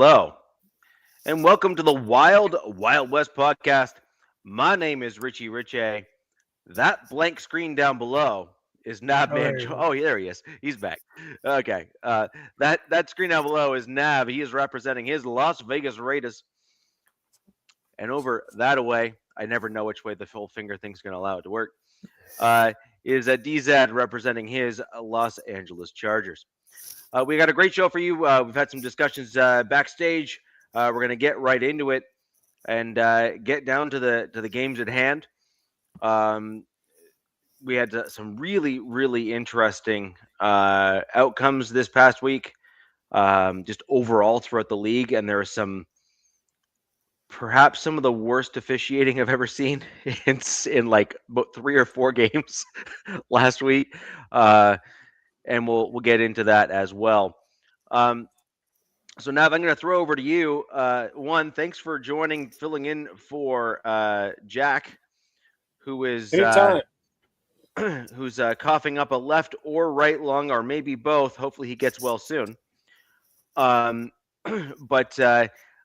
Hello, and welcome to the Wild Wild West podcast. My name is RichEH. That blank screen down below is Nav Man. Oh, there he is. He's back. Okay. That screen down below is Nav. He is representing his Las Vegas Raiders. And over that away, I never know which way the full finger thing's going to allow it to work, is DZ representing his Los Angeles Chargers. We got a great show for you. We've had some discussions backstage. We're going to get right into it and get down to the games at hand. We had some really interesting outcomes this past week, just overall throughout the league, and there are perhaps some of the worst officiating I've ever seen in like about 3 or 4 games last week. And we'll get into that as well. So Nav, I'm going to throw over to you. One, thanks for filling in for Jack, who is who's coughing up a left or right lung, or maybe both. Hopefully he gets well soon. But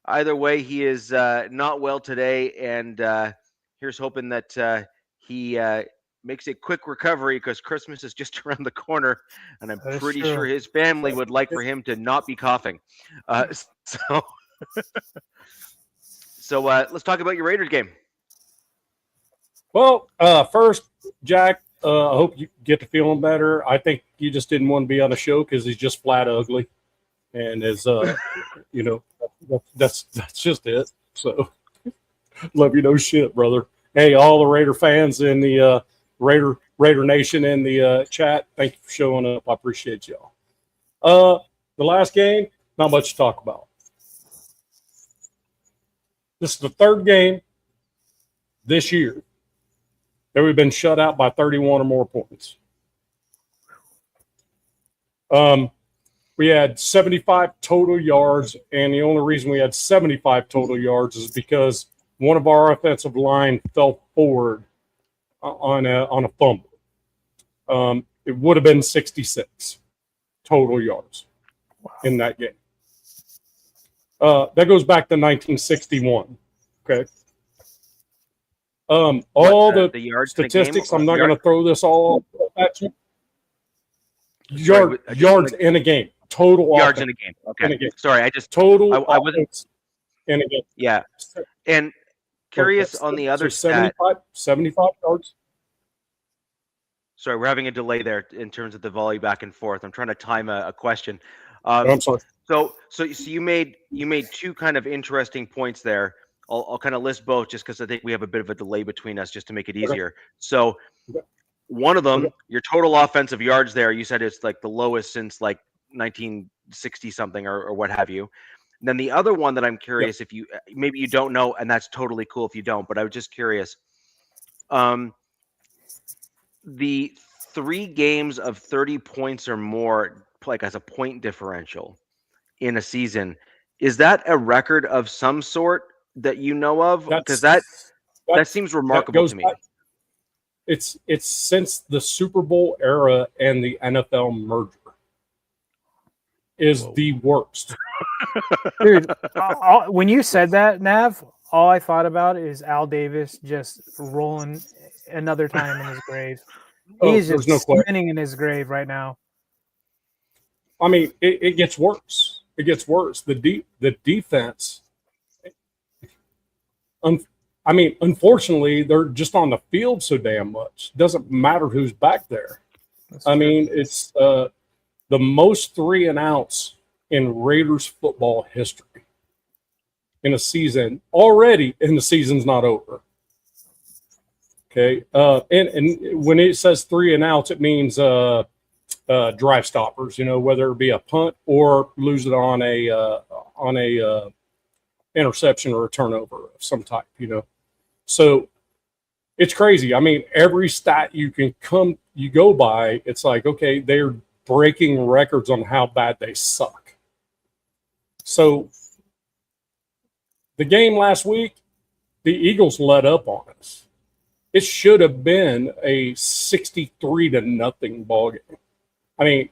either way, he is not well today, and here's hoping that he makes a quick recovery, because Christmas is just around the corner, and I'm pretty sure his family would like for him to not be coughing. So let's talk about your Raiders game. Well, first, Jack, I hope you get to feeling better. I think you just didn't want to be on the show because he's just flat ugly, and is that's just it. So love you no shit, brother. Hey, all the Raider fans in the Raider Nation in the chat, thank you for showing up. I appreciate y'all. The last game, not much to talk about. This is the third game this year that we've been shut out by 31 or more points. We had 75 total yards, and the only reason we had 75 total yards is because one of our offensive line fell forward on a fumble. It would have been 66 total yards in that game. That goes back to 1961. Okay. All the statistics, I'm not going to throw this all at you. Yards in a game. Total yards offense. In a game. Okay. In a game. Sorry, I wasn't in a game. Yeah. And curious on the other 75 yards. Sorry, we're having a delay there in terms of the volley back and forth. I'm trying to time a question. I'm sorry. So you made 2 kind of interesting points there. I'll kind of list both just because I think we have a bit of a delay between us, just to make it easier. Okay. So one of them, your total offensive yards there, you said it's like the lowest since like 1960 something or what have you. And then the other one that I'm curious if you maybe you don't know, and that's totally cool if you don't, but I was just curious. The 3 games of 30 points or more, like as a point differential in a season, is that a record of some sort that you know of? Because that seems remarkable to me. It's since the Super Bowl era and the NFL merger is the worst. Dude, when you said that, Nav, all I thought about is Al Davis just rolling another time in his grave. He's just spinning in his grave right now. I mean, it gets worse. It gets worse. The defense. Unfortunately, they're just on the field so damn much. Doesn't matter who's back there. It's the most 3 and outs in Raiders football history in a season already, and the season's not over. Okay, and when it says 3 and outs, it means drive stoppers. Whether it be a punt or lose it on a interception or a turnover of some type. So it's crazy. I mean, every stat you go by, it's like, okay, they're breaking records on how bad they suck. So the game last week, the Eagles let up on us. It should have been a 63-0 ball game. I mean,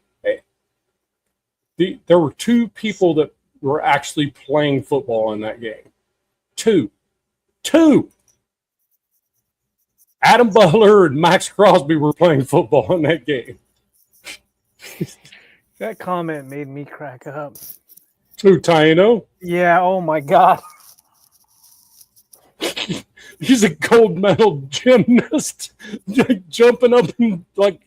there were 2 people that were actually playing football in that game. Two. Adam Butler and Max Crosby were playing football in that game. That comment made me crack up. Who, Taino? Yeah, oh my God. He's a gold medal gymnast, jumping up and like.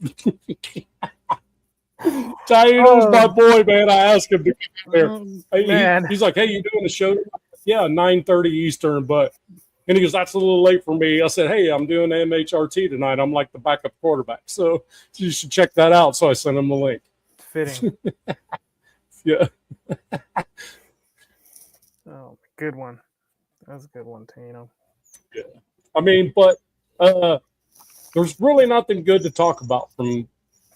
Taino's my boy, man. I asked him to come there. He's like, "Hey, you doing the show?" Yeah, 9:30 Eastern, and he goes, "That's a little late for me." I said, "Hey, I'm doing MHRT tonight. I'm like the backup quarterback, so you should check that out." So I sent him the link. Fitting. Yeah. Oh, good one. That was a good one, Taino. Yeah. I mean, but there's really nothing good to talk about from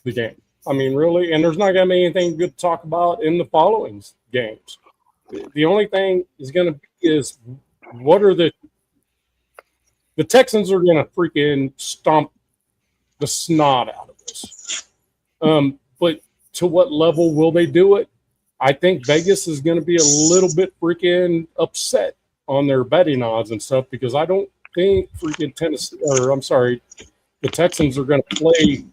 the game. I mean, really, and there's not going to be anything good to talk about in the following games. The only thing is going to be is what are the Texans are going to freaking stomp the snot out of this. But to what level will they do it? I think Vegas is going to be a little bit freaking upset on their betting odds and stuff because I don't think freaking the Texans are going to play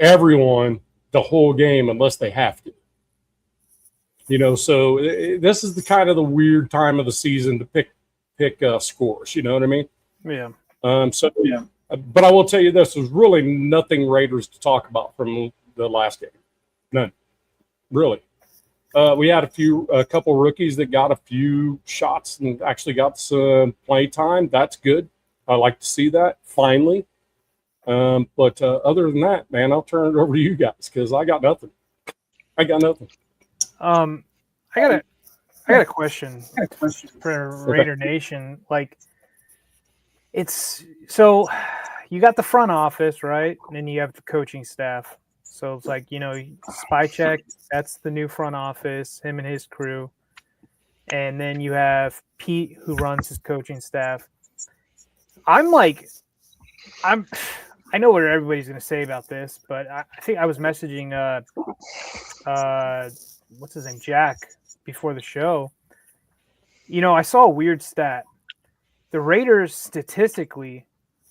everyone the whole game unless they have to. So this is the kind of the weird time of the season to pick scores. You know what I mean? Yeah. But I will tell you this: there's really nothing Raiders to talk about from the last game. None, really. We had a couple rookies that got a few shots and actually got some play time. That's good. I like to see that finally. But other than that, man, I'll turn it over to you guys because I got nothing. I got a question for Raider Nation. Like, it's so you got the front office, right? And then you have the coaching staff. So it's like, Spycheck, that's the new front office, him and his crew. And then you have Pete, who runs his coaching staff. I know what everybody's going to say about this, but I think I was messaging what's his name, Jack, before the show. I saw a weird stat. The Raiders statistically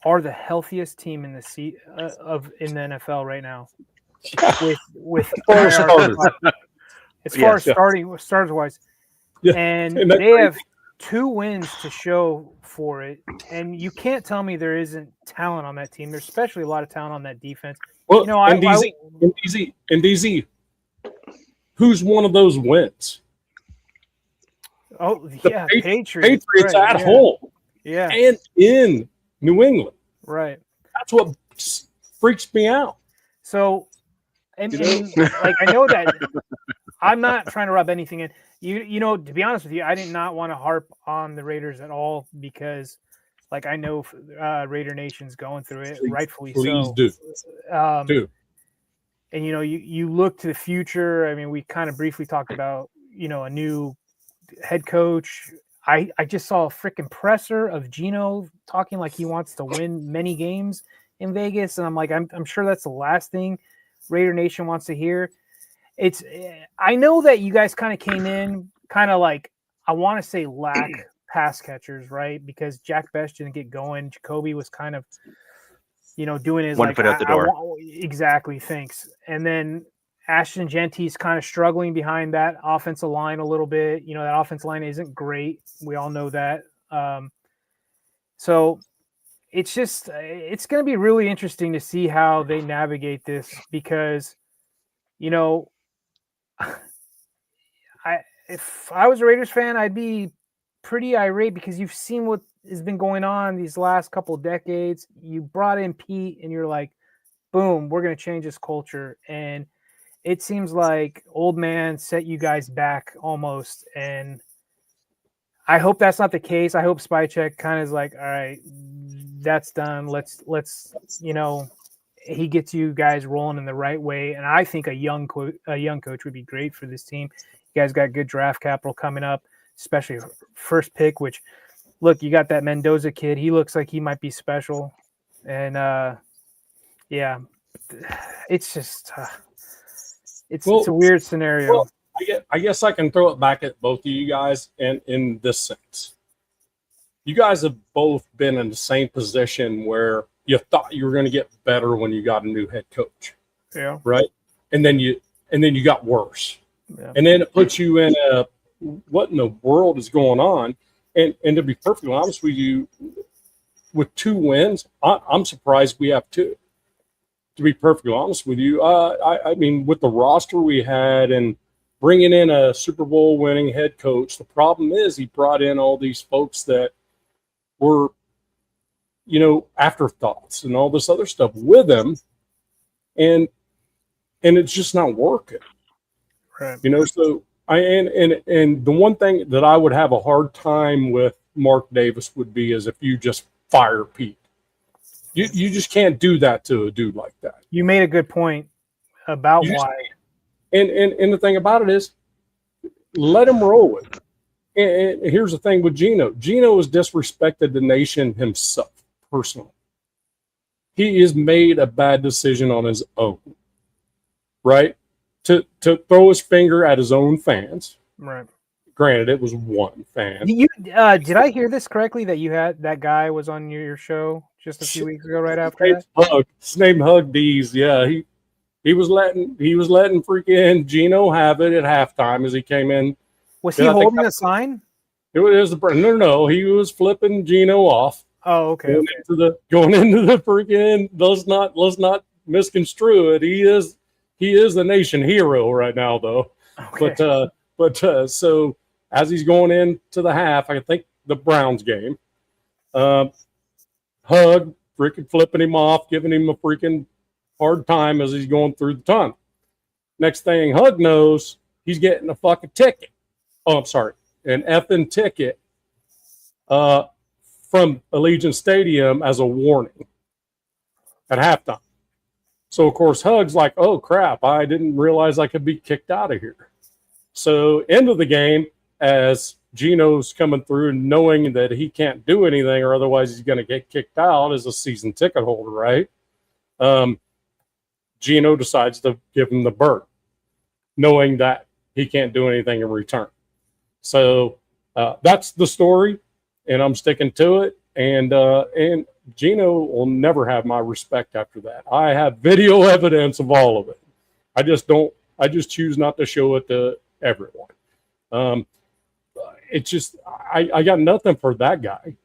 are the healthiest team in the NFL right now. With as far as starters wise, and they have 2 wins to show for it, and you can't tell me there isn't talent on that team. There's especially a lot of talent on that defense. Well, DZ, who's one of those wins? Oh yeah, Patriots right, at home, yeah, and in New England, right. That's what freaks me out. So. And like I know that I'm not trying to rub anything in. To be honest with you, I did not want to harp on the Raiders at all because, like, I know Raider Nation's going through it, rightfully so. Please do. And you look to the future. I mean, we kind of briefly talked about a new head coach. I just saw a freaking presser of Gino talking like he wants to win many games in Vegas, and I'm like, I'm sure that's the last thing Raider Nation wants to hear. I know that you guys kind of came in kind of like, I want to say lack pass catchers, right? Because Jack Best didn't get going. Jacoby was kind of, doing his one foot out the door. Exactly. Thanks. And then Ashton Genty's kind of struggling behind that offensive line a little bit. That offensive line isn't great. We all know that. So it's going to be really interesting to see how they navigate this because, if I was a Raiders fan, I'd be pretty irate because you've seen what has been going on these last couple of decades. You brought in Pete and you're like, boom, we're going to change this culture. And it seems like old man set you guys back almost. And I hope that's not the case. I hope Spycheck kind of is like, all right, that's done. Let's he gets you guys rolling in the right way. And I think a young coach would be great for this team. You guys got good draft capital coming up, especially first pick, which look, you got that Mendoza kid. He looks like he might be special. And it's just, it's a weird scenario. Well, I guess I can throw it back at both of you guys in this sense. You guys have both been in the same position where you thought you were going to get better when you got a new head coach. Yeah. Right. And then you got worse. Yeah. And then it puts you in a, what in the world is going on? And to be perfectly honest with you, with 2 wins, I'm surprised we have 2. To be perfectly honest with you, I mean, with the roster we had and bringing in a Super Bowl winning head coach, the problem is he brought in all these folks that were, afterthoughts and all this other stuff with him, and it's just not working. Right. So and the one thing that I would have a hard time with Mark Davis would be is if you just fire Pete. You just can't do that to a dude like that. You made a good point about why. And the thing about it is, let him roll with it. And here's the thing with Geno. Geno has disrespected the nation himself personally. He has made a bad decision on his own, right? To throw his finger at his own fans. Right. Granted, it was one fan. Did I hear this correctly that you had that guy was on your show just a few weeks ago right after that? His name Hug D's. Yeah, he was letting freaking Geno have it at halftime as he came in. Was he holding a sign? It was no. He was flipping Geno off. Oh, okay. Going into the freaking. Let's not misconstrue it. He is the nation hero right now, though. Okay. But so as he's going into the half, I think the Browns game, Hug freaking flipping him off, giving him a freaking hard time as he's going through the tunnel. Next thing Hug knows, he's getting a fucking ticket. Oh, I'm sorry, an effing ticket from Allegiant Stadium as a warning at halftime. So, of course, Hug's like, oh, crap, I didn't realize I could be kicked out of here. So, end of the game, as Geno's coming through and knowing that he can't do anything or otherwise he's going to get kicked out as a season ticket holder, right? Geno decides to give him the bird, knowing that he can't do anything in return. So that's the story, and I'm sticking to it. And Geno will never have my respect after that. I have video evidence of all of it. I just choose not to show it to everyone. It's just, I got nothing for that guy.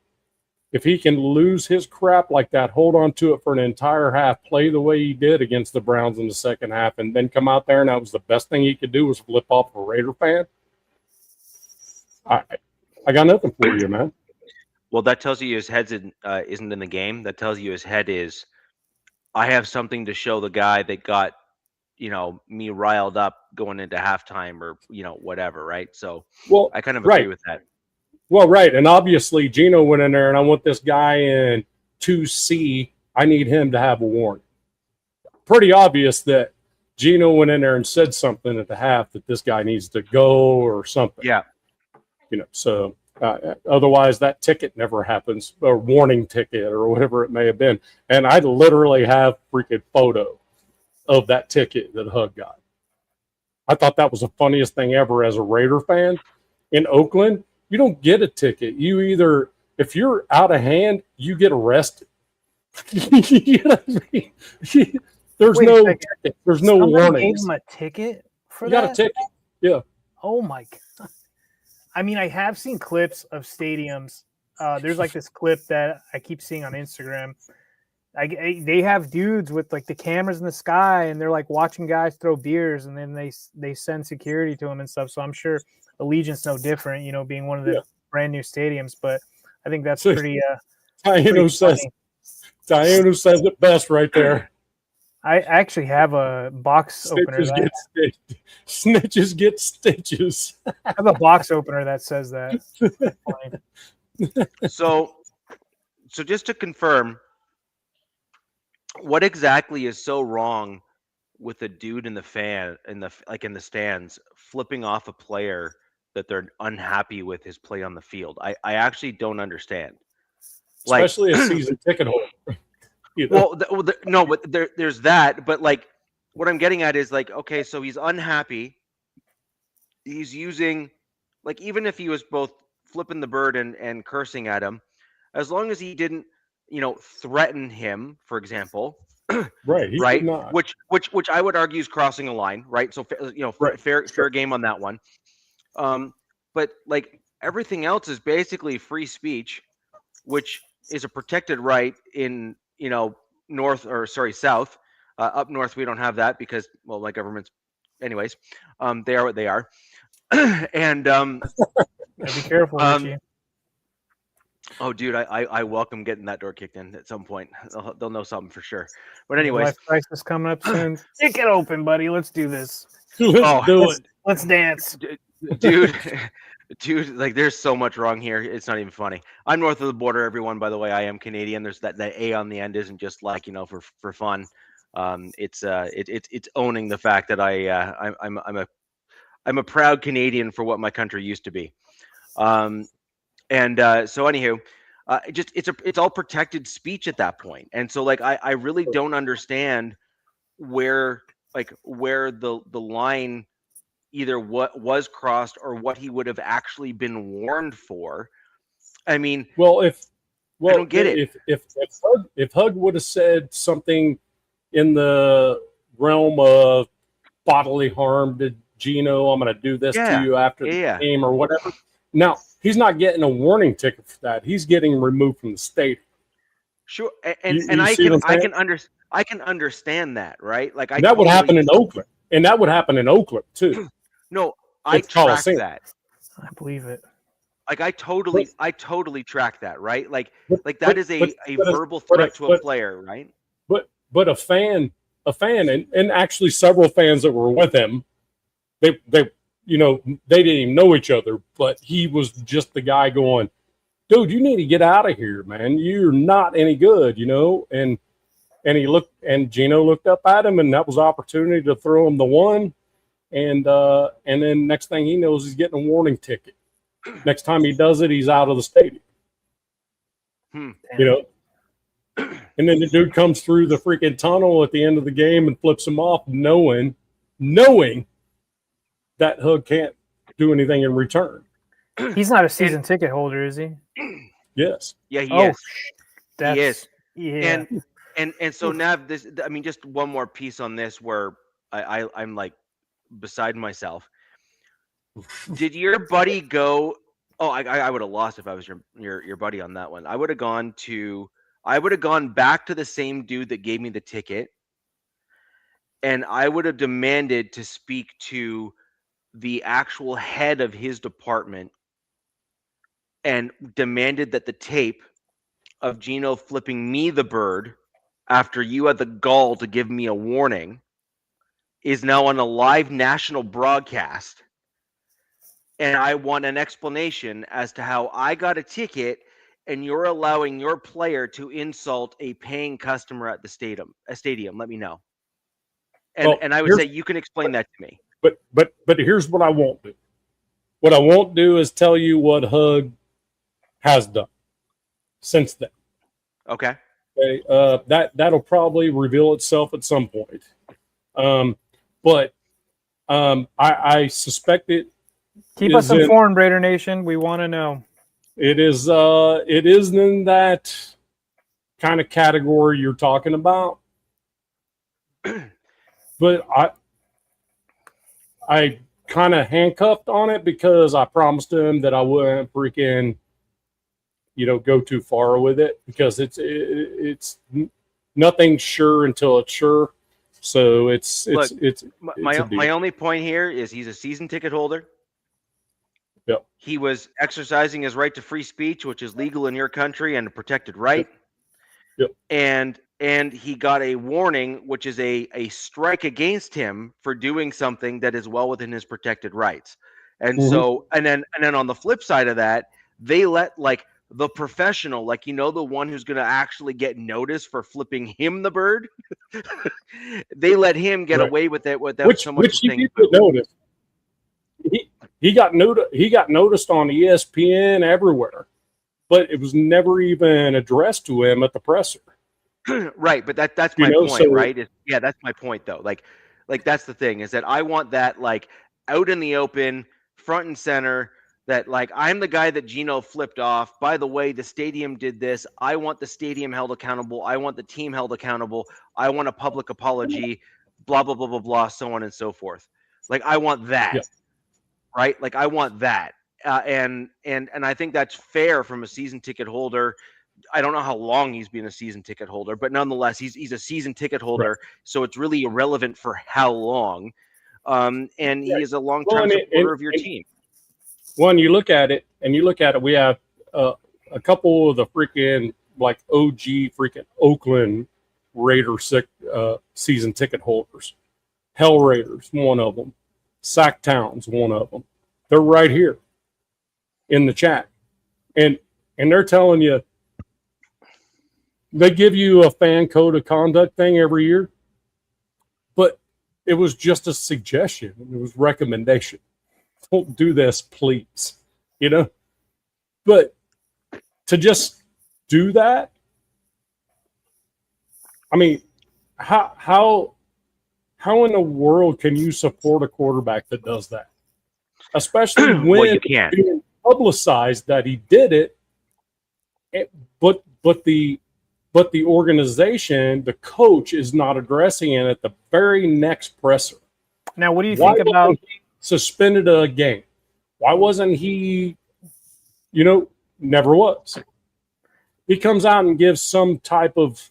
If he can lose his crap like that, hold on to it for an entire half, play the way he did against the Browns in the second half, and then come out there and that was the best thing he could do was flip off a Raider fan. I got nothing for you, man. Well, that tells you his head isn't in the game. That tells you his head is, I have something to show the guy that got, me riled up going into halftime or, whatever, right? So I kind of agree with that. Well, right. And obviously Geno went in there and I want this guy in 2C. I need him to have a warning. Pretty obvious that Geno went in there and said something at the half that this guy needs to go or something. Yeah. So otherwise that ticket never happens, or warning ticket or whatever it may have been. And I literally have freaking photo of that ticket that Hug got. I thought that was the funniest thing ever as a Raider fan in Oakland. You don't get a ticket. You either, if you're out of hand, you get arrested. You know what I mean? There's no ticket. There's no warning. Gave him a ticket for that? You got a ticket. Yeah. Oh my God. I mean, I have seen clips of stadiums. There's like this clip that I keep seeing on Instagram. They have dudes with like the cameras in the sky and they're like watching guys throw beers and then they send security to them and stuff. So I'm sure Allegiant's no different, being one of the brand new stadiums. But I think that's pretty. Diana says it best right there. I actually have a box opener. Snitches get stitches. I have a box opener that says that. So just to confirm, what exactly is so wrong with a dude in the stands flipping off a player that they're unhappy with his play on the field? I actually don't understand. Especially a season ticket holder. Well, no, but there's that. But like, what I'm getting at is like, okay, so he's unhappy. he's using, like, even if he was both flipping the bird and cursing at him, as long as he didn't, threaten him, for example, Right. He did right? not. Which I would argue is crossing a line, right? So, Right. fair game on that one. But like everything else is basically free speech, which is a protected right in, south. Up north, we don't have that because, well, my government's, anyways, they are what they are. And be careful, Richie. Oh, dude, I welcome getting that door kicked in at some point. They'll know something for sure. But anyways, life crisis coming up soon. Kick it open, buddy. Let's do this. Let's do it. Let's dance, dude. Dude, like, there's so much wrong here. It's not even funny. I'm north of the border, everyone. By the way, I am Canadian. There's that A on the end isn't just like, for fun. It's owning the fact that I'm a proud Canadian for what my country used to be. So anywho, it's all protected speech at that point. And so, like, I really don't understand where the line either what was crossed or what he would have actually been warned for. I mean, I don't get it. If Hug would have said something in the realm of bodily harm to Gino, I'm going to do this to you after the game or whatever. Now, he's not getting a warning ticket for that. He's getting removed from the stadium. Sure, and I can understand that, right? Like, that would happen in Oakland, and that would happen in Oakland too. No, I track that. I believe it. Like, I totally track that, right? Like that is a verbal threat to a player, right? But a fan, and actually several fans that were with him, they didn't even know each other, but he was just the guy going, dude, you need to get out of here, man. You're not any good, and he looked, and Gino looked up at him, and that was opportunity to throw him the one. And then next thing he knows, he's getting a warning ticket. Next time he does it, he's out of the stadium. And then the dude comes through the freaking tunnel at the end of the game and flips him off, knowing that Hug can't do anything in return. He's not a season ticket holder, is he? Yes. Yeah, he is. He is. Yeah. And so now just one more piece on this where I'm like beside myself. Did your buddy go? Oh, I would have lost if I was your buddy on that one. I would have gone back to the same dude that gave me the ticket, and I would have demanded to speak to the actual head of his department and demanded that the tape of Gino flipping me the bird after you had the gall to give me a warning is now on a live national broadcast. And I want an explanation as to how I got a ticket and you're allowing your player to insult a paying customer at the stadium. Let me know. And I would say you can explain that to me. But here's what I won't do. What I won't do is tell you what Hug has done since then. Okay. That'll probably reveal itself at some point. But I suspect it. Keep us informed, Raider Nation. We want to know. It is in that kind of category you're talking about. But I kind of handcuffed on it because I promised him that I wouldn't freaking, go too far with it, because it's nothing's sure until it's sure. So it's my only point here is he's a season ticket holder. Yep. He was exercising his right to free speech, which is legal in your country and a protected right. Yep. And he got a warning, which is a strike against him for doing something that is well within his protected rights. And so, and then on the flip side of that, they let the professional, the one who's going to actually get noticed for flipping him the bird. They let him get away with it without so much thing. He got noticed on ESPN everywhere, but it was never even addressed to him at the presser. Right, but that's my point, right? That's my point though. Like that's the thing, is that I want that out in the open, front and center, that like, I'm the guy that Gino flipped off. By the way, the stadium did this. I want the stadium held accountable. I want the team held accountable. I want a public apology, blah, blah, blah, blah, blah, so on and so forth. Like, I want that, right? Like, I want that. And I think that's fair from a season ticket holder. I don't know how long he's been a season ticket holder, but nonetheless, he's a season ticket holder. Right. So it's really irrelevant for how long. And he is a long-term supporter of your team. When you look at it, we have a couple of the freaking like OG freaking Oakland Raiders season ticket holders. Hell Raiders, one of them. Sacktown's one of them. They're right here in the chat. And they're telling you, they give you a fan code of conduct thing every year, but it was just a suggestion. It was recommendation. Don't do this, please. You know? But to just do that, I mean, how in the world can you support a quarterback that does that? Especially when it's being publicized that he did it, but the organization, the coach, is not addressing it at the very next presser. Now, what do you think about suspended a game? Why wasn't he? Never was. He comes out and gives some type of,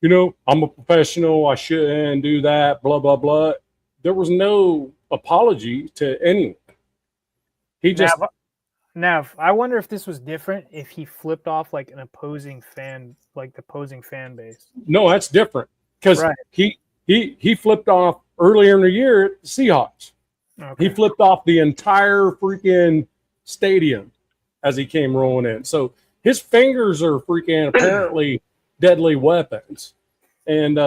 I'm a professional, I shouldn't do that, blah, blah, blah. There was no apology to anyone. He just... Now, I wonder if this was different if he flipped off like an opposing fan, like the opposing fan base. No, that's different. Because he flipped off earlier in the year at the Seahawks. Okay. He flipped off the entire freaking stadium as he came rolling in. So his fingers are freaking apparently deadly weapons. And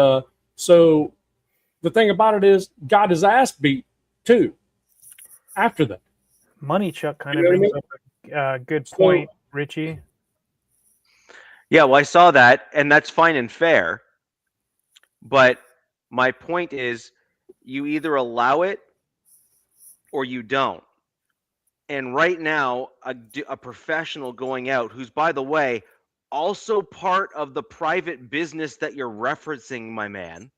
so the thing about it is, got his ass beat too after that. Money Chuck kind of brings up a good point, Richie. Yeah, well, I saw that, and that's fine and fair. But my point is, you either allow it or you don't. And right now, a professional going out, who's, by the way, also part of the private business that you're referencing, my man.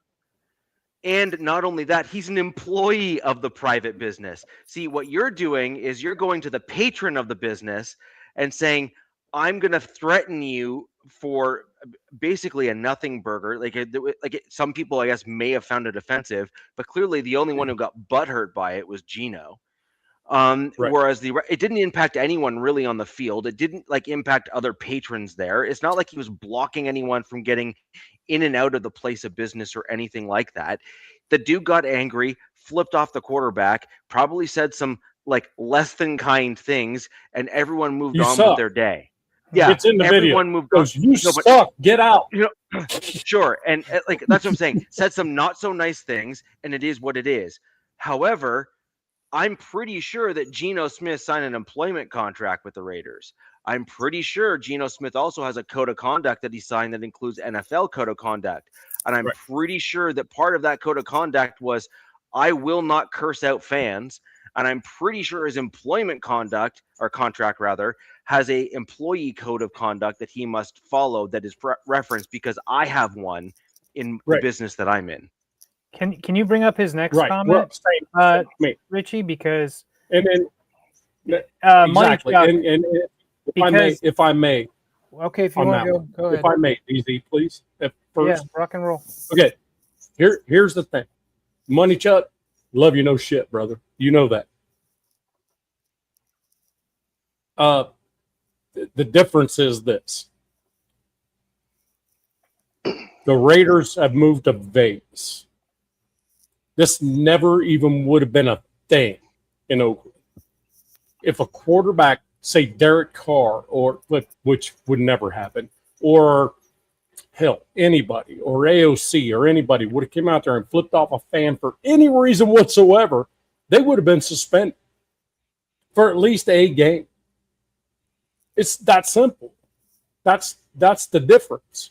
And not only that, he's an employee of the private business. See, what you're doing is you're going to the patron of the business and saying, I'm going to threaten you for basically a nothing burger. Some people, I guess, may have found it offensive, but clearly the only one who got butthurt by it was Gino. Right. Whereas it didn't impact anyone really on the field. It didn't impact other patrons there. It's not like he was blocking anyone from getting in and out of the place of business or anything like that. The dude got angry, flipped off the quarterback, probably said some less than kind things, and everyone moved on with their day. Yeah, it's in the everyone video. moved on. You suck. Get out. Sure, and that's what I'm saying. Said some not so nice things, and it is what it is. However, I'm pretty sure that Geno Smith signed an employment contract with the Raiders. I'm pretty sure Geno Smith also has a code of conduct that he signed that includes NFL code of conduct. And I'm pretty sure that part of that code of conduct was, I will not curse out fans. And I'm pretty sure his employment contract has a employee code of conduct that he must follow that is referenced, because I have one in the business that I'm in. Can you bring up his next comment, Richie? Because exactly. And if I may. Okay, if you want to go ahead. If I may, easy, please. First. Yeah, rock and roll. Okay, here's the thing. Money Chuck, love you no shit, brother. You know that. The difference is this. The Raiders have moved to Vegas. This never even would have been a thing in Oakland. If a quarterback, say Derek Carr, which would never happen, or hell, anybody, or AOC, or anybody would have come out there and flipped off a fan for any reason whatsoever, they would have been suspended for at least a game. It's that simple. That's the difference.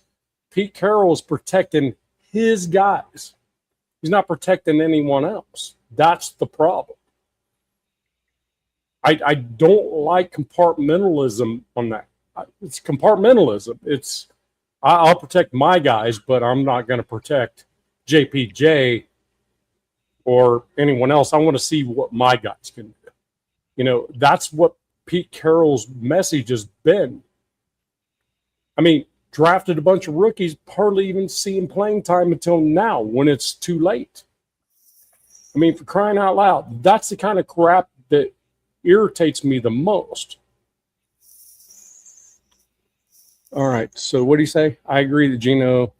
Pete Carroll is protecting his guys. He's not protecting anyone else. That's the problem. I don't like compartmentalism on that. It's compartmentalism. I'll protect my guys, but I'm not going to protect JPJ or anyone else. I want to see what my guys can do. You know, that's what Pete Carroll's message has been. I mean, drafted a bunch of rookies, hardly even seeing playing time until now when it's too late. I mean, for crying out loud, that's the kind of crap that irritates me the most. All right, so what do you say? I agree that Gino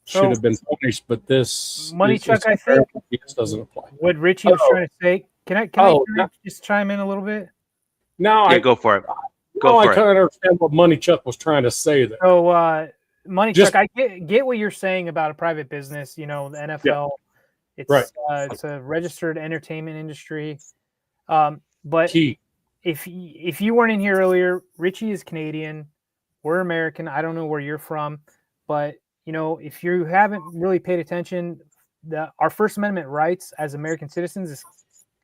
should have been punished, but this Money Chuck, I think this doesn't apply. What Richie was trying to say. Can I just chime in a little bit? No, go for it. I kind of understand what Money Chuck was trying to say there. So, Money Chuck, I get what you're saying about a private business. You know, the NFL. Yeah. It's a registered entertainment industry. But if you weren't in here earlier, Richie is Canadian. We're American. I don't know where you're from, but you know, if you haven't really paid attention, our First Amendment rights as American citizens is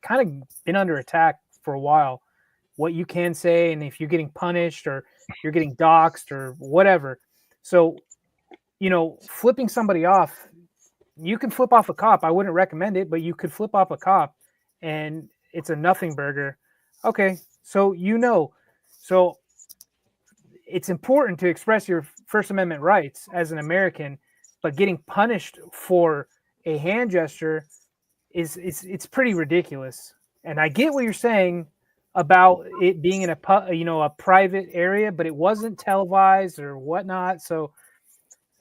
kind of been under attack for a while. What you can say, and if you're getting punished or you're getting doxxed or whatever. So, you know, flipping somebody off, you can flip off a cop. I wouldn't recommend it, but you could flip off a cop and it's a nothing burger. Okay. So, so it's important to express your First Amendment rights as an American, but getting punished for a hand gesture it's pretty ridiculous. And I get what you're saying about it being in a private area, but it wasn't televised or whatnot. So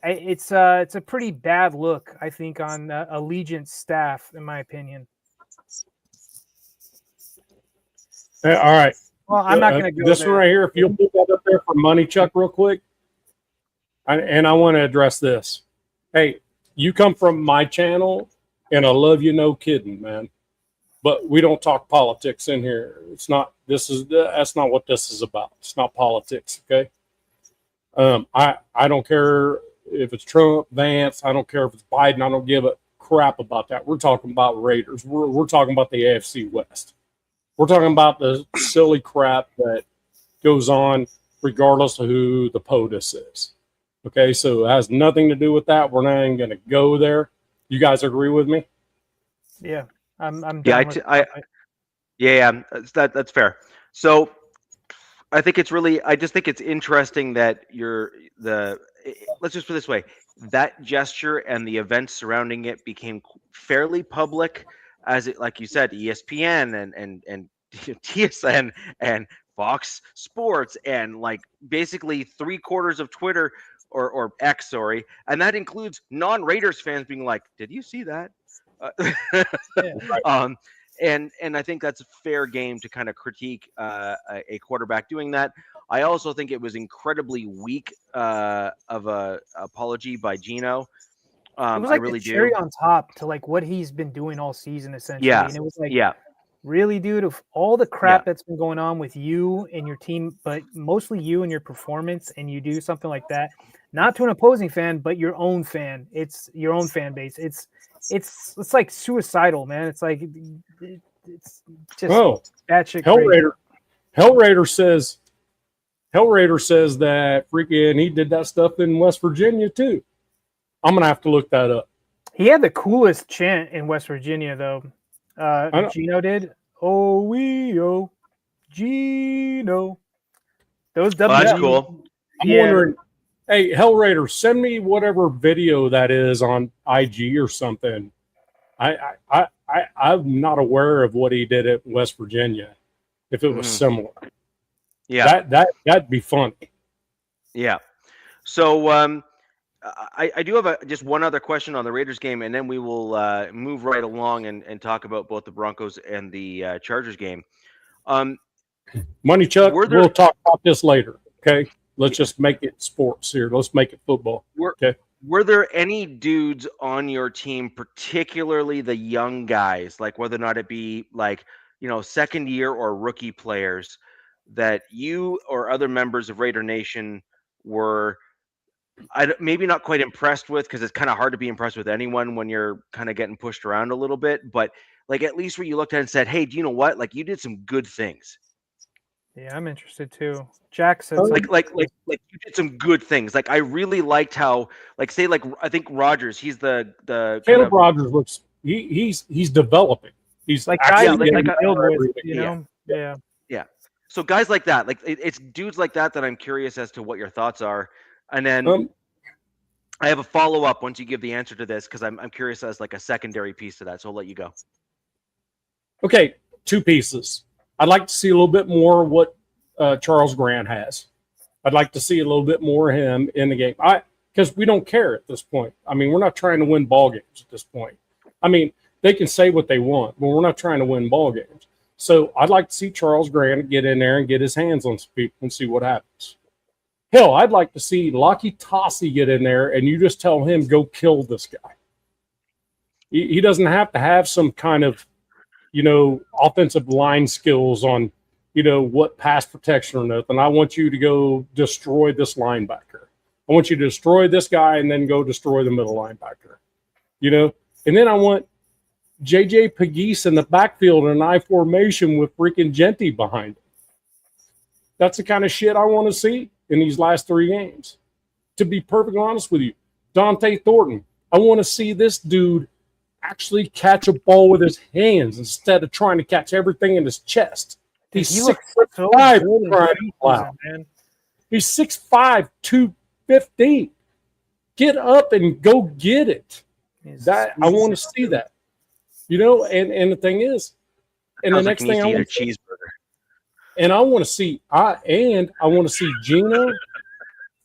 it's a pretty bad look, I think, on Allegiant staff, in my opinion. All right. Well, I'm not going to go this there. One right here. If you'll put that up there for Money Chuck real quick, and I want to address this. Hey, you come from my channel, and I love you, no kidding, man. But we don't talk politics in here. That's not what this is about. It's not politics, okay? I don't care if it's Trump, Vance. I don't care if it's Biden. I don't give a crap about that. We're talking about Raiders. We're talking about the AFC West. We're talking about the silly crap that goes on regardless of who the POTUS is. Okay, so it has nothing to do with that. We're not even going to go there. You guys agree with me? Yeah, I'm that's fair. So I think it's really, I just think it's interesting that let's just put it this way, that gesture and the events surrounding it became fairly public, as it, like you said, ESPN and TSN and Fox Sports and like basically 3/4 of Twitter or X, sorry, and that includes non-Raiders fans being like, "Did you see that?" And I think that's a fair game to kind of critique a quarterback doing that. I also think it was incredibly weak of a apology by Gino. It was like the cherry on top to like what he's been doing all season, essentially. Yeah. And it was like, really, dude, of all the crap that's been going on with you and your team, but mostly you and your performance, and you do something like that, not to an opposing fan, but your own fan. It's your own fan base. It's like suicidal, man. It's like it's just bad shit. Hellraider says that freaking he did that stuff in West Virginia too. I'm gonna have to look that up. He had the coolest chant in West Virginia, though. Gino did. Oh, Gino. Those W. That's cool. I'm wondering. Hey, Hellraider, send me whatever video that is on IG or something. I'm not aware of what he did at West Virginia. If it was similar, that'd be funny. Yeah. So I do have just one other question on the Raiders game, and then we will move right along and talk about both the Broncos and the Chargers game. Money Chuck, we'll talk about this later. Okay. Let's just make it sports here. Let's make it football. Okay. Were there any dudes on your team, particularly the young guys, like whether or not it be like, second year or rookie players, that you or other members of Raider Nation were maybe not quite impressed with, because it's kind of hard to be impressed with anyone when you're kind of getting pushed around a little bit, but like at least where you looked at it and said, hey, do you know what? Like you did some good things. Yeah, I'm interested too. Jack said like you did some good things. Like I really liked how, like, say, like I think Rogers, he's the Caleb Rogers looks he's developing. He's like actually guys like like a, build with, everything. you know. Yeah. yeah. So guys like that, like it's dudes like that I'm curious as to what your thoughts are, and then I have a follow up once you give the answer to this because I'm curious as like a secondary piece to that. So I'll let you go. Okay, 2 pieces. I'd like to see a little bit more of what Charles Grant has. I'd like to see a little bit more of him in the game. Because we don't care at this point. I mean, we're not trying to win ball games at this point. I mean, they can say what they want, but we're not trying to win ball games. So I'd like to see Charles Grant get in there and get his hands on some people and see what happens. Hell, I'd like to see Lucky Tossie get in there and you just tell him, go kill this guy. He doesn't have to have some kind of, offensive line skills on, what pass protection or nothing. I want you to go destroy this linebacker. I want you to destroy this guy and then go destroy the middle linebacker. And then I want J.J. Pegues in the backfield in an I formation with freaking Genty behind him. That's the kind of shit I want to see in these last 3 games. To be perfectly honest with you, Dante Thornton, I want to see this dude actually catch a ball with his hands instead of trying to catch everything in his chest. He's 6'5", man. He's 6'5", 215. Get up and go get it. I want to see that. And the thing is, and the next thing I want to see, cheeseburger. And I want to see Gino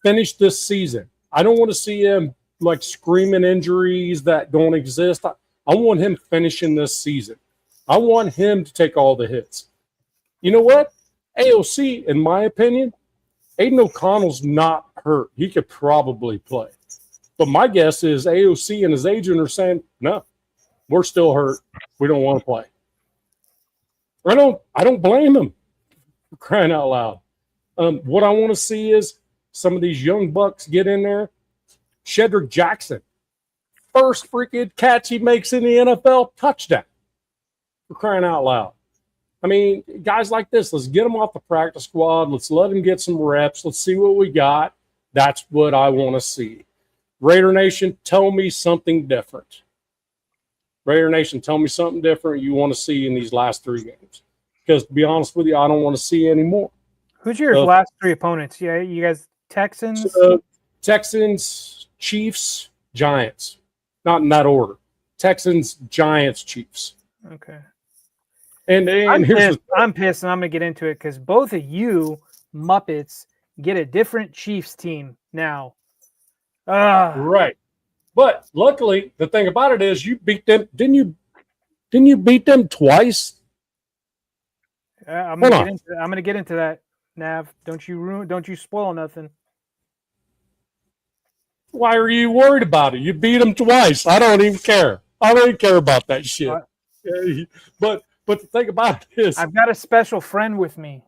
finish this season. I don't want to see him like screaming injuries that don't exist. I want him finishing this season. I want him to take all the hits. You know what? AOC, in my opinion, Aiden O'Connell's not hurt. He could probably play. But my guess is AOC and his agent are saying, no, we're still hurt. We don't want to play. I don't blame him for crying out loud. What I want to see is some of these young bucks get in there. Shedrick Jackson, first freaking catch he makes in the NFL, touchdown. For crying out loud. I mean, guys like this, let's get them off the practice squad. Let's let them get some reps. Let's see what we got. That's what I want to see. Raider Nation, tell me something different. Raider Nation, tell me something different you want to see in these last 3 games. Because to be honest with you, I don't want to see any more. Who's your last 3 opponents? Yeah, you guys, Texans? Texans, Chiefs, Giants. Not in that order. Texans, Giants, Chiefs. Okay. And I'm pissed, and I'm going to get into it because both of you Muppets get a different Chiefs team now. Right. But luckily, the thing about it is you beat them. Didn't you beat them twice? I'm going to get into that, Nav. Don't you spoil nothing. Why are you worried about it? You beat them twice. I don't even care. I don't even care about that shit. But the thing about it is, I've got a special friend with me.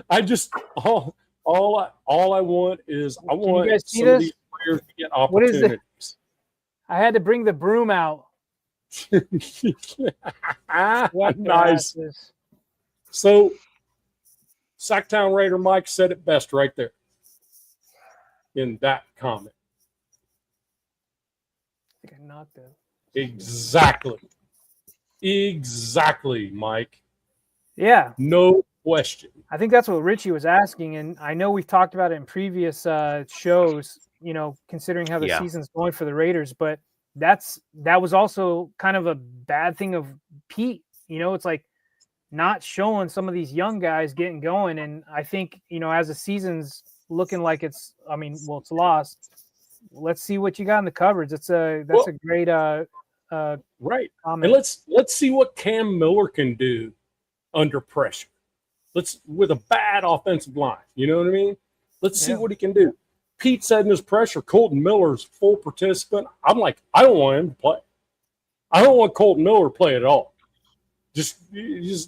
I just all I want is I want some of these players to get opportunities. What is it? I had to bring the broom out. Nice. So, Sacktown Raider Mike said it best right there in that comment. I think I knocked it. Exactly, Mike. Yeah. No question. I think that's what Richie was asking, and I know we've talked about it in previous shows, considering how the season's going for the Raiders, but that was also kind of a bad thing of Pete. It's like not showing some of these young guys getting going, and I think, as the season's looking like it's lost, let's see what you got in the coverage. That's a great right. comment. And let's see what Cam Miller can do under pressure. With a bad offensive line. You know what I mean? Let's see what he can do. Pete said in his pressure, Colton Miller's full participant. I'm like, I don't want him to play. I don't want Colton Miller to play at all. Just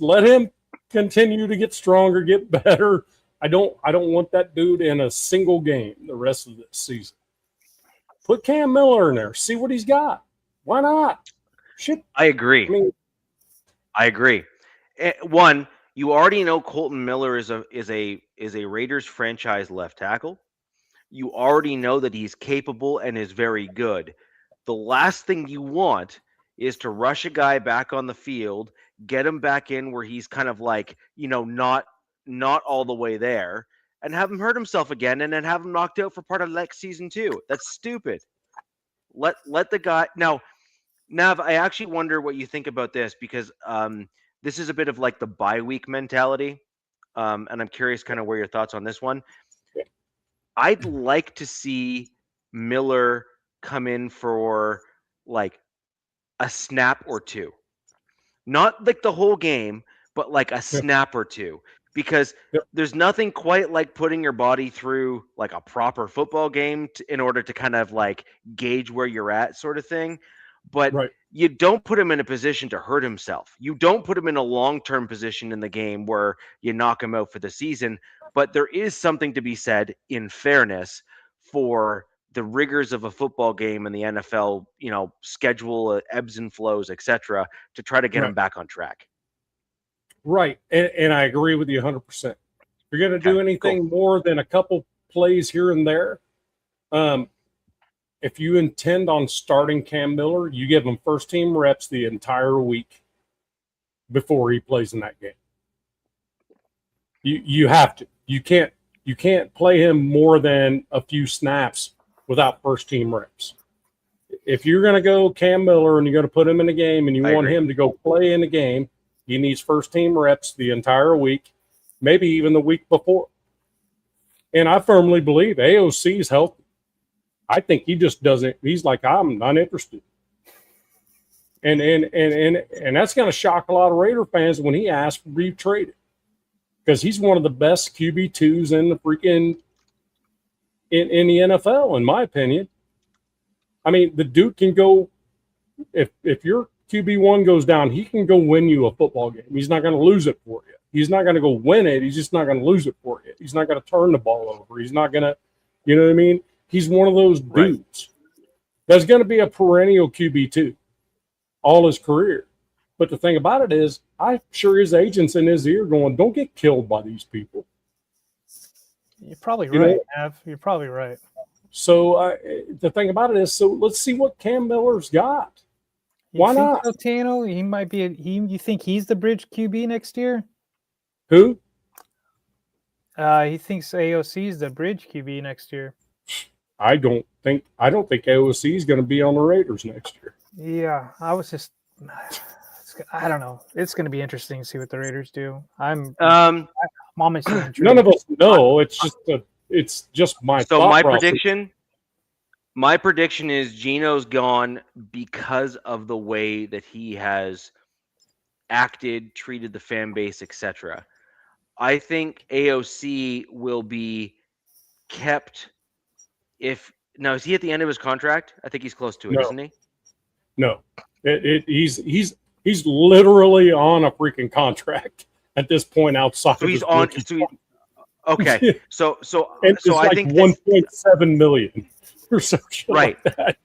let him continue to get stronger, get better. I don't want that dude in a single game the rest of this season. Put Cam Miller in there. See what he's got. Why not? Shit. I agree. I agree. One, you already know Colton Miller is a Raiders franchise left tackle. You already know that he's capable and is very good. The last thing you want is to rush a guy back on the field, get him back in where he's kind of like, not all the way there, and have him hurt himself again and then have him knocked out for part of next season too. That's stupid. Let the guy now. Nav, I actually wonder what you think about this because this is a bit of like the bye week mentality. And I'm curious kind of where your thoughts on this one. I'd like to see Miller come in for like a snap or two. Not like the whole game, but like a snap or two. Because there's nothing quite like putting your body through like a proper football game in order to kind of like gauge where you're at sort of thing. But you don't put him in a position to hurt himself. You don't put him in a long-term position in the game where you knock him out for the season. But there is something to be said, in fairness, for the rigors of a football game and the NFL, schedule, ebbs and flows, etc., to try to get him back on track. Right. And I agree with you 100%. If you're going to do anything more than a couple plays here and there, if you intend on starting Cam Miller, you give him first team reps the entire week before he plays in that game. You have to. You can't play him more than a few snaps without first team reps. If you're going to go Cam Miller and you're going to put him in the game and you want him to go play in the game, he needs first team reps the entire week, maybe even the week before. And I firmly believe AOC is healthy. I think he just doesn't. He's like, I'm not interested. And that's going to shock a lot of Raider fans when he asks to be traded, because he's one of the best QB2s in the freaking in the NFL, in my opinion. I mean, the dude can go. If your QB1 goes down, he can go win you a football game. He's not going to lose it for you. He's not going to go win it. He's just not going to lose it for you. He's not going to turn the ball over. He's not going to, you know what I mean? He's one of those dudes. There's going to be a perennial QB2 all his career. But the thing about it is, I'm sure his agent's in his ear going, don't get killed by these people. You're probably right, Av. You're probably right. So the thing about it is, so let's see what Cam Miller's got. Why not? Tano, he might be. You think he's the bridge QB next year? Who? He thinks AOC is the bridge QB next year. I don't think AOC is going to be on the Raiders next year. Yeah, I don't know. It's going to be interesting to see what the Raiders do. I'm almost intrigued. None of us know. It's just my. So my prediction is Gino's gone because of the way that he has acted, treated the fan base, etc. I think AOC will be kept. Now, is he at the end of his contract? I think he's close to it, isn't he? No, he's literally on a freaking contract at this point outside. So he's on. Okay, so and so I think 1.7 million or something right. like that.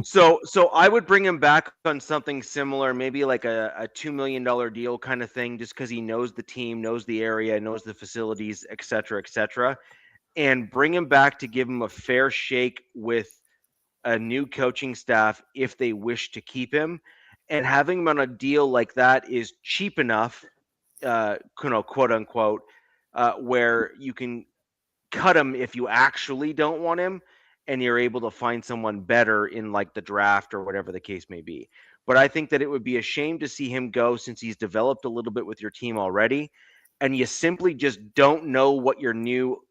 So I would bring him back on something similar, maybe like a $2 million deal kind of thing, just because he knows the team, knows the area, knows the facilities, et cetera, and bring him back to give him a fair shake with a new coaching staff if they wish to keep him. And having him on a deal like that is cheap enough, quote unquote, where you can cut him if you actually don't want him, and you're able to find someone better in like the draft or whatever the case may be. But I think that it would be a shame to see him go, since he's developed a little bit with your team already, and you simply just don't know what your new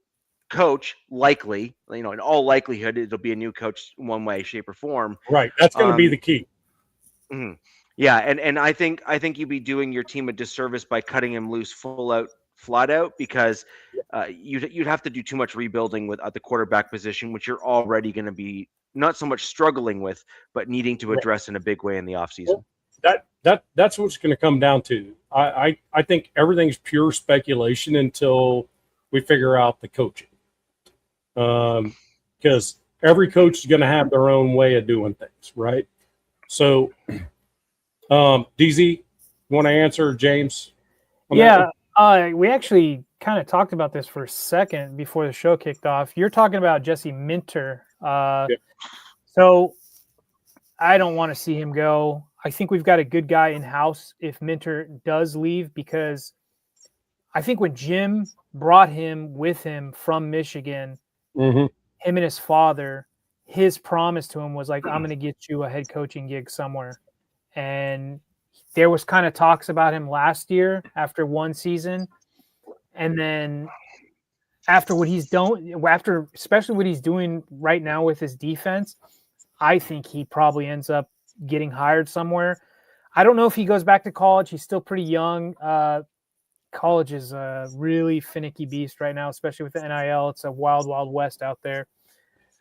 coach, likely, in all likelihood, it'll be a new coach in one way, shape, or form. Right. That's going to be the key. Mm-hmm. Yeah, and I think you'd be doing your team a disservice by cutting him loose flat out, because you'd have to do too much rebuilding at the quarterback position, which you're already going to be not so much struggling with, but needing to address in a big way in the offseason. That's what it's going to come down to. I think everything's pure speculation until we figure out the coaching. Because every coach is going to have their own way of doing things, right? So, DZ, you want to answer, James? Yeah, We actually kind of talked about this for a second before the show kicked off. You're talking about Jesse Minter. So I don't want to see him go. I think we've got a good guy in house if Minter does leave, because I think when Jim brought him with him from Michigan, him and his father, his promise to him was like, I'm going to get you a head coaching gig somewhere. And there was kind of talks about him last year after one season. And then after what he's done, especially what he's doing right now with his defense, I think he probably ends up getting hired somewhere. I don't know if he goes back to college. He's still pretty young. College is a really finicky beast right now, especially with the NIL. It's a wild, wild west out there.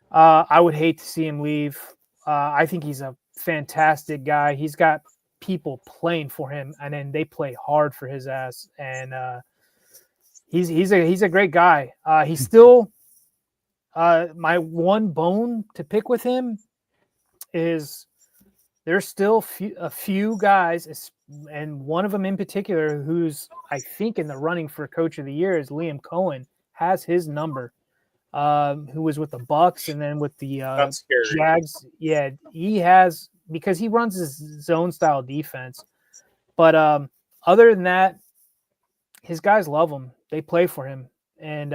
I would hate to see him leave. I think he's a fantastic guy. He's got people playing for him, and then they play hard for his ass. And he's a great guy. He's still my one bone to pick with him is there's still a few guys, and one of them in particular, who's I think in the running for Coach of the Year, is Liam Cohen, has his number. Who was with the Bucks and then with the Jags. Yeah, he has, because he runs his zone style defense. But other than that, his guys love him. They play for him. And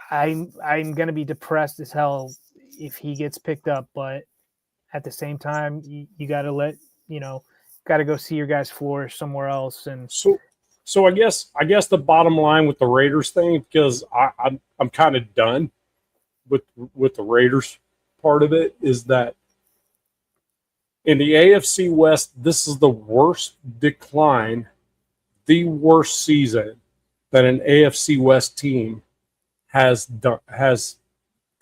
I'm gonna be depressed as hell if he gets picked up, but at the same time, you gotta gotta go see your guys flourish somewhere else. And So I guess the bottom line with the Raiders thing, because I'm kind of done with the Raiders part of it, is that in the AFC West, this is the worst decline, the worst season that an AFC West team has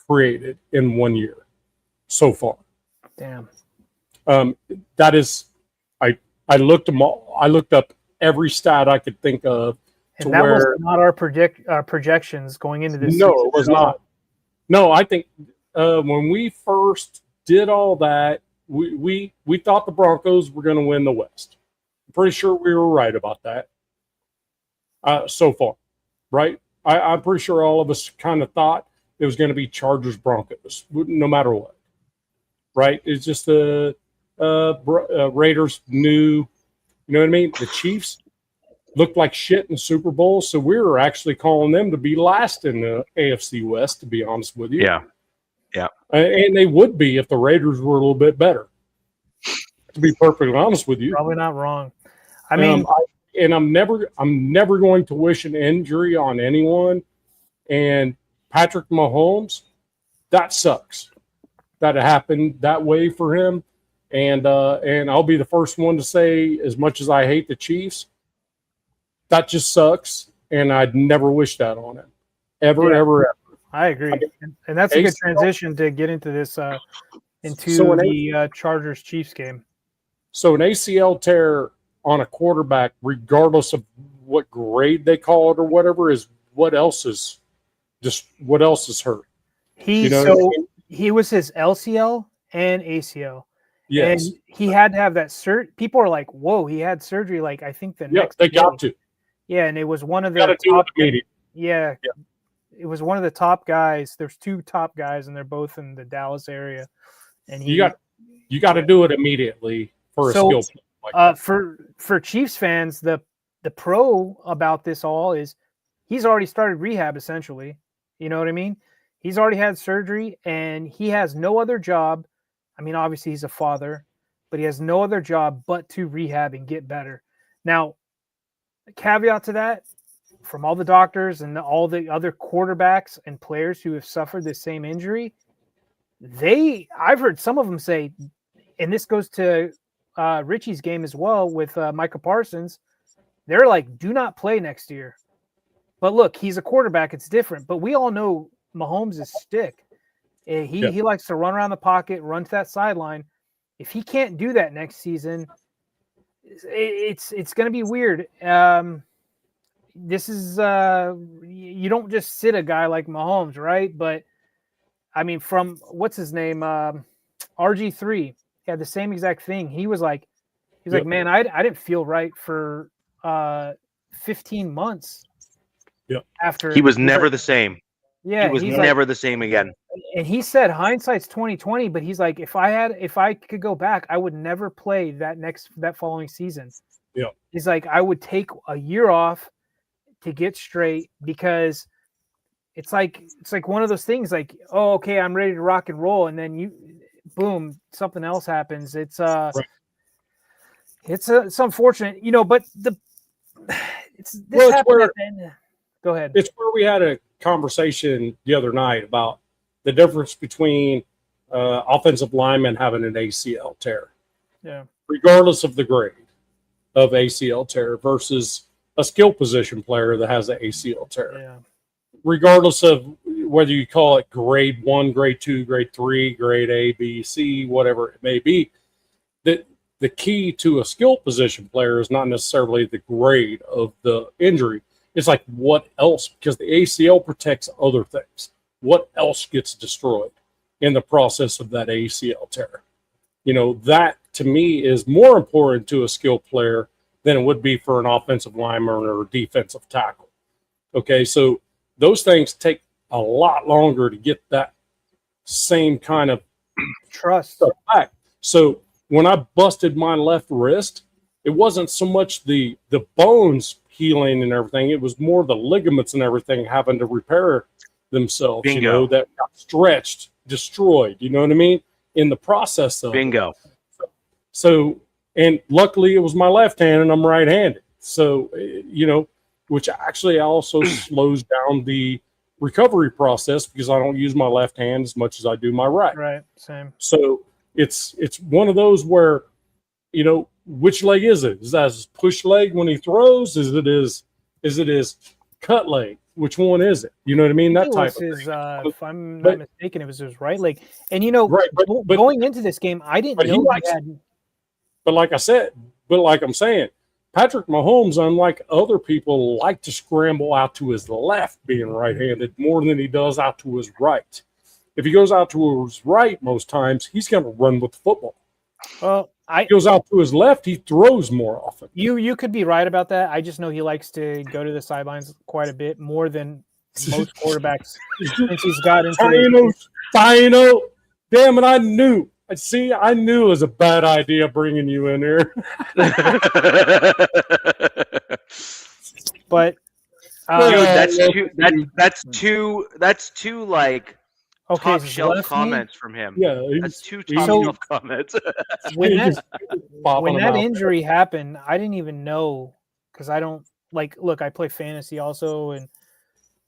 created in 1 year so far. Damn. That is, I looked them all. I looked up every stat I could think of. And that was not our projections going into this No, season. it was not. No, I think when we first did all that, we thought the Broncos were going to win the West. I'm pretty sure we were right about that so far, right? I'm pretty sure all of us kind of thought it was going to be Chargers Broncos, no matter what, right? It's just the Raiders knew. You know what I mean? The Chiefs looked like shit in the Super Bowl, so we were actually calling them to be last in the AFC West, to be honest with you. Yeah. And they would be if the Raiders were a little bit better, to be perfectly honest with you. Probably not wrong. I mean, I'm never going to wish an injury on anyone. And Patrick Mahomes, that sucks that it happened that way for him. And I'll be the first one to say, as much as I hate the Chiefs, that just sucks, and I'd never wish that on him, ever. I agree, and that's a good transition to get into this the Chargers Chiefs game. So an ACL tear on a quarterback, regardless of what grade they call it or whatever, is what else is hurt. He was his LCL and ACL. Yes. And he had to have that surgery. People are like, whoa, he had surgery. Like, I think they got to. Yeah, and it was one of the top. It was one of the top guys. There's two top guys, and they're both in the Dallas area. And you got to do it immediately for a skill player like that. For Chiefs fans, the pro about this all is he's already started rehab, essentially. You know what I mean? He's already had surgery, and he has no other job. I mean, obviously he's a father, but he has no other job but to rehab and get better. Now, a caveat to that, from all the doctors and all the other quarterbacks and players who have suffered the same injury, I've heard some of them say, and this goes to Richie's game as well with Micah Parsons, they're like, do not play next year. But look, he's a quarterback. It's different. But we all know Mahomes is stick. He likes to run around the pocket, run to that sideline. If he can't do that next season, it's going to be weird. This is you don't just sit a guy like Mahomes, right? But I mean, from what's his name, RG3 had the same exact thing. He was like, man, I didn't feel right for 15 months. Yep. After he was never the same. Yeah, He was he's never the same again. And he said hindsight's 2020, but he's like, if I could go back, I would never play that following season. Yeah. He's like, I would take a year off to get straight, because it's like one of those things like, oh, okay, I'm ready to rock and roll, and then boom, something else happens. It's it's unfortunate, but this happened at the end. Go ahead. It's where we had a conversation the other night about the difference between offensive linemen having an ACL tear, regardless of the grade of ACL tear, versus a skill position player that has an ACL tear, regardless of whether you call it grade 1, grade 2, grade 3, grade A, B, C, whatever it may be. The key to a skill position player is not necessarily the grade of the injury. It's like what else, because the ACL protects other things. What else gets destroyed in the process of that ACL tear? That to me is more important to a skill player than it would be for an offensive lineman or a defensive tackle. Okay, so those things take a lot longer to get that same kind of trust back. So when I busted my left wrist, it wasn't so much the bones healing and everything. It was more the ligaments and everything having to repair themselves, Bingo. That got stretched, destroyed, you know what I mean? In the process of Bingo. So, and luckily it was my left hand and I'm right-handed. So, which actually also slows down the recovery process because I don't use my left hand as much as I do my right. Right, same. So it's one of those where, which leg is it? Is that his push leg when he throws? Is it his cut leg? Which one is it? You know what I mean? That type of thing. If I'm not mistaken, it was his right leg. And going into this game, I didn't know he had. But like I'm saying, Patrick Mahomes, unlike other people, like to scramble out to his left, being right-handed, more than he does out to his right. If he goes out to his right most times, he's going to run with the football. Well, he goes out to his left, he throws more often. You could be right about that. I just know he likes to go to the sidelines quite a bit, more than most quarterbacks since he's got into Dino. Damn it, I knew. I knew it was a bad idea bringing you in here. But that's two like top shelf comments from him. Yeah, that's two top shelf comments. when that injury happened, I didn't even know, because I don't look, I play fantasy also, and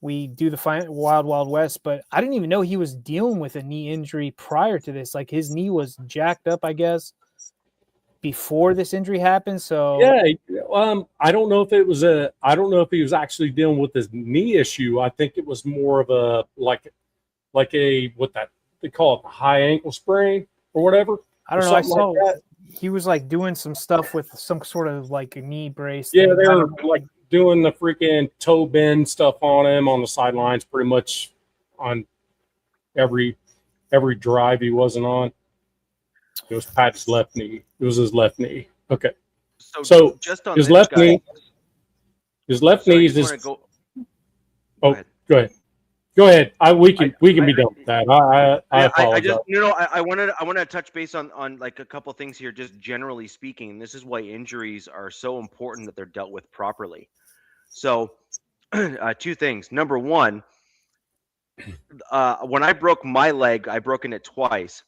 we do the Wild Wild West, but I didn't even know he was dealing with a knee injury prior to this. Like, his knee was jacked up, I guess, before this injury happened. So I don't know if he was actually dealing with his knee issue. I think it was more of a like a what that they call it, a high ankle sprain or whatever. I don't know. I saw he was doing some stuff with some sort of a knee brace. Yeah, they were doing the freaking toe bend stuff on him on the sidelines, pretty much on every drive he wasn't on. It was Pat's left knee. It was his left knee. Okay. So just on his left knee. His left knee is just. Go ahead. Go ahead. We can be done with that. I apologize. I wanted to touch base on a couple things here, just generally speaking. And this is why injuries are so important that they're dealt with properly. So, two things. Number one, when I broke my leg, I broken it twice.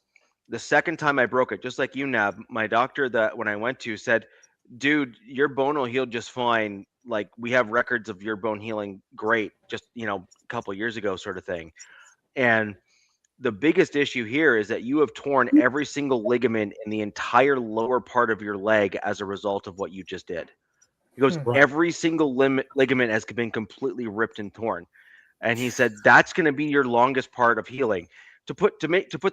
The second time I broke it, just like you, Nav, my doctor when I went to said, dude, your bone will heal just fine. Like, we have records of your bone healing great, just, a couple years ago, sort of thing. And the biggest issue here is that you have torn every single ligament in the entire lower part of your leg as a result of what you just did. He goes, every single ligament has been completely ripped and torn. And he said, that's going to be your longest part of healing. To put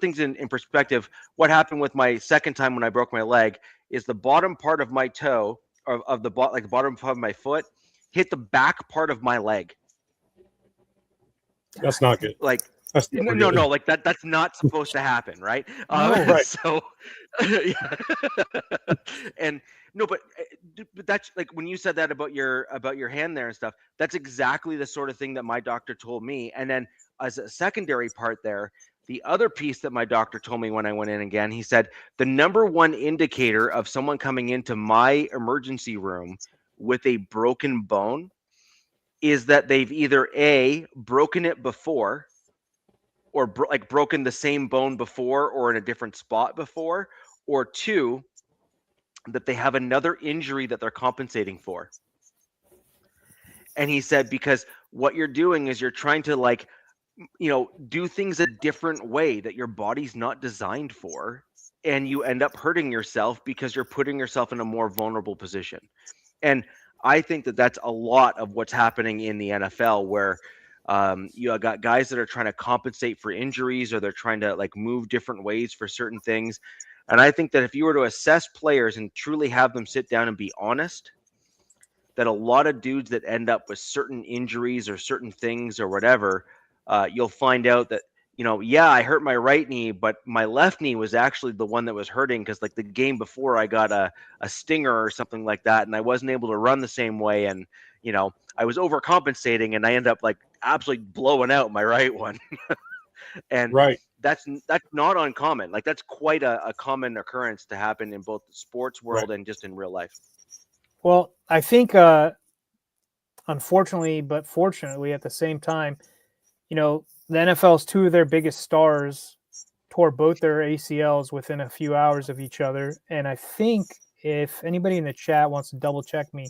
things in perspective, what happened with my second time when I broke my leg is the bottom part of my toe, of the bottom part of my foot, hit the back part of my leg. That's not good. No, like that's not supposed to happen, right? No. Right. So, yeah. And no, but that's like when you said that about your hand there and stuff. That's exactly the sort of thing that my doctor told me. And then as a secondary part there, the other piece that my doctor told me when I went in again, he said the number one indicator of someone coming into my emergency room with a broken bone is that they've either A, broken it before, or broken the same bone before or in a different spot before, or two, that they have another injury that they're compensating for. And he said, because what you're doing is you're trying to do things a different way that your body's not designed for, and you end up hurting yourself because you're putting yourself in a more vulnerable position. And I think that that's a lot of what's happening in the NFL, where you got guys that are trying to compensate for injuries, or they're trying to move different ways for certain things. And I think that if you were to assess players and truly have them sit down and be honest, that a lot of dudes that end up with certain injuries or certain things or whatever, you'll find out that, yeah, I hurt my right knee, but my left knee was actually the one that was hurting, because the game before I got a stinger or something like that, and I wasn't able to run the same way, and I was overcompensating, and I ended up absolutely blowing out my right one. And Right. that's not uncommon. That's quite a common occurrence to happen in both the sports world and just in real life. Well, I think, unfortunately, but fortunately at the same time, the NFL's two of their biggest stars tore both their ACLs within a few hours of each other. And I think, if anybody in the chat wants to double check me,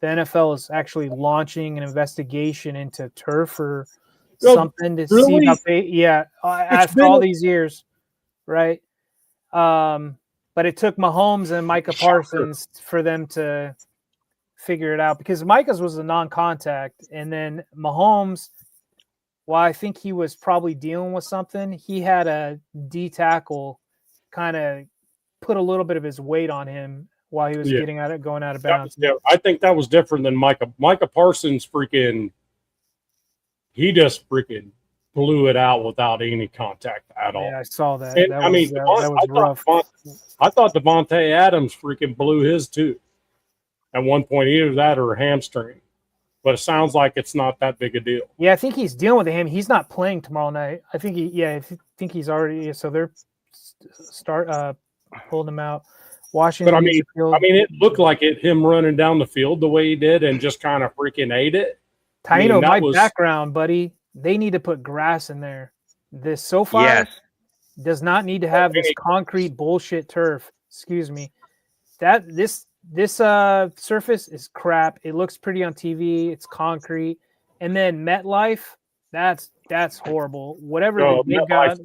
the NFL is actually launching an investigation into turf or something to see how after all these years, right? But it took Mahomes and Micah Parsons for them to figure it out, because Micah's was a non-contact, and then Mahomes, well, I think he was probably dealing with something. He had a D tackle kind of put a little bit of his weight on him while he was going out of bounds. I think that was different than Micah. Micah Parsons he just freaking blew it out without any contact at all. Yeah, I saw that. And, that was rough. I thought Devontae Adams freaking blew his too. At one point, either that or a hamstring. But it sounds like it's not that big a deal. Yeah, I think he's dealing with him. He's not playing tomorrow night. I think he's already. So they're pulling him out. Washington. But it looked like him running down the field the way he did and just kind of freaking ate it. Taino, my background, buddy. They need to put grass in there. This SoFi does not need to have this concrete bullshit turf. Excuse me. This surface is crap. It looks pretty on TV. It's concrete. And then MetLife, that's horrible. Whatever they've got,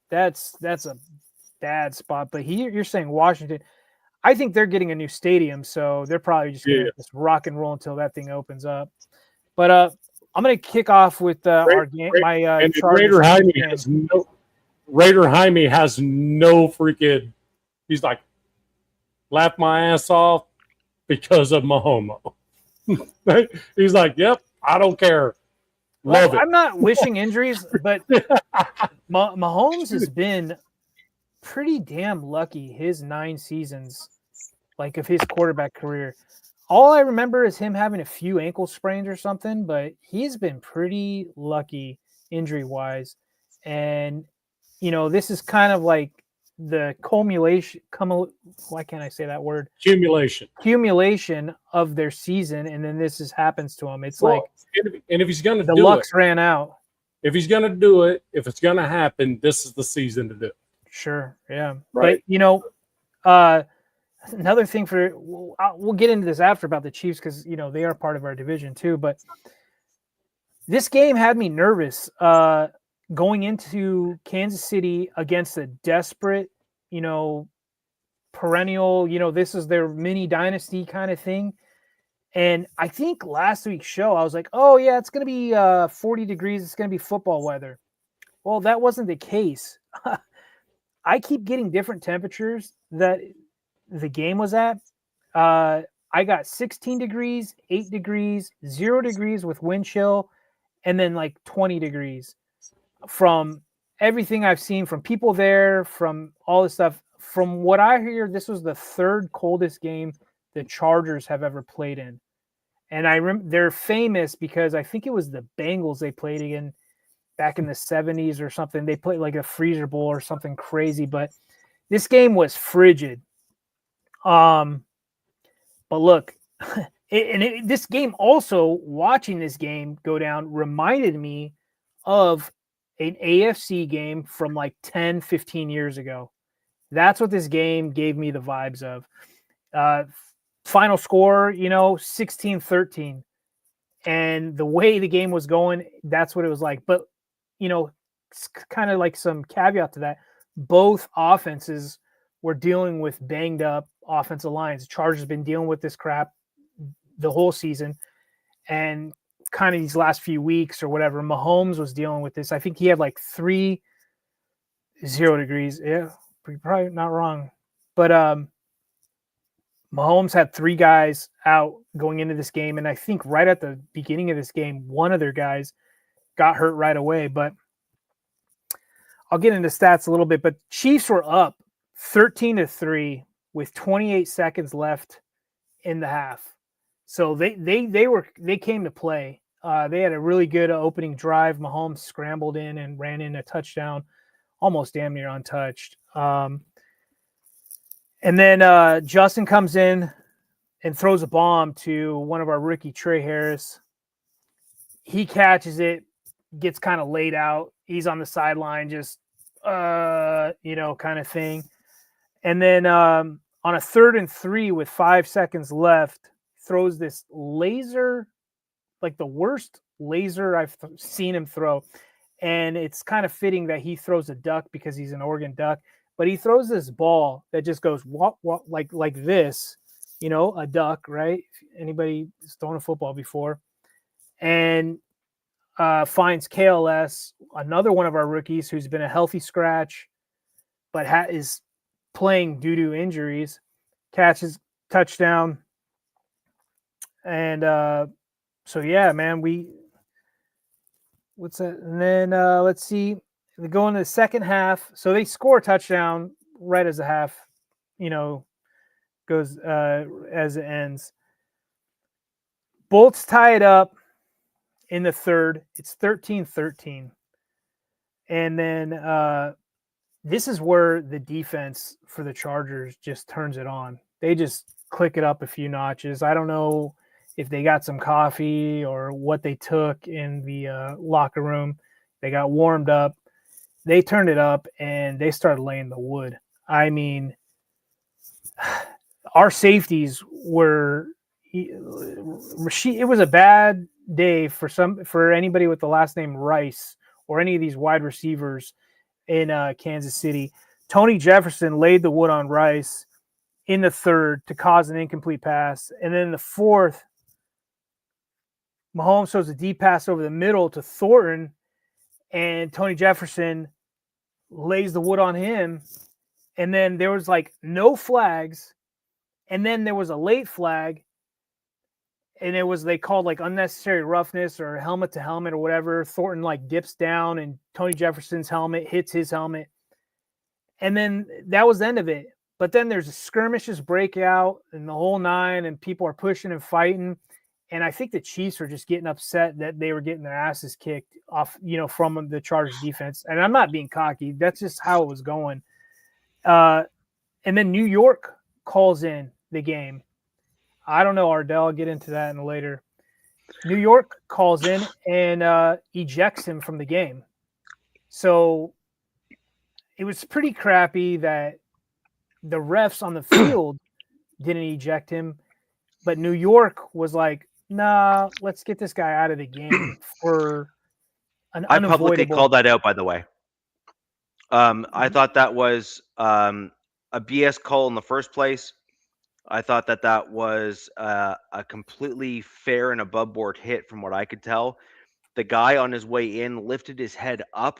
that's a bad spot. But you're saying Washington. I think they're getting a new stadium, so they're probably just going to just rock and roll until that thing opens up. But I'm going to kick off with our game. And Raider Jaime has no freaking. He's like, laugh my ass off because of Mahomes. He's like, yep, I don't care. Love it. I'm not wishing injuries, but Mahomes has been pretty damn lucky his 9 seasons, of his quarterback career. All I remember is him having a few ankle sprains or something, but he's been pretty lucky injury-wise. And, this is kind of like the why can't I say that word? Accumulation of their season, and then this happens to him. It's and if he's going to do it, the luck's ran out. If he's going to do it, if it's going to happen, this is the season to do it. Sure, yeah. Right. But another thing we'll get into this after about the Chiefs, because they are part of our division too. But this game had me nervous. Going into Kansas City against a desperate, perennial, this is their mini dynasty kind of thing. And I think last week's show, I was like, oh, yeah, it's going to be 40 degrees. It's going to be football weather. Well, that wasn't the case. I keep getting different temperatures that the game was at. I got 16 degrees, 8 degrees, 0 degrees with wind chill, and then 20 degrees. from everything I've seen from people there, from all this stuff, from what I hear, this was the third coldest game the Chargers have ever played in. And they're famous because I think it was the Bengals they played in back in the 70s or something. They played like a freezer bowl or something crazy, but this game was frigid. But look, this game also, watching this game go down, reminded me of an AFC game from like 10, 15 years ago. That's what this game gave me the vibes of. Final score, 16-13. And the way the game was going, that's what it was like. But, it's kind of like some caveat to that. Both offenses were dealing with banged up offensive lines. The Chargers have been dealing with this crap the whole season. And kind of these last few weeks or whatever, Mahomes was dealing with this. I think he had like 3 0 degrees. Yeah, probably not wrong. But Mahomes had 3 guys out going into this game. And I think right at the beginning of this game, one of their guys got hurt right away. But I'll get into stats a little bit. But Chiefs were up 13-3 with 28 seconds left in the half. So they came to play. They had a really good opening drive. Mahomes scrambled in and ran in a touchdown, almost damn near untouched. And then Justin comes in and throws a bomb to one of our rookie, Trey Harris. He catches it, gets kind of laid out. He's on the sideline, just, kind of thing. And then on a 3rd and 3 with 5 seconds left, throws this laser, like the worst laser I've seen him throw. And it's kind of fitting that he throws a duck because he's an Oregon Duck. But he throws this ball that just goes like this, a duck, right? Anybody who's thrown a football before. And finds KLS, another one of our rookies who's been a healthy scratch, but is playing due to injuries, catches touchdown. And so, yeah, man, what's that? And then let's see. They go into the second half. So they score a touchdown right as the half, goes as it ends. Bolts tie it up in the third. It's 13-13. And then this is where the defense for the Chargers just turns it on. They just click it up a few notches. I don't know if they got some coffee or what they took in the locker room. They got warmed up. They turned it up and they started laying the wood. I mean, our safeties were – it was a bad day for anybody with the last name Rice or any of these wide receivers in Kansas City. Tony Jefferson laid the wood on Rice in the third to cause an incomplete pass. And then in the fourth, Mahomes throws a deep pass over the middle to Thornton, and Tony Jefferson lays the wood on him. And then there was like no flags. And then there was a late flag. And they called like unnecessary roughness or helmet to helmet or whatever. Thornton like dips down and Tony Jefferson's helmet hits his helmet. And then that was the end of it. But then there's skirmishes break out and the whole 9, and people are pushing and fighting. And I think the Chiefs were just getting upset that they were getting their asses kicked off, from the Chargers defense. And I'm not being cocky. That's just how it was going. And then New York calls in the game. I don't know, Ardell. I'll get into that later. New York calls in and ejects him from the game. So it was pretty crappy that the refs on the field didn't eject him, but New York was like, nah, let's get this guy out of the game for an unavoidable. I publicly called that out, by the way. I thought that was a BS call in the first place. I thought that was a completely fair and above board hit from what I could tell. The guy on his way in lifted his head up,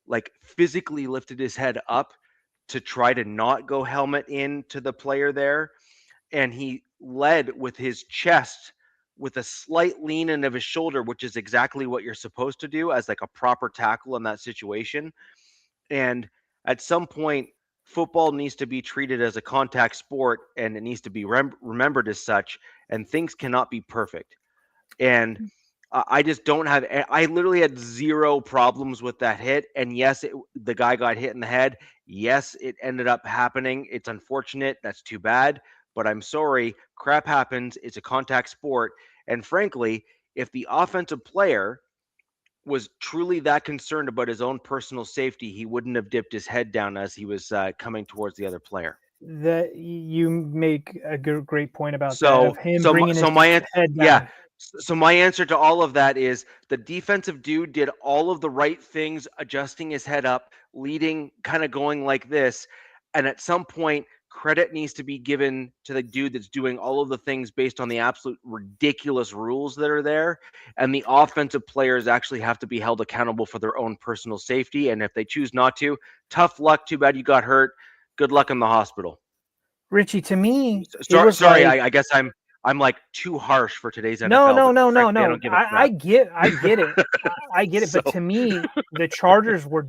like physically lifted his head up to try to not go helmet into the player there. And he led with his chest with a slight lean in of his shoulder, which is exactly what you're supposed to do as like a proper tackle in that situation. And at some point, football needs to be treated as a contact sport, and it needs to be remembered as such, and things cannot be perfect. And I just don't have. I literally had zero problems with that hit. And yes, the guy got hit in the head. Yes, it ended up happening. It's unfortunate. That's too bad. But I'm sorry. Crap happens. It's a contact sport. And frankly, if the offensive player was truly that concerned about his own personal safety, he wouldn't have dipped his head down as he was coming towards the other player. That you make a great point about that of him bringing his head down. Yeah. So my answer to all of that is the defensive dude did all of the right things, adjusting his head up, leading, kind of going like this. And at some point, credit needs to be given to the dude that's doing all of the things based on the absolute ridiculous rules that are there. And the offensive players actually have to be held accountable for their own personal safety. And if they choose not to, tough luck. Too bad you got hurt. Good luck in the hospital. Richie, to me, sorry, I guess I'm like too harsh for today's NFL. No. I get it. I get it. So. But to me, the Chargers were.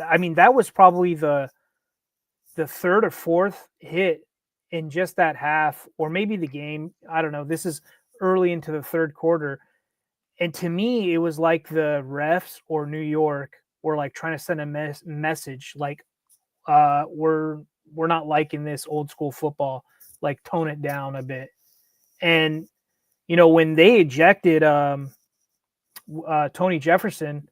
I mean, that was probably the third or fourth hit in just that half, or maybe the game. I don't know. This is early into the third quarter, and to me, it was like the refs or New York were like trying to send a message, like, we're not liking this old school football. Like, tone it down a bit. And, when they ejected Tony Jefferson,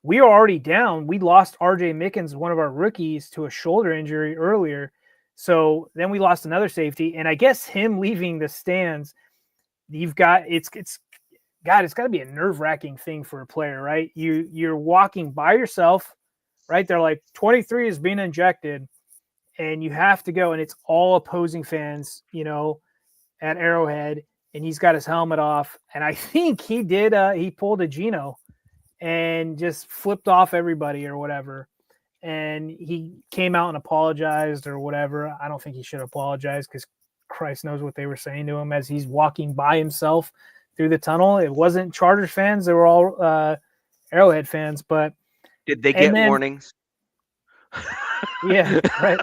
we were already down. We lost R.J. Mickens, one of our rookies, to a shoulder injury earlier. So then we lost another safety. And I guess him leaving the stands, it's got to be a nerve-wracking thing for a player, right? You're walking by yourself, right? They're like, 23 is being injected, and you have to go. And it's all opposing fans, at Arrowhead, and he's got his helmet off. And I think he did, he pulled a Geno and just flipped off everybody or whatever. And he came out and apologized or whatever. I don't think he should apologize because Christ knows what they were saying to him as he's walking by himself through the tunnel. It wasn't Chargers fans. They were all Arrowhead fans. But did they get warnings? Yeah, right.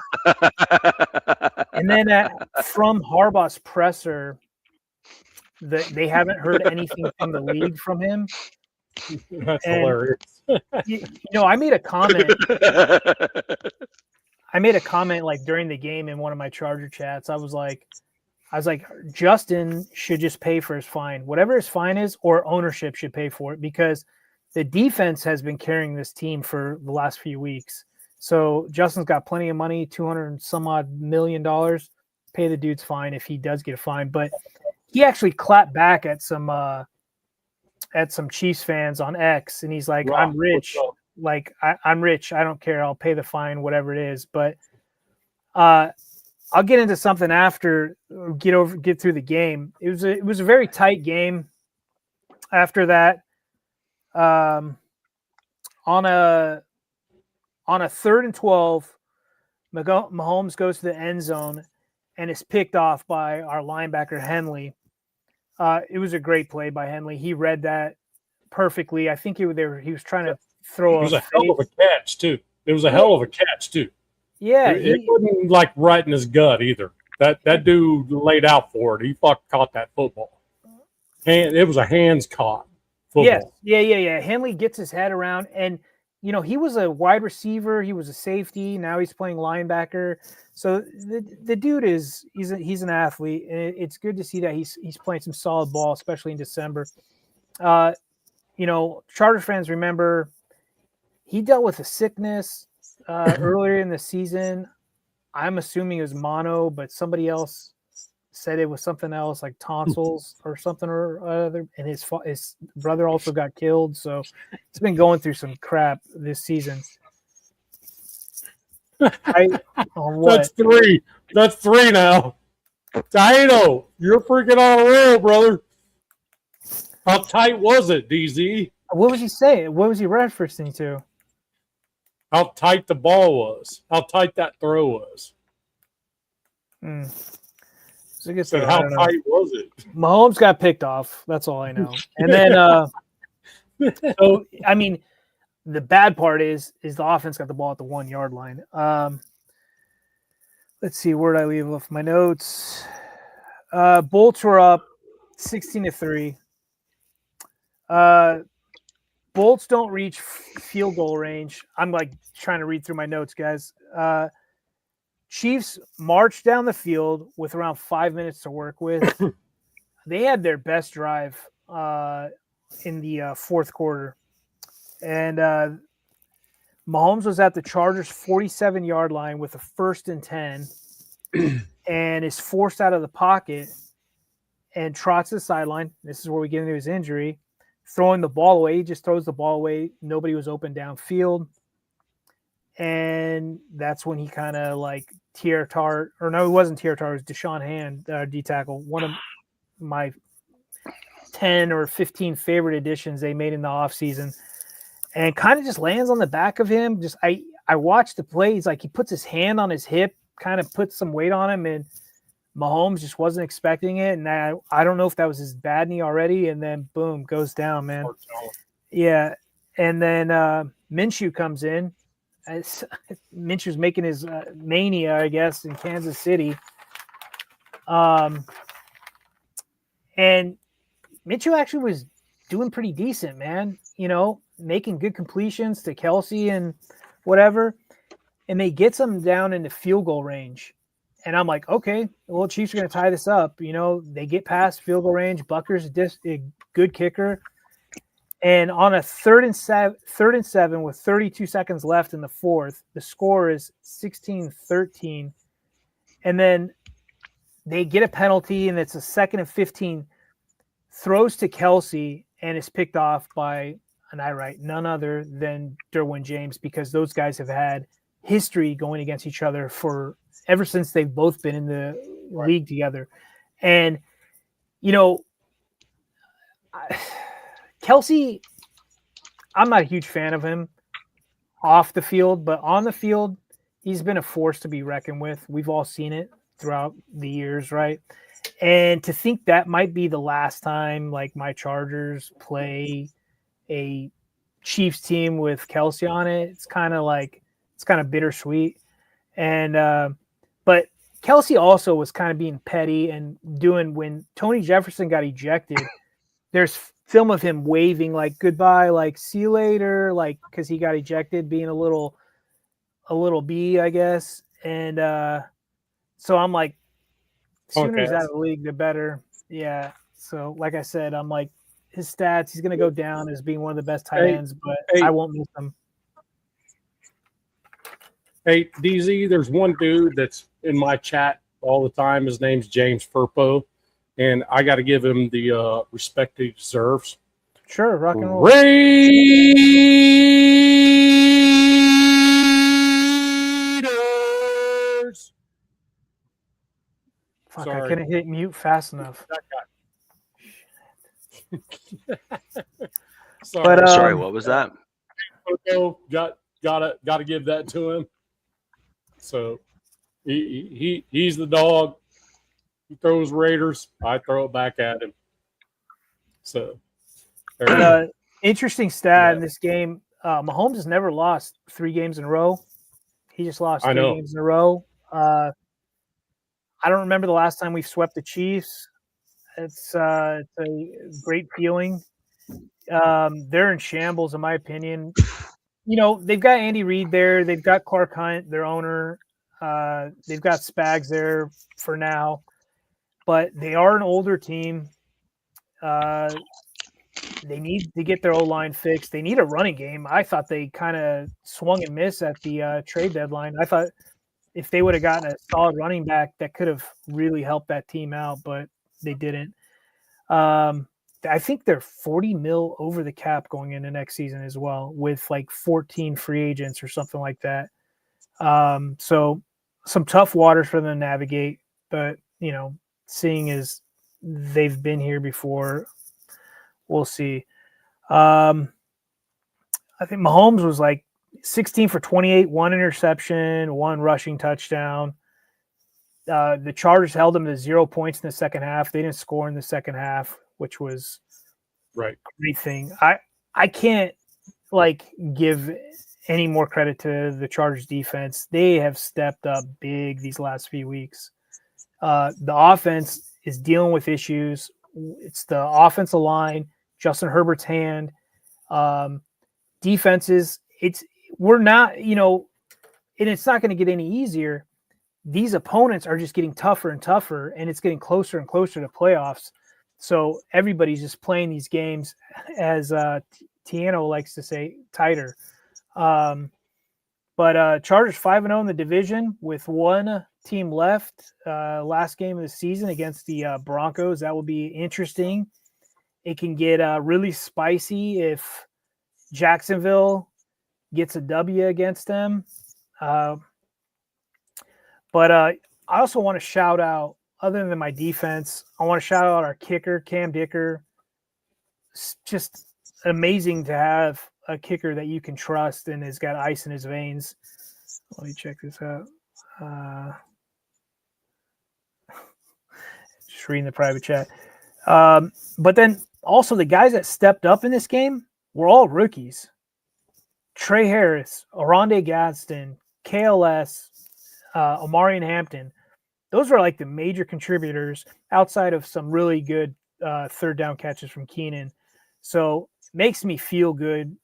And then from Harbaugh's presser, they haven't heard anything from the league from him. That's hilarious. I made a comment. Like during the game in one of my Charger chats. I was like, Justin should just pay for his fine, whatever his fine is, or ownership should pay for it, because the defense has been carrying this team for the last few weeks. So Justin's got plenty of money, $200 and some odd million. Pay the dude's fine if he does get a fine. But he actually clapped back at some Chiefs fans on X, and he's like, "I'm rich. Like I'm rich. I don't care. I'll pay the fine, whatever it is." But I'll get into something after get through the game. It was a very tight game. After that, on a 3rd and 12, Mahomes goes to the end zone and is picked off by our linebacker, Henley. It was a great play by Henley. He read that perfectly. I think he was trying to throw it was a hell of a catch, too. Yeah. It wasn't like right in his gut either. That dude laid out for it. He caught that football. And it was a hands caught football. Yes. Yeah. Henley gets his head around, and he was a wide receiver. He was a safety. Now he's playing linebacker. So the dude he's an athlete, and it's good to see that he's playing some solid ball, especially in December. Chargers fans remember he dealt with a sickness earlier in the season. I'm assuming it was mono, but somebody else said it was something else, like tonsils or something or other. And his brother also got killed. So it's been going through some crap this season. That's three. That's three now. Dino, you're freaking on a roll, brother. How tight was it, DZ? What was he saying? What was he referencing to? How tight the ball was. How tight that throw was. It's a good So throw. how tight was it? Mahomes got picked off. That's all I know. And then, so I mean, the bad part is the offense got the ball at the 1 yard line. Let's see, where did I leave off my notes? Bolts were up 16-3. Bolts don't reach field goal range. I'm like trying to read through my notes, guys. Chiefs marched down the field with around 5 minutes to work with. They had their best drive in the fourth quarter. And Mahomes was at the Chargers' 47-yard line with a 1st and 10 and is forced out of the pocket and trots to the sideline. This is where we get into his injury. Throwing the ball away. He just throws the ball away. Nobody was open downfield. And that's when he kind of like Tart, or no, it wasn't Tart, it was Deshaun Hand, D-tackle. One of my 10 or 15 favorite additions they made in the offseason. And kind of just lands on the back of him. Just I watched the play. He's like, he puts his hand on his hip, kind of puts some weight on him, and Mahomes just wasn't expecting it. And I don't know if that was his bad knee already, and then boom, goes down, man. Yeah. And then Minshew comes in. Minshew's making his mania, I guess, in Kansas City. And Minshew actually was doing pretty decent, man. You know, making good completions to Kelsey and whatever. And they get them down into field goal range. And I'm like, okay, well, Chiefs are going to tie this up. You know, they get past field goal range. Bucker's a good kicker. And on a 3rd and 7 with 32 seconds left in the fourth, the score is 16-13. And then they get a penalty, and it's a 2nd and 15. Throws to Kelsey, and is picked off by, and I write, none other than Derwin James, because those guys have had history going against each other for ever since they've both been in the league together. And, you know, Kelsey, I'm not a huge fan of him off the field, but on the field, he's been a force to be reckoned with. We've all seen it throughout the years, right? And to think that might be the last time, like, my Chargers play a Chiefs team with Kelsey on it, it's kind of bittersweet. And but Kelsey also was kind of being petty and doing, when Tony Jefferson got ejected, there's film of him waving like goodbye, like see you later, like, because he got ejected, being a little B, I guess. And so I'm like, sooner he's out of the league, the better. Yeah. So like I said, I'm like, his stats, he's going to go down as being one of the best tight ends, but I won't miss him. Hey, DZ, there's one dude that's in my chat all the time. His name's James Furpo, and I got to give him the respect he deserves. Sure, rock and roll. Raiders! Fuck, sorry. I couldn't hit mute fast enough. Sorry, what was that? Gotta give that to him. So he's the dog. He throws Raiders. I throw it back at him. So interesting stat in this game. Mahomes has never lost 3 games in a row. He just lost 3 games in a row. I don't remember the last time we've swept the Chiefs. It's a great feeling. They're in shambles, in my opinion. You know, they've got Andy Reid there. They've got Clark Hunt, their owner. They've got Spags there for now. But they are an older team. They need to get their O-line fixed. They need a running game. I thought they kind of swung and missed at the trade deadline. I thought if they would have gotten a solid running back, that could have really helped that team out, but they didn't. I think they're 40 mil over the cap going into next season as well, with like 14 free agents or something like that. So some tough waters for them to navigate, but, you know, seeing as they've been here before, we'll see. I think Mahomes was like 16 for 28, 1 interception, 1 rushing touchdown. The Chargers held them to 0 points in the second half. They didn't score in the second half, which was right. a great thing. I can't give any more credit to the Chargers defense. They have stepped up big these last few weeks. The offense is dealing with issues. It's the offensive line, Justin Herbert's hand, defenses. We're not, and it's not going to get any easier. These opponents are just getting tougher and tougher, and it's getting closer and closer to playoffs. So everybody's just playing these games, as Tiano likes to say, tighter. But Chargers 5-0 in the division with one team left. Last game of the season against the Broncos. That will be interesting. It can get really spicy if Jacksonville gets a W against them. But I also want to shout out, other than my defense, I want to shout out our kicker, Cam Dicker. It's just amazing to have a kicker that you can trust and has got ice in his veins. Let me check this out. Just reading the private chat. But then also the guys that stepped up in this game were all rookies. Trey Harris, Oronde Gadsden, KLS, Omarion Hampton. Those are like the major contributors outside of some really good third down catches from Keenan. So it makes me feel good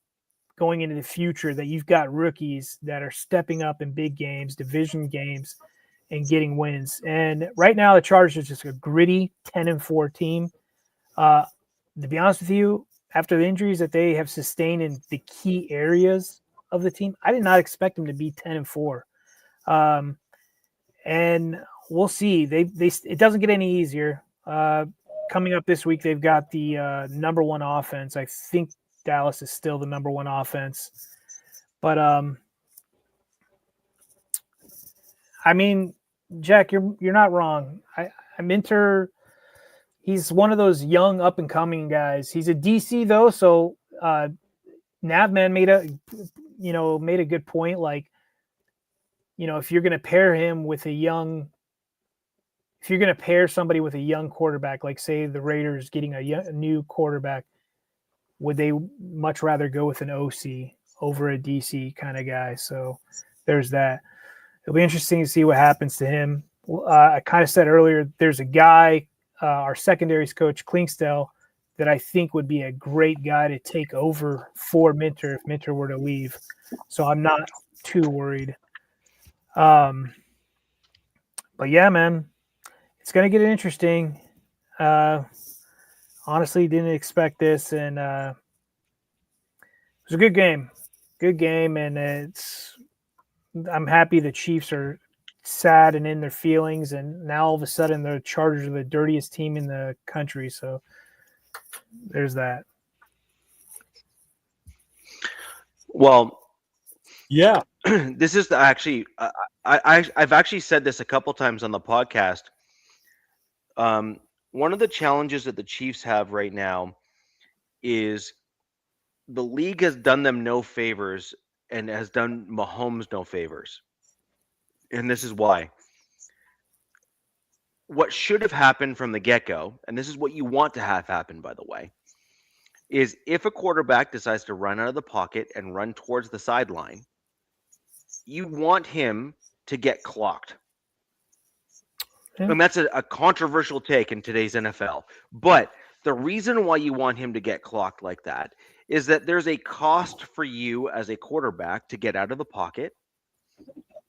going into the future that you've got rookies that are stepping up in big games, division games, and getting wins. And right now the Chargers are just a gritty 10-4 team. To be honest with you, after the injuries that they have sustained in the key areas of the team, I did not expect them to be 10-4. And we'll see. It doesn't get any easier. Coming up this week, they've got the number one offense. I think Dallas is still the number one offense. But I mean, Jack, you're not wrong. Minter, he's one of those young up and coming guys. He's a DC though, so Navman made a good point. Like, if you're going to pair somebody with a young quarterback, like say the Raiders getting a new quarterback, would they much rather go with an OC over a DC kind of guy? So there's that. It'll be interesting to see what happens to him. I kind of said earlier, there's a guy, our secondaries coach, Klingstel, that I think would be a great guy to take over for Minter if Minter were to leave. So I'm not too worried. But yeah, man, it's going to get interesting. Honestly, didn't expect this, and it was a good game. And I'm happy the Chiefs are sad and in their feelings, and now all of a sudden the Chargers are the dirtiest team in the country. So there's that. Well, yeah, this is actually I've actually said this a couple times on the podcast. One of the challenges that the Chiefs have right now is the league has done them no favors and has done Mahomes no favors. And this is why. What should have happened from the get-go, and this is what you want to have happen, by the way, is if a quarterback decides to run out of the pocket and run towards the sideline, you want him to get clocked. Yeah. And that's a controversial take in today's NFL. But the reason why you want him to get clocked like that is that there's a cost for you as a quarterback to get out of the pocket,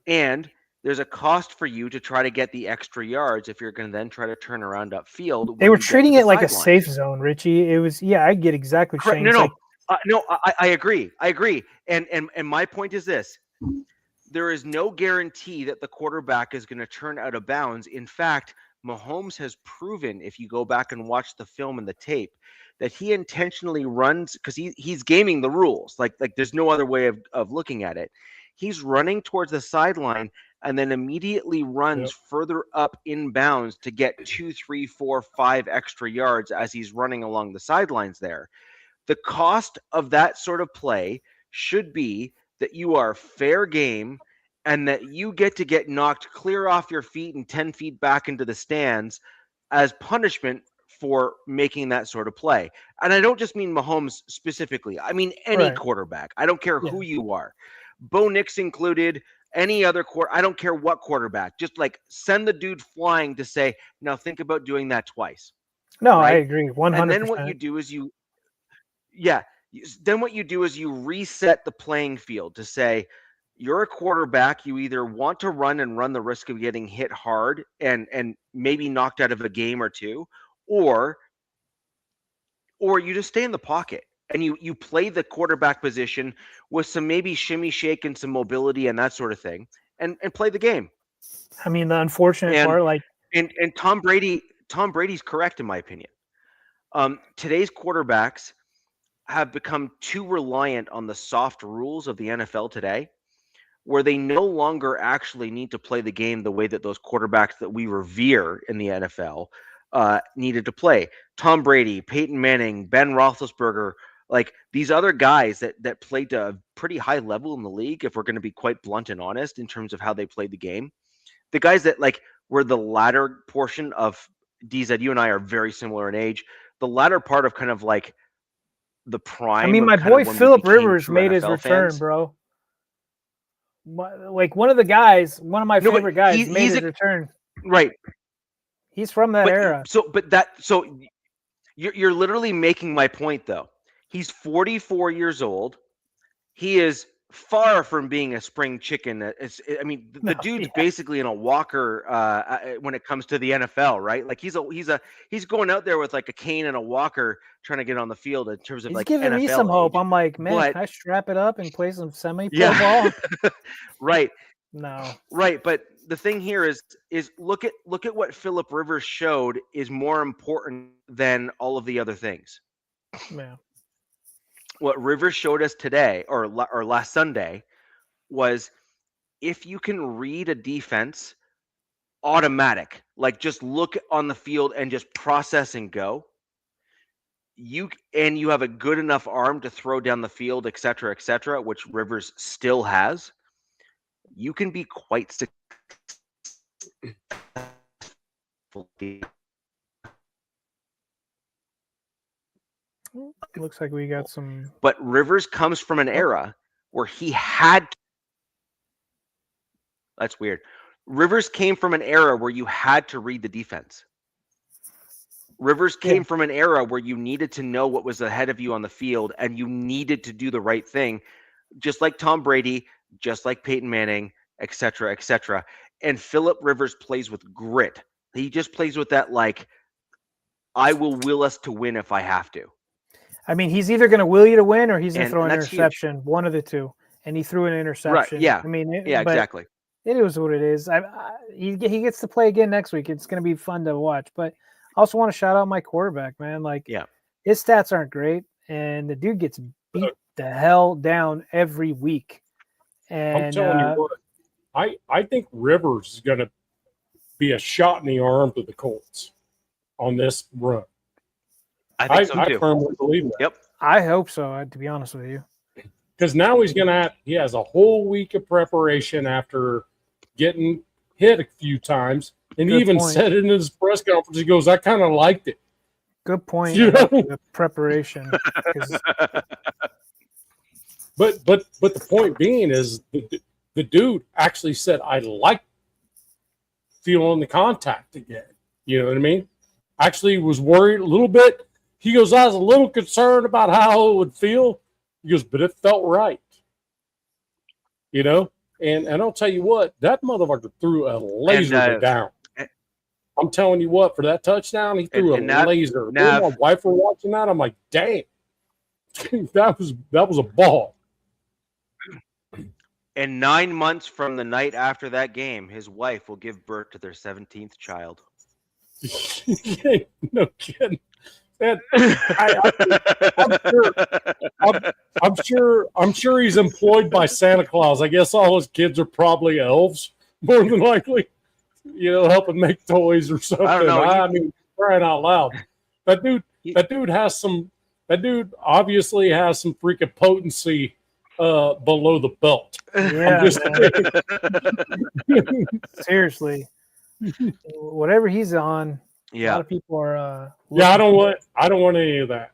and there's a cost for you to try to get the extra yards if you're going to then try to turn around upfield. They were treating it like a safe zone, Richie. It was, I get exactly what you're saying. I agree. And my point is this. There is no guarantee that the quarterback is going to turn out of bounds. In fact, Mahomes has proven, if you go back and watch the film and the tape, that he intentionally runs because he's gaming the rules. Like there's no other way of looking at it. He's running towards the sideline and then immediately runs further up in bounds to get 2, 3, 4, 5 extra yards as he's running along the sidelines there. The cost of that sort of play should be that you are fair game and that you get knocked clear off your feet and 10 feet back into the stands as punishment for making that sort of play. And I don't just mean Mahomes specifically. I mean any quarterback. I don't care who you are. Bo Nix included, any other I don't care what quarterback. Just like send the dude flying to say, now think about doing that twice. No, right? I agree 100%. And then what you do is you reset the playing field to say, you're a quarterback. You either want to run the risk of getting hit hard and maybe knocked out of a game or two, or you just stay in the pocket and you play the quarterback position with some maybe shimmy shake and some mobility and that sort of thing, and play the game. I mean, the unfortunate part, like, and Tom Brady's correct in my opinion. Today's quarterbacks have become too reliant on the soft rules of the NFL today, where they no longer actually need to play the game the way that those quarterbacks that we revere in the NFL needed to play. Tom Brady, Peyton Manning, Ben Roethlisberger, like these other guys that played to a pretty high level in the league, if we're going to be quite blunt and honest in terms of how they played the game. The guys that like were the latter portion of DZ, you and I are very similar in age. The latter part of kind of like the prime. I mean, my boy Phillip Rivers made his return, bro. Like one of my favorite guys made his return. Right. He's from that era. So you're literally making my point though. He's 44 years old. He is far from being a spring chicken. The dude's basically in a walker when it comes to the NFL, right? Like he's going out there with like a cane and a walker trying to get on the field in terms of he's like giving NFL me some hope. I'm like, man, can I strap it up and play some semi-pro ball? Right. No. Right, but the thing here is look at what Phillip Rivers showed is more important than all of the other things. Yeah. What Rivers showed us today or last Sunday was if you can read a defense, automatic, like just look on the field and just process and go. You have a good enough arm to throw down the field, et cetera, which Rivers still has. You can be quite successful. Looks like we got some. But Rivers comes from an era where he had. That's weird. Rivers came from an era where you had to read the defense. Rivers came from an era where you needed to know what was ahead of you on the field and you needed to do the right thing, just like Tom Brady, just like Peyton Manning, et cetera, And Phillip Rivers plays with grit. He just plays with that, like, I will us to win if I have to. I mean, he's either going to will you to win or he's going to throw an interception, one of the two. And he threw an interception. Right, yeah. I mean, exactly. It is what it is. He gets to play again next week. It's going to be fun to watch. But I also want to shout out my quarterback, man. Like, his stats aren't great, and the dude gets beat the hell down every week. And I'm telling you what, I think Rivers is going to be a shot in the arm to the Colts on this run. I think so too. I firmly believe that. Yep. I hope so, to be honest with you. Because now he has a whole week of preparation after getting hit a few times. And he even said it in his press conference. He goes, I kind of liked it. Good point. The preparation. But the point being is the dude actually said, I like feeling the contact again. You know what I mean? Actually was worried a little bit. He goes, I was a little concerned about how it would feel. He goes, but it felt right. You know? And I'll tell you what, that motherfucker threw a laser down. I'm telling you what, for that touchdown, he threw a laser. My wife were watching that. I'm like, dang. that was a ball. And 9 months from the night after that game, his wife will give birth to their 17th child. No kidding. I'm sure he's employed by Santa Claus. I guess all his kids are probably elves, more than likely. You know, helping make toys or something. I don't know. I mean, crying out loud. That dude obviously has some freaking potency below the belt. Yeah, seriously. Whatever he's on, a lot of people are. I don't want any of that.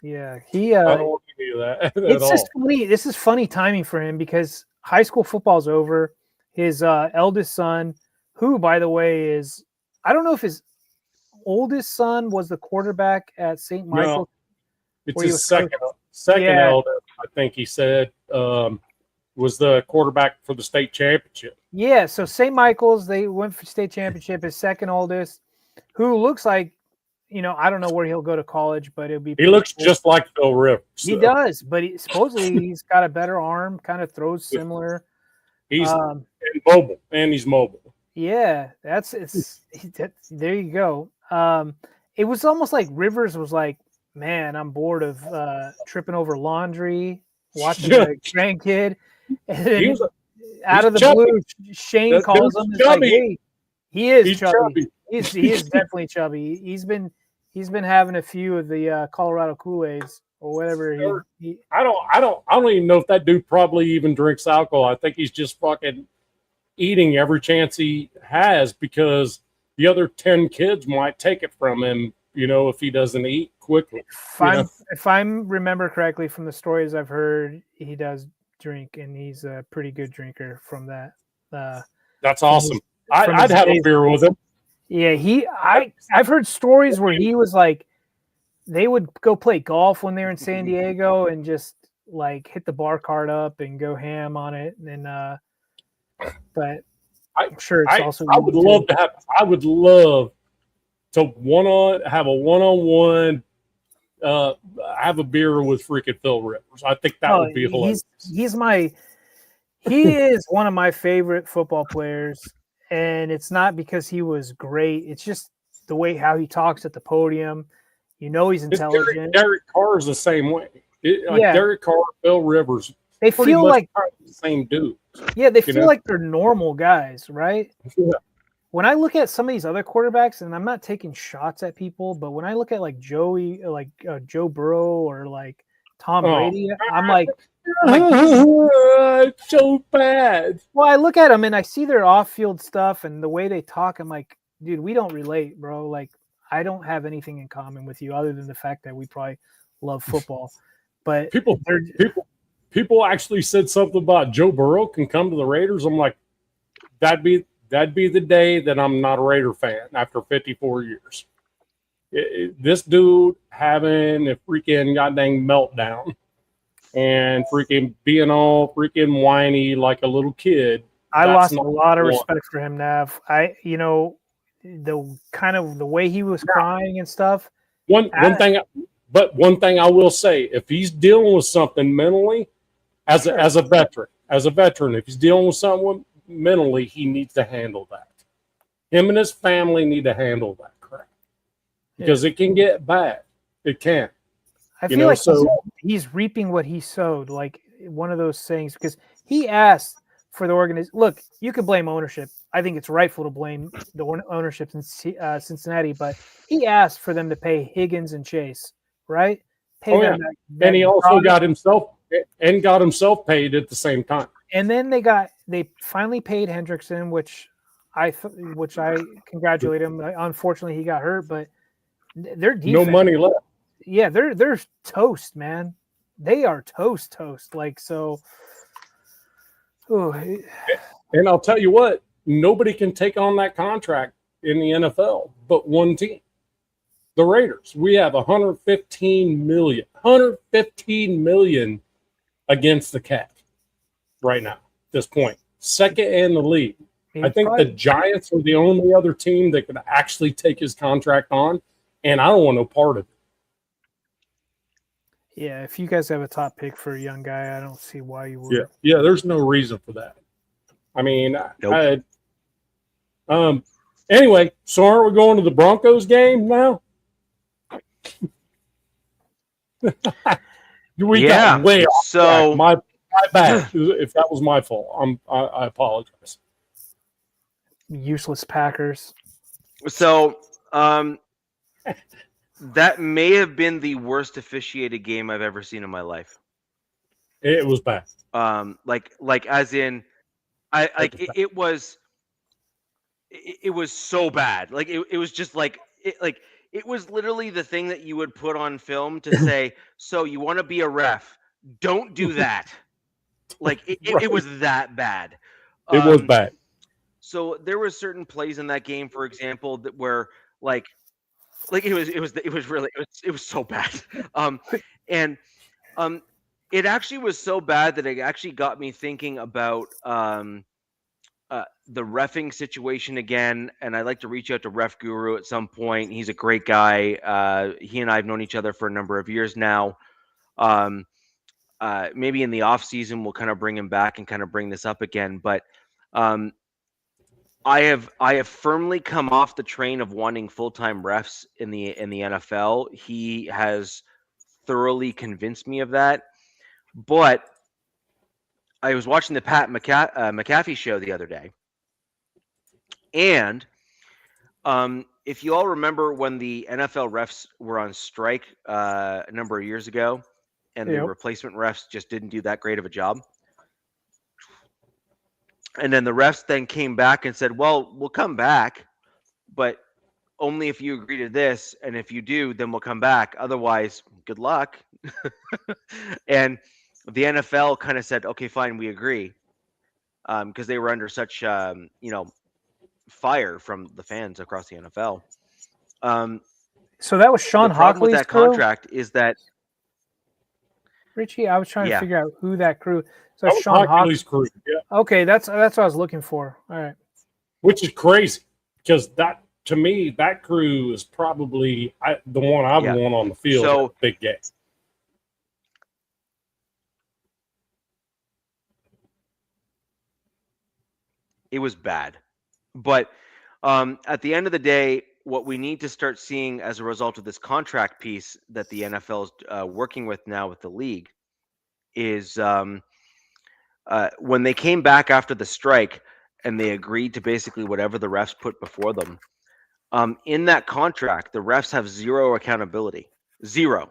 Yeah, I don't want any of that it's at just all. funny. This is funny timing for him because high school football's over. His eldest son, who by the way is, I don't know if his oldest son was the quarterback at St. Michael's. No, it's his second Yeah. eldest, I think he said, was the quarterback for the state championship. Yeah, so St. Michael's, they went for state championship. His second oldest, who looks like, I don't know where he'll go to college, but it'll be. He looks just like Phil Rivers. He does, but supposedly he's got a better arm, kind of throws similar. He's mobile, and he's mobile. Yeah, there you go. It was almost like Rivers was like, man, I'm bored of tripping over laundry, watching the grandkid. And then out of the blue, Shane calls him. Like, hey, he is chubby. He is definitely chubby. He's been having a few of the Colorado Kool-Aids or whatever. I don't even know if that dude probably even drinks alcohol. I think he's just fucking eating every chance he has because the other 10 kids might take it from him, if he doesn't eat quickly. If I remember correctly from the stories I've heard, he does drink, and he's a pretty good drinker from that. That's awesome. I'd have a beer with him. Yeah, I've heard stories where he was like, they would go play golf when they were in San Diego and just like hit the bar cart up and go ham on it. And but I'm sure it's also. I would love to have a one-on-one. Have a beer with freaking Phil Rivers. I think that would be hilarious. He is one of my favorite football players, and it's not because he was great. It's just the way how he talks at the podium. He's intelligent. Derek Carr is the same way. Derek Carr, Phil Rivers. They feel like the same dude. Yeah, they feel like they're normal guys, right? Yeah. When I look at some of these other quarterbacks, and I'm not taking shots at people, but when I look at like Joe Burrow or like Tom Brady, I'm like so bad. Well, I look at them and I see their off-field stuff and the way they talk. I'm like, dude, we don't relate, bro. Like, I don't have anything in common with you other than the fact that we probably love football. But people actually said something about Joe Burrow can come to the Raiders. I'm like, that'd be the day that I'm not a Raider fan after 54 years. This dude having a freaking goddamn meltdown and freaking being all freaking whiny like a little kid. I lost a lot of respect for him, Nav. The kind of the way he was crying and stuff. One thing I will say, if he's dealing with something mentally, as a veteran, if he's dealing with something mentally, he needs to handle that. Him and his family need to handle that crap because it can get bad. It can. I feel like he's reaping what he sowed, like one of those things, because he asked for the organization. Look, you can blame ownership. I think it's rightful to blame the ownership in Cincinnati, but he asked for them to pay Higgins and Chase, right? And he also got himself paid at the same time. And then they finally paid Hendrickson, which I congratulate him. Unfortunately, he got hurt, but their defense, no money left. Yeah, they're toast, man. They are toast. Like so. Ooh. And I'll tell you what, nobody can take on that contract in the NFL but one team. The Raiders. We have $115 million against the cap right now at this point. Second in the league. I think the Giants are the only other team that could actually take his contract on, and I don't want no part of it. Yeah, if you guys have a top pick for a young guy, I don't see why you would. Yeah, there's no reason for that. I mean, nope. Anyway, so aren't we going to the Broncos game now? Got way off track. My bad. If that was my fault, I apologize. Useless Packers. So, that may have been the worst officiated game I've ever seen in my life. It was bad. Like as in, it was so bad. Like it was just like it was literally the thing that you would put on film to say, so you want to be a ref, don't do that. Like it was that bad. It was bad. So there were certain plays in that game, for example, that were like it was so bad. It actually was so bad that it actually got me thinking about the reffing situation again. And I'd like to reach out to Ref Guru at some point. He's a great guy. He and I have known each other for a number of years now. Maybe in the off season we'll kind of bring him back and kind of bring this up again. But I have firmly come off the train of wanting full-time refs in the NFL. He has thoroughly convinced me of that. But I was watching the Pat McAfee show the other day, and if you all remember when the NFL refs were on strike a number of years ago, and the replacement refs just didn't do that great of a job. And then the refs then came back and said, well, we'll come back, but only if you agree to this. And if you do, then we'll come back. Otherwise, good luck. And the NFL kind of said, okay, fine, we agree. Because they were under such, fire from the fans across the NFL. So that was Sean the problem Hockley's with that crew? Contract is that Richie, I was trying to figure out who that crew. So that was Sean Hockley's crew. Yeah. Okay, that's what I was looking for. All right. Which is crazy because that to me that crew is probably the one I would want on the field. So big game. It was bad, but at the end of the day, what we need to start seeing as a result of this contract piece that the NFL is working with now with the league is when they came back after the strike and they agreed to basically whatever the refs put before them. In that contract, the refs have zero accountability, zero.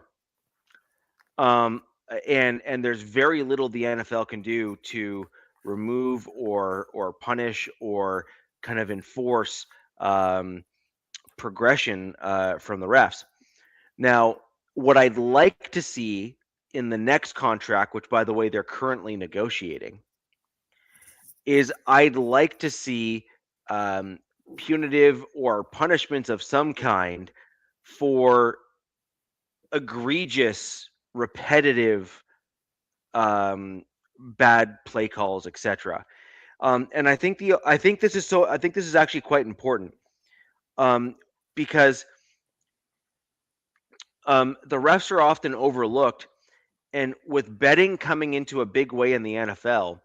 And there's very little the NFL can do to remove or punish or kind of enforce progression from the refs. Now, what I'd like to see in the next contract, which by the way they're currently negotiating, is I'd like to see punitive or punishments of some kind for egregious, repetitive, bad play calls, etc. And I think this is actually quite important because the refs are often overlooked, and with betting coming into a big way in the NFL,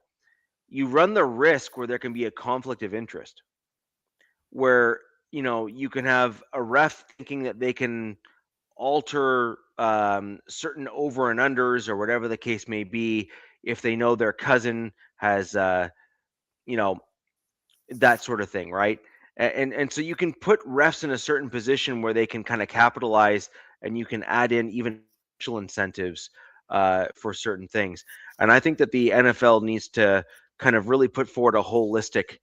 you run the risk where there can be a conflict of interest, where you can have a ref thinking that they can alter certain over and unders or whatever the case may be if they know their cousin has that sort of thing, right? And so you can put refs in a certain position where they can kind of capitalize, and you can add in even financial incentives for certain things. And I think that the NFL needs to kind of really put forward a holistic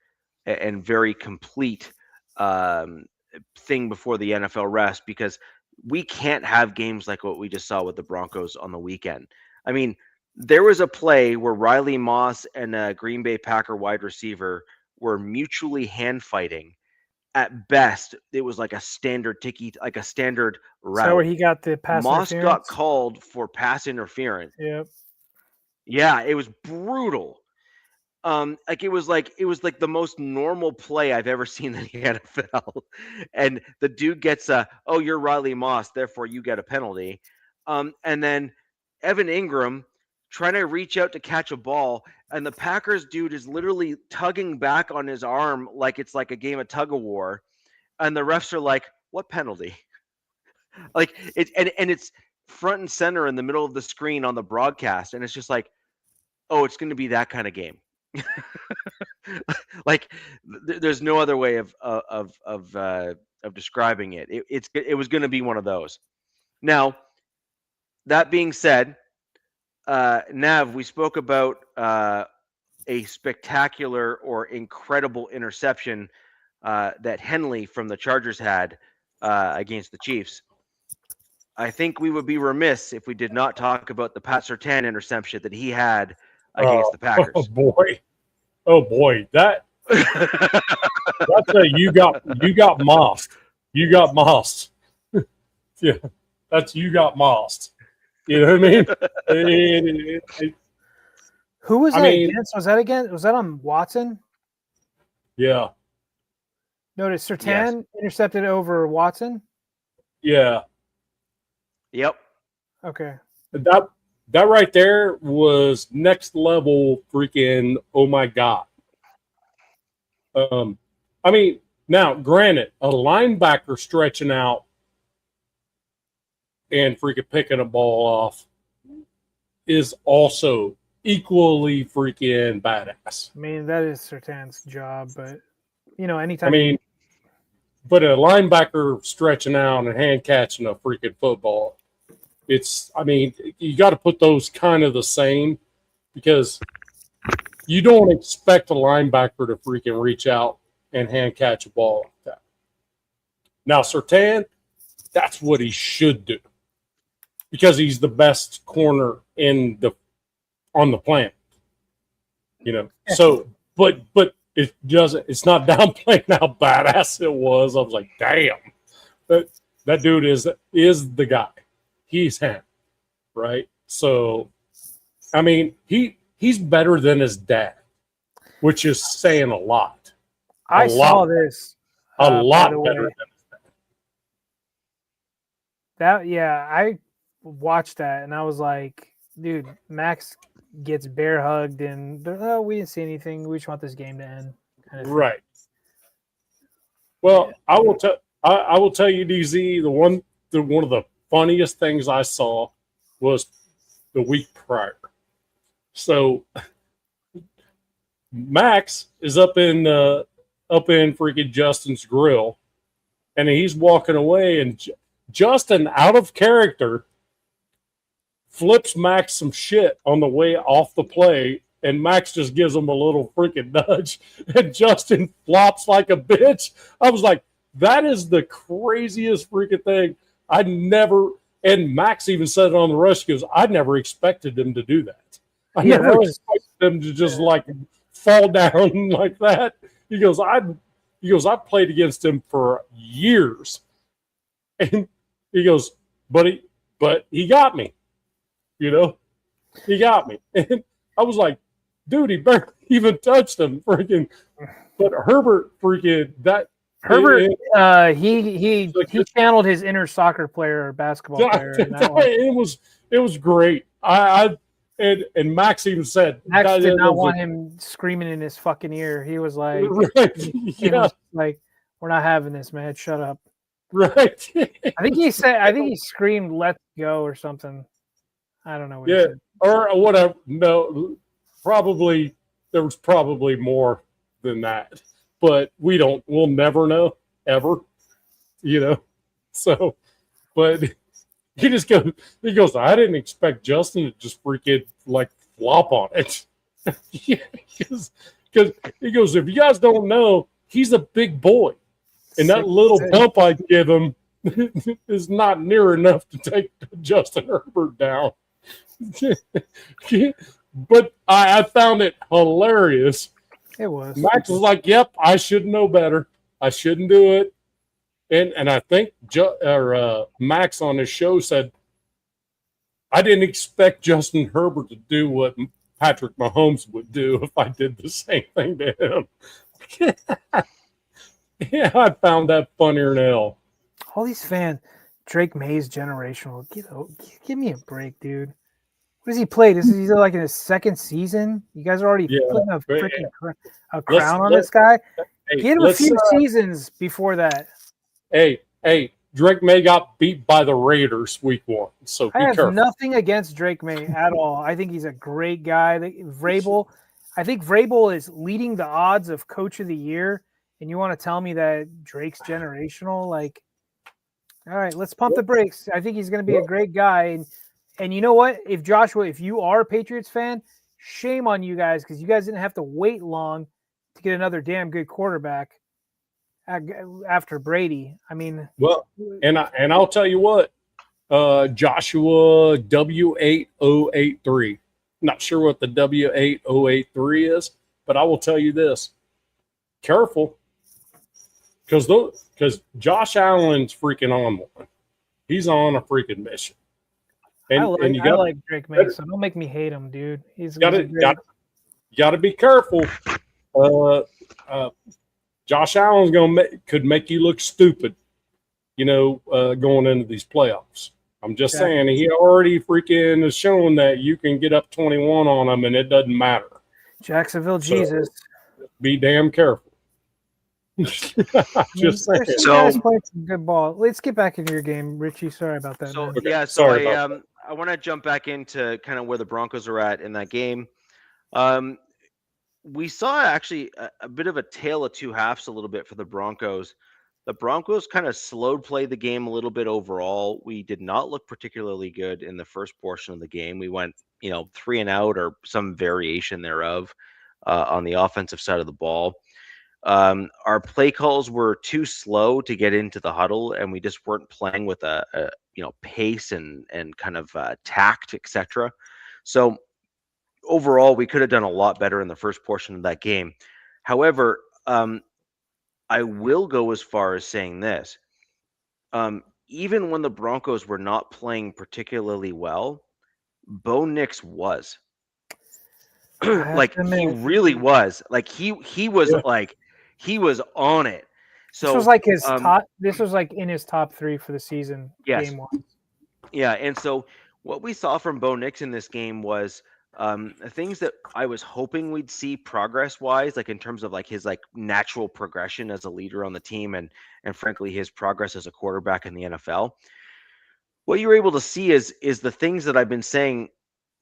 and very complete thing before the NFL refs, because we can't have games like what we just saw with the Broncos on the weekend. I mean, there was a play where Riley Moss and a Green Bay Packer wide receiver were mutually hand fighting. At best, it was like a standard like a standard route. So where he got the pass Moss interference? got called for pass interference. Yep. Yeah, it was brutal. It was like the most normal play I've ever seen in the NFL. And the dude gets oh, you're Riley Moss, therefore you get a penalty. And then Evan Ingram trying to reach out to catch a ball, and the Packers dude is literally tugging back on his arm like it's like a game of tug of war, and the refs are like, "What penalty?" Like it's front and center in the middle of the screen on the broadcast, and it's just like, "Oh, it's going to be that kind of game." Like there's no other way of describing it. It was going to be one of those. Now, that being said, Nav, we spoke about a spectacular or incredible interception that Henley from the Chargers had against the Chiefs. I think we would be remiss if we did not talk about the Pat Surtain interception that he had against the Packers. Oh boy, that's you got mossed. You got mossed. Yeah, you got mossed. You know what I mean? Who was that against? Was that on Watson? Yeah. Notice Surtain intercepted over Watson? Yeah. Yep. Okay. That right there was next level freaking oh my God. I mean, now granted, a linebacker stretching out and freaking picking a ball off is also equally freaking badass. I mean, that is Surtain's job, but anytime. I mean, but a linebacker stretching out and hand catching a freaking football, you got to put those kind of the same, because you don't expect a linebacker to freaking reach out and hand catch a ball like that. Now, Surtain, that's what he should do, because he's the best corner on the planet. So, but it doesn't. It's not downplaying how badass it was. I was like, damn, that dude is the guy. He's him, right? So, I mean, he's better than his dad, which is saying a lot. I saw this. A lot better than his dad. I watched that and I was like, dude, Max gets bear hugged and we didn't see anything. We just want this game to end. Kind of right. Well, I will tell you, DZ, one of the funniest things I saw was the week prior. So Max is up in freaking Justin's grill, and he's walking away, and Justin, out of character, flips Max some shit on the way off the play, and Max just gives him a little freaking nudge, and Justin flops like a bitch. I was like, that is the craziest freaking thing. And Max even said it on the rush, he goes, I never expected him to do that. I never expected him to just like fall down like that. He goes, I played against him for years. And he goes, but he got me. He got me. And I was like, dude, he barely even touched him. Freaking, but Herbert freaking Herbert, he channeled his inner soccer player or basketball player. In that one. It was great. And Max even said Max did not want him screaming in his fucking ear. He was like, was like, we're not having this, man. Shut up. Right. I think he screamed, "Let's go" or something. I don't know what he said. Or whatever. No, probably there was probably more than that. But we'll never know, ever, So, but he goes, I didn't expect Justin to just freaking like flop on it. Because he goes, if you guys don't know, he's a big boy. And that little bump I give him is not near enough to take Justin Herbert down. But I found it hilarious. It was. Max was like, yep, I should know better. I shouldn't do it. And I think Max on his show said, I didn't expect Justin Herbert to do what Patrick Mahomes would do if I did the same thing to him. Yeah, I found that funnier than hell. All these fans, Drake May's generational. Give me a break, dude. What does he play? He's like in his second season. You guys are already putting a freaking crown on this guy. He had a few seasons before that. Hey, Drake May got beat by the Raiders week 1. So I have nothing against Drake May at all. I think he's a great guy. I think Vrabel is leading the odds of Coach of the Year, and you want to tell me that Drake's generational? Like, all right, let's pump the brakes. I think he's going to be a great guy, and And you know what? If you are a Patriots fan, shame on you guys because you guys didn't have to wait long to get another damn good quarterback after Brady. I mean, well, and I'll tell you what, Joshua W8083. Not sure what the W8083 is, but I will tell you this: careful, because Josh Allen's freaking on one. He's on a freaking mission. I like Drake May, so don't make me hate him, dude. He's got to be careful. Josh Allen's could make you look stupid, going into these playoffs. I'm just saying, he already freaking has shown that you can get up 21 on him and it doesn't matter. Jacksonville Jesus. Be damn careful. Just saying. Guys playing some good ball. Let's get back into your game, Richie. Sorry about that. So, man. I want to jump back into kind of where the Broncos are at in that game. We saw actually a bit of a tale of two halves a little bit for the Broncos. The Broncos kind of slowed play the game a little bit overall. We did not look particularly good in the first portion of the game. We went, 3 and out or some variation thereof on the offensive side of the ball. Our play calls were too slow to get into the huddle, and we just weren't playing with a pace and kind of tact, etc. So overall, we could have done a lot better in the first portion of that game. However, I will go as far as saying this. Even when the Broncos were not playing particularly well, Bo Nix was. He really was. He was he was on it. So this was like his top. This was like in his top 3 for the season. Yes. Game 1. Yeah, and so what we saw from Bo Nix in this game was things that I was hoping we'd see progress-wise, like in terms of like his like natural progression as a leader on the team, and frankly his progress as a quarterback in the NFL. What you were able to see is the things that I've been saying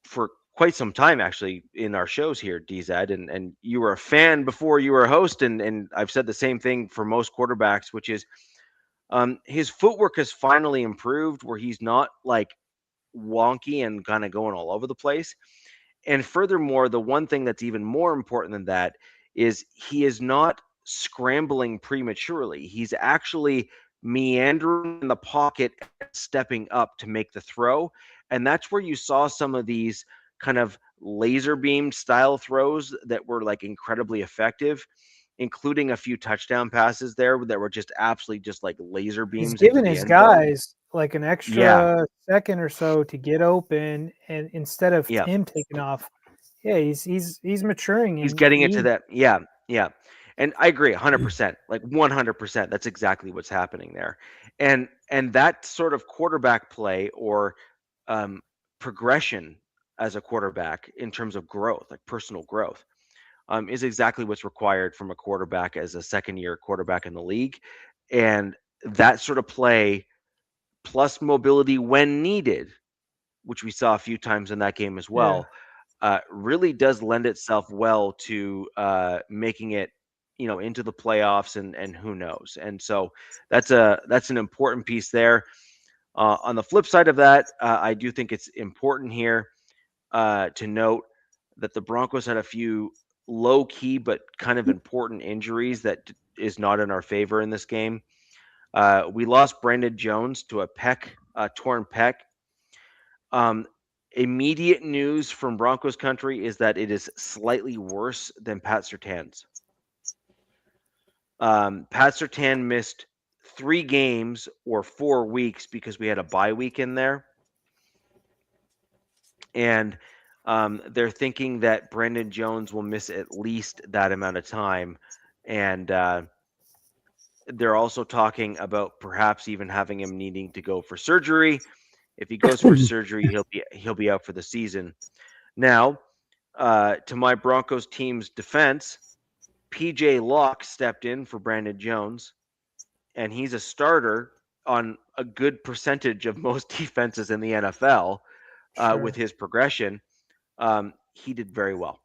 for quite some time, actually, in our shows here, DZ, and you were a fan before you were a host, and I've said the same thing for most quarterbacks, which is his footwork has finally improved, where he's not like wonky and kind of going all over the place. And furthermore, the one thing that's even more important than that is he is not scrambling prematurely. He's actually meandering in the pocket, stepping up to make the throw. And that's where you saw some of these kind of laser beam style throws that were like incredibly effective, including a few touchdown passes there that were just absolutely just like laser beams. He's giving his guys like an extra second or so to get open, and instead of him taking off, he's maturing. He's getting it to that. Yeah. And I agree 100%, like 100%. That's exactly what's happening there. And that sort of quarterback play or progression as a quarterback in terms of growth, like personal growth, is exactly what's required from a quarterback as a second-year quarterback in the league. And that sort of play plus mobility when needed, which we saw a few times in that game as well, really does lend itself well to making it, into the playoffs and who knows. And so that's an important piece there. On the flip side of that, I do think it's important here to note that the Broncos had a few low-key but kind of important injuries that is not in our favor in this game. We lost Brandon Jones to a torn pec. Immediate news from Broncos country is that it is slightly worse than Pat Surtain's. Pat Surtain missed 3 games or 4 weeks because we had a bye week in there. And they're thinking that Brandon Jones will miss at least that amount of time. And they're also talking about perhaps even having him needing to go for surgery. If he goes for surgery, he'll be out for the season. Now, to my Broncos team's defense, PJ Locke stepped in for Brandon Jones, and he's a starter on a good percentage of most defenses in the NFL with his progression. He did very well.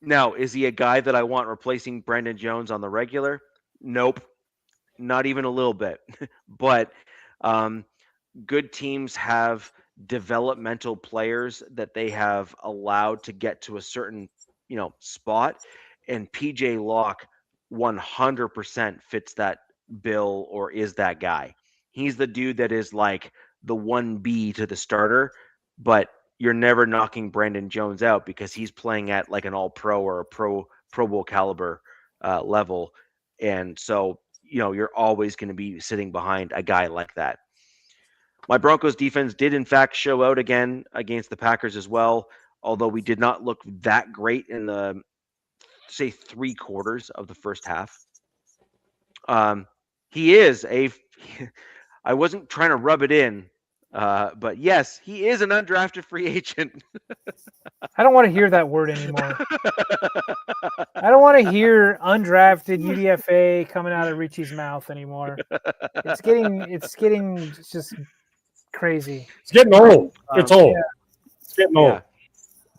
Now, is he a guy that I want replacing Brandon Jones on the regular? Nope, not even a little bit. But good teams have developmental players that they have allowed to get to a certain, spot, and PJ Locke 100% fits that bill or is that guy. He's the dude that is like the 1B to the starter, but you're never knocking Brandon Jones out because he's playing at like an all-pro or a Pro Bowl caliber level, and so you're always going to be sitting behind a guy like that. My Broncos defense did in fact show out again against the Packers as well, although we did not look that great in the, say, 3/4 of the first half. He is I wasn't trying to rub it in, but yes, he is an undrafted free agent. I don't want to hear that word anymore. I don't want to hear undrafted UDFA coming out of Richie's mouth anymore. It's getting just crazy. It's getting old. It's old. Yeah. It's getting old.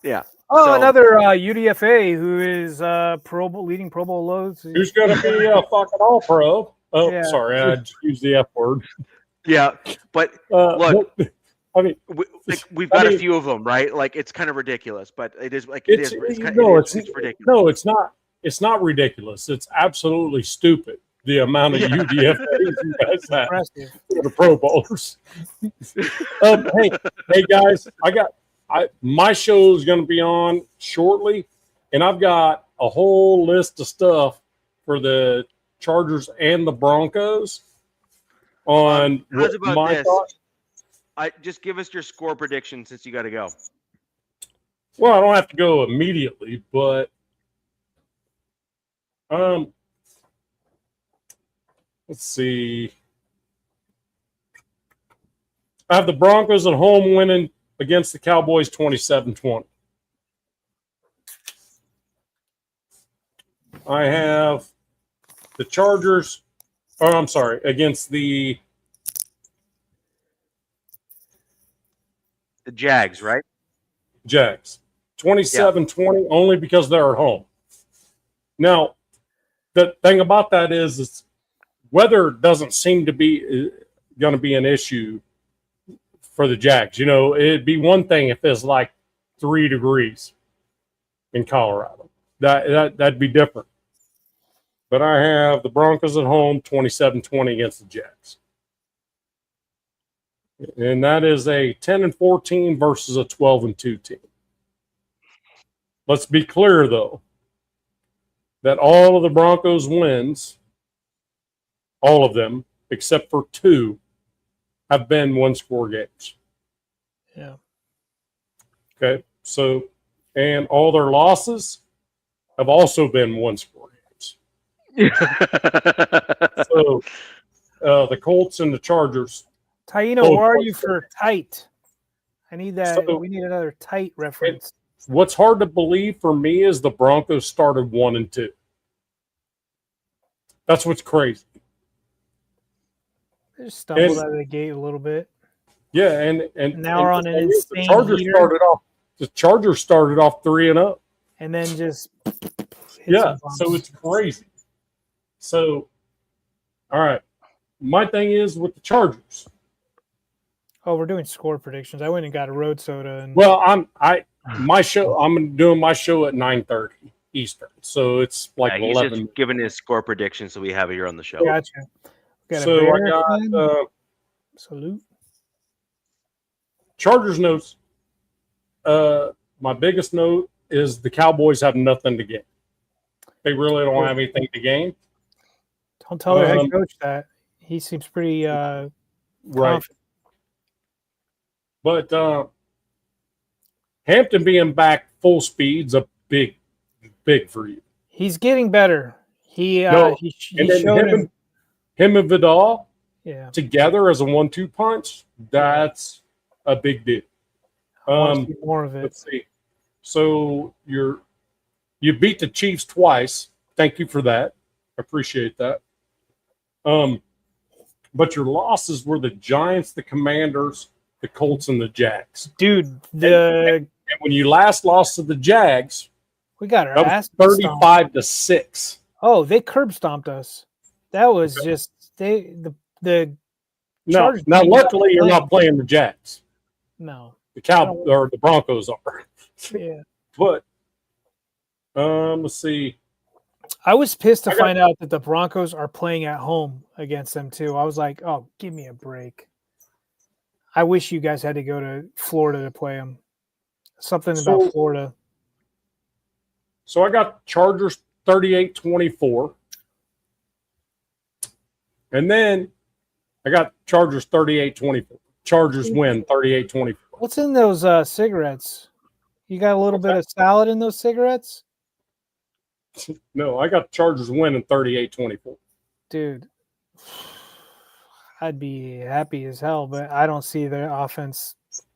Yeah. Oh, so, another UDFA who is leading Pro Bowl loads. Who's going to be a fucking all pro? Oh, yeah. Sorry, I just used the F word. Yeah, but look, I mean, we've got a few of them, right? Like, it's kind of ridiculous, but it is like it's ridiculous. No, it's not. It's not ridiculous. It's absolutely stupid. The amount of UDFAs you guys have for the Pro Bowlers. Hey guys, my show is going to be on shortly, and I've got a whole list of stuff for the Chargers and the Broncos on how's about my this? thoughts. Just give us your score prediction since you got to go. Well, I don't have to go immediately, but let's see. I have the Broncos at home winning against the Cowboys 27-20. I have the Chargers, against the Jags, right? Jags. 27-20, only because they're at home. Now, the thing about that is weather doesn't seem to be going to be an issue for the Jags. It'd be one thing if it's like 3 degrees in Colorado. That'd be different. But I have the Broncos at home 27-20 against the Jags. And that is a 10-4 team versus a 12-2 team. Let's be clear, though, that all of the Broncos wins, all of them, except for 2, have been one-score games. Yeah. Okay. So, and all their losses have also been one-score games. So, the Colts and the Chargers. Taino, where are you for tight? I need that. So, we need another tight reference. What's hard to believe for me is the Broncos started 1-2. That's what's crazy. They just stumbled out of the gate a little bit. Yeah, and now we're on an insane The Chargers started off 3-0, and then just so it's crazy. So, all right, my thing is with the Chargers. Oh, we're doing score predictions. I went and got a road soda. Well, I'm doing my show at 9:30 Eastern, so it's like he's 11. Just giving his score prediction, so we have it here on the show. Gotcha. So I got salute. Chargers notes. My biggest note is the Cowboys have nothing to gain. They really don't have anything to gain. Don't tell their head coach that. He seems pretty right. Confident. But Hampton being back full speed's a big for you. He's getting better. He showed him and Vidal together as a 1-2 punch. That's a big deal. More of it. Let's see. So you beat the Chiefs twice. Thank you for that. I appreciate that. But your losses were the Giants, the Commanders, the Colts, and the Jags. Dude, and when you last lost to the Jags, we got our ass 35-6. Oh, they curb stomped us. That was just the Chargers. Now luckily you're not playing the Jags. No. The Broncos are. Yeah. But let's see. I was pissed to find out that the Broncos are playing at home against them too. I was like, "Oh, give me a break." I wish you guys had to go to Florida to play them. Something about Florida. So I got Chargers 38-24. And then I got Chargers 38-24. Chargers win 38-24. What's in those cigarettes? You got a little bit of salad in those cigarettes? No, I got Chargers winning 38-24. Dude, I'd be happy as hell, but I don't see the offense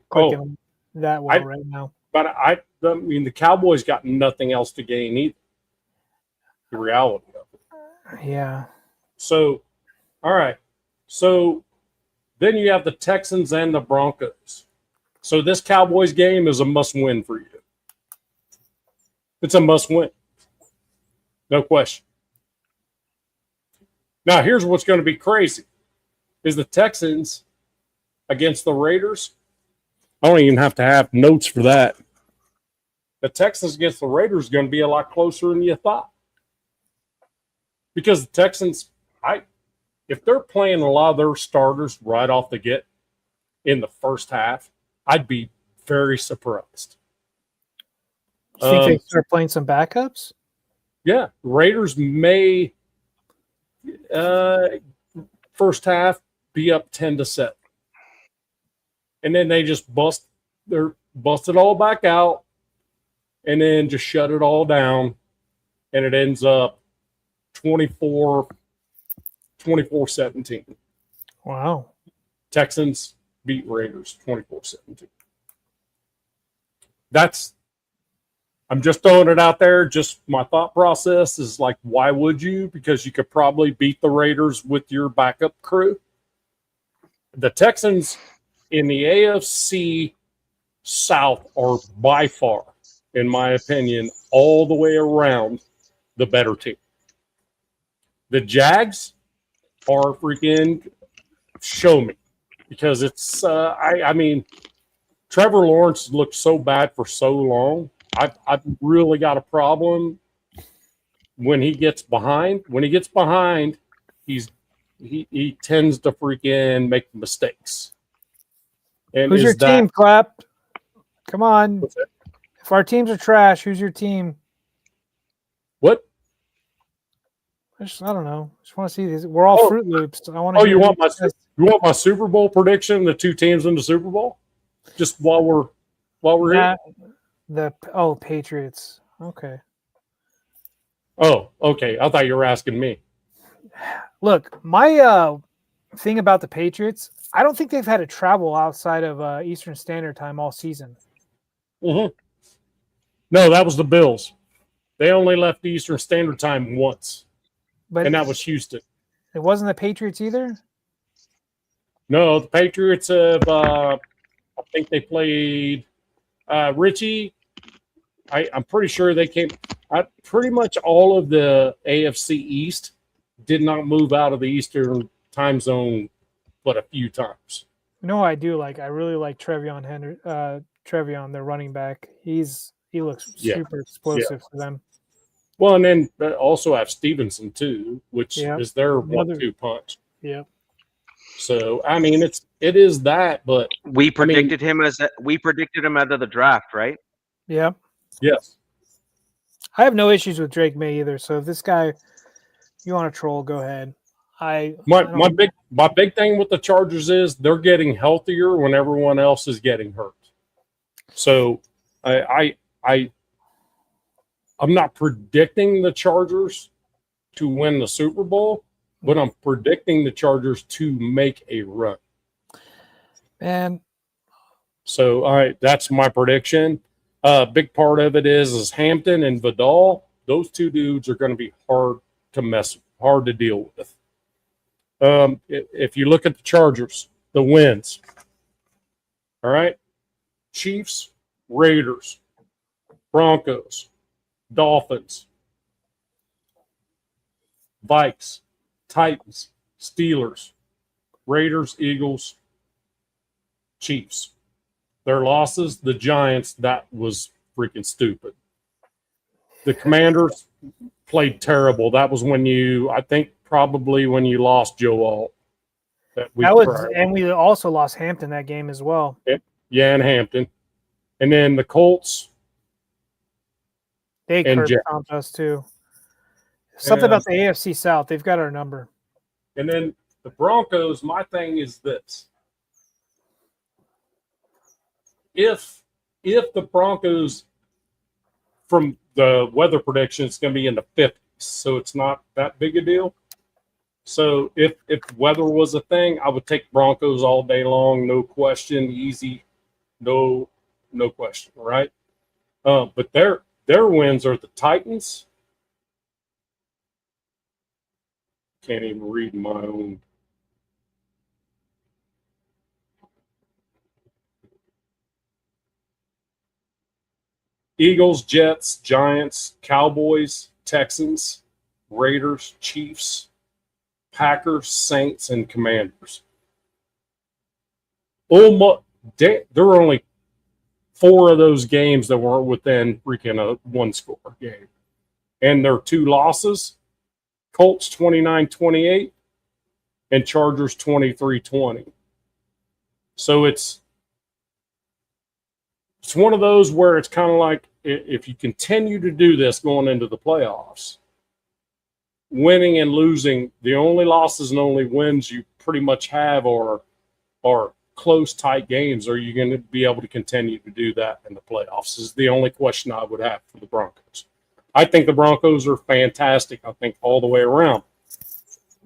clicking that well right now. But I mean, the Cowboys got nothing else to gain either. The reality of it. Yeah. So, all right. So then you have the Texans and the Broncos. So this Cowboys game is a must-win for you. It's a must-win. No question. Now, here's what's going to be crazy. Is the Texans against the Raiders. I don't even have to have notes for that. The Texans against the Raiders is going to be a lot closer than you thought. Because the Texans, if they're playing a lot of their starters right off the get in the first half, I'd be very surprised. You think they start playing some backups? Yeah. Raiders may first half be up 10-7. And then they just bust it all back out and then just shut it all down. And it ends up 24-17. Wow. Texans beat Raiders 24-17. I'm just throwing it out there. Just my thought process is like, why would you? Because you could probably beat the Raiders with your backup crew. The Texans in the AFC South are by far, in my opinion, all the way around the better team. The Jags are freaking show me, because it's I mean, Trevor Lawrence looked so bad for so long. I've really got a problem when he gets behind. When he gets behind, he tends to freaking make mistakes. And who's your team, Clap? Come on. If our teams are trash, who's your team? What? I don't know. Just want to see these. We're all Fruit Loops. I want to. You want my Super Bowl prediction? The two teams in the Super Bowl? Just while we're here. Patriots. Okay. Oh, okay. I thought you were asking me. Look, my thing about the Patriots, I don't think they've had to travel outside of Eastern Standard Time all season. Mm-hmm. No, that was the Bills. They only left Eastern Standard Time once, and that was Houston. It wasn't the Patriots either? No, the Patriots have, I think they played RichEH. I'm pretty sure they came. Pretty much all of the AFC East did not move out of the Eastern time zone but a few times. I do like. I really like Trevion Henry. Trevion, their running back. He looks super explosive for them. Well, and then also have Stevenson too, which is their 1-2 punch. Yeah. So I mean, it is that, but we predicted him out of the draft, right? Yeah. Yes. I have no issues with Drake May either. So if this guy, you want to troll, go ahead. My big thing with the Chargers is they're getting healthier when everyone else is getting hurt. So I'm not predicting the Chargers to win the Super Bowl, but I'm predicting the Chargers to make a run. And so that's my prediction. Big part of it is Hampton and Vidal. Those two dudes are going to be hard to deal with. If you look at the Chargers, the wins. All right. Chiefs, Raiders, Broncos, Dolphins, Vikes, Titans, Steelers, Raiders, Eagles, Chiefs. Their losses, the Giants, that was freaking stupid. The Commanders played terrible. That was when I think probably when you lost Joe Alt. And we also lost Hampton that game as well. Yeah, and Hampton. And then the Colts. They curb stomped us too. Something about the AFC South. They've got our number. And then the Broncos, my thing is this. If the Broncos, from the weather prediction, it's going to be in the 50s, so it's not that big a deal. So if weather was a thing, I would take Broncos all day long, no question, easy, no question, right? But their wins are the Titans. Can't even read my own. Eagles, Jets, Giants, Cowboys, Texans, Raiders, Chiefs, Packers, Saints, and Commanders. There were only 4 of those games that were within freaking a one-score game. And their 2 losses, Colts 29-28 and Chargers 23-20. So it's one of those where it's kind of like, if you continue to do this going into the playoffs, winning and losing, the only losses and only wins you pretty much have are close, tight games. Are you going to be able to continue to do that in the playoffs is the only question I would have for the Broncos. I think the Broncos are fantastic, I think, all the way around.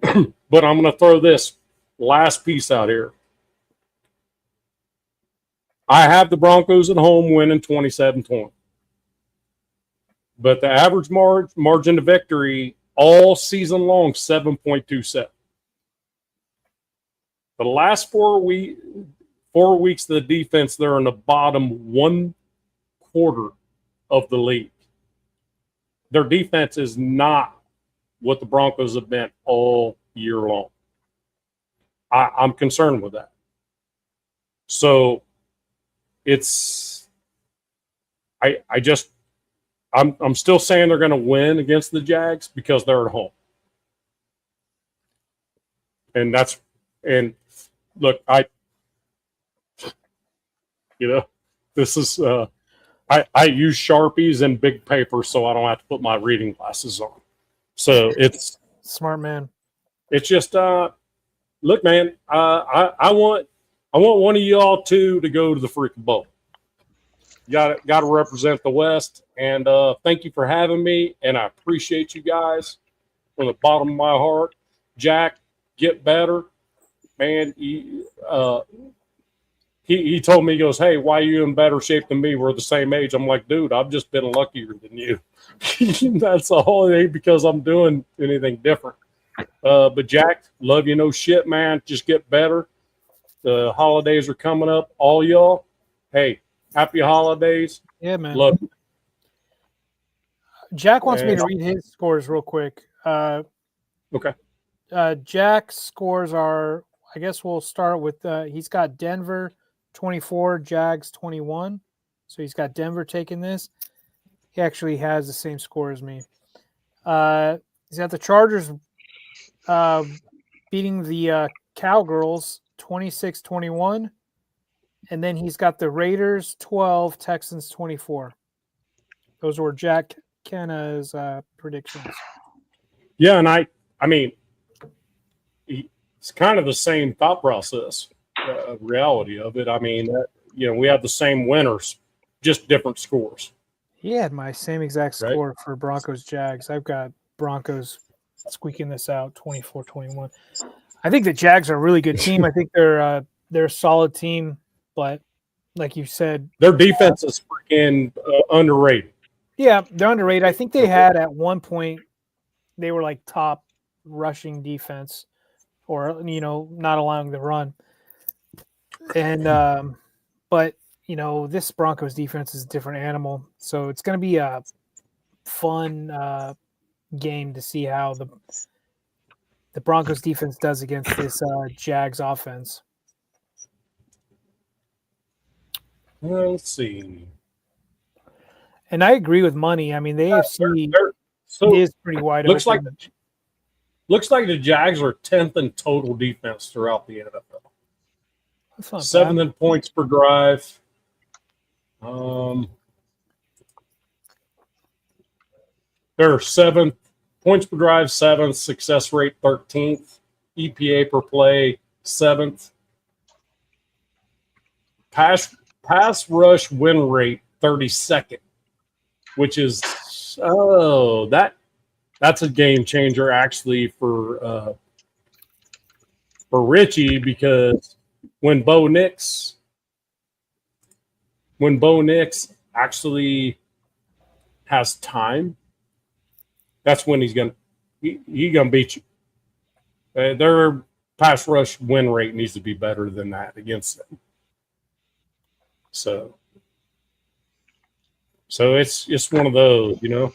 But I'm going to throw this last piece out here. I have the Broncos at home winning 27-20. But the average margin of victory all season long, 7.27. The last 4 weeks of the defense, they're in the bottom 1/4 of the league. Their defense is not what the Broncos have been all year long. I'm concerned with that. So I'm still saying they're going to win against the Jags because they're at home. And look, this is, I use Sharpies and big paper so I don't have to put my reading glasses on. So it's smart, man. It's just, look, man, I want one of y'all two to go to the freaking bowl. Got to represent the West, and thank you for having me, and I appreciate you guys from the bottom of my heart. Jack, get better, man. He told me, he goes, "Hey, why are you in better shape than me? We're the same age." I'm like, dude, I've just been luckier than you. That's all. It ain't because I'm doing anything different. But Jack, love you no shit, man. Just get better. The holidays are coming up. All y'all, hey, happy holidays. Yeah, man. Love you. Jack wants me to read his scores real quick. Okay. Jack's scores are, I guess we'll start with, he's got Denver 24, Jags 21. So he's got Denver taking this. He actually has the same score as me. He's got the Chargers beating the Cowgirls 26-21. And then he's got the Raiders 12, Texans 24. Those were Jack Kenna's predictions. Yeah, and I mean, it's kind of the same thought process, reality of it. I mean, we have the same winners, just different scores. He had my same exact score for Broncos Jags. I've got Broncos squeaking this out 24-21. I think the Jags are a really good team. I think they're a solid team, but like you said, their defense is freaking underrated. Yeah, they're underrated. I think they had at one point they were like top rushing defense, or not allowing the run. And but this Broncos defense is a different animal, so it's going to be a fun game to see how the Broncos defense does against this Jags offense. Let's see. And I agree with Money. I mean, the AFC is pretty wide looks open. Looks like the Jags are 10th in total defense throughout the NFL. That's not 7th bad. in points per drive. They're 7th points per drive, 7th success rate, 13th EPA per play, 7th pass rush win rate, 32nd, which is that's a game changer actually for Richie, because when Bo Nix actually has time, that's when he's gonna beat you. Their pass rush win rate needs to be better than that against them. So it's one of those, you know.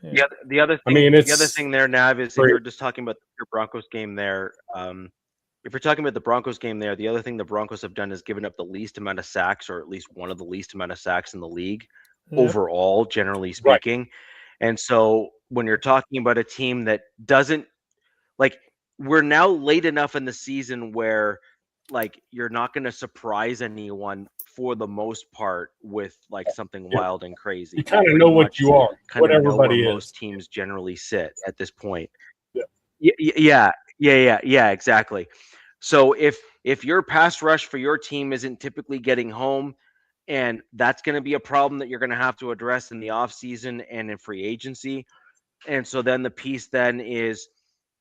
Yeah. The other thing, the other thing there, Nav, is if you're just talking about your Broncos game there. If you're talking about the Broncos game there, the other thing the Broncos have done is given up the least amount of sacks, or at least one of the least amount of sacks in the league overall, generally speaking. Right. And so when you're talking about a team that doesn't, like, we're now late enough in the season where, like, you're not going to surprise anyone for the most part with like something wild and crazy. You kind of know what you are, what everybody is. Most teams generally sit at this point. Yeah, exactly. So if your pass rush for your team isn't typically getting home, and that's going to be a problem that you're going to have to address in the offseason and in free agency. And so then the piece then is,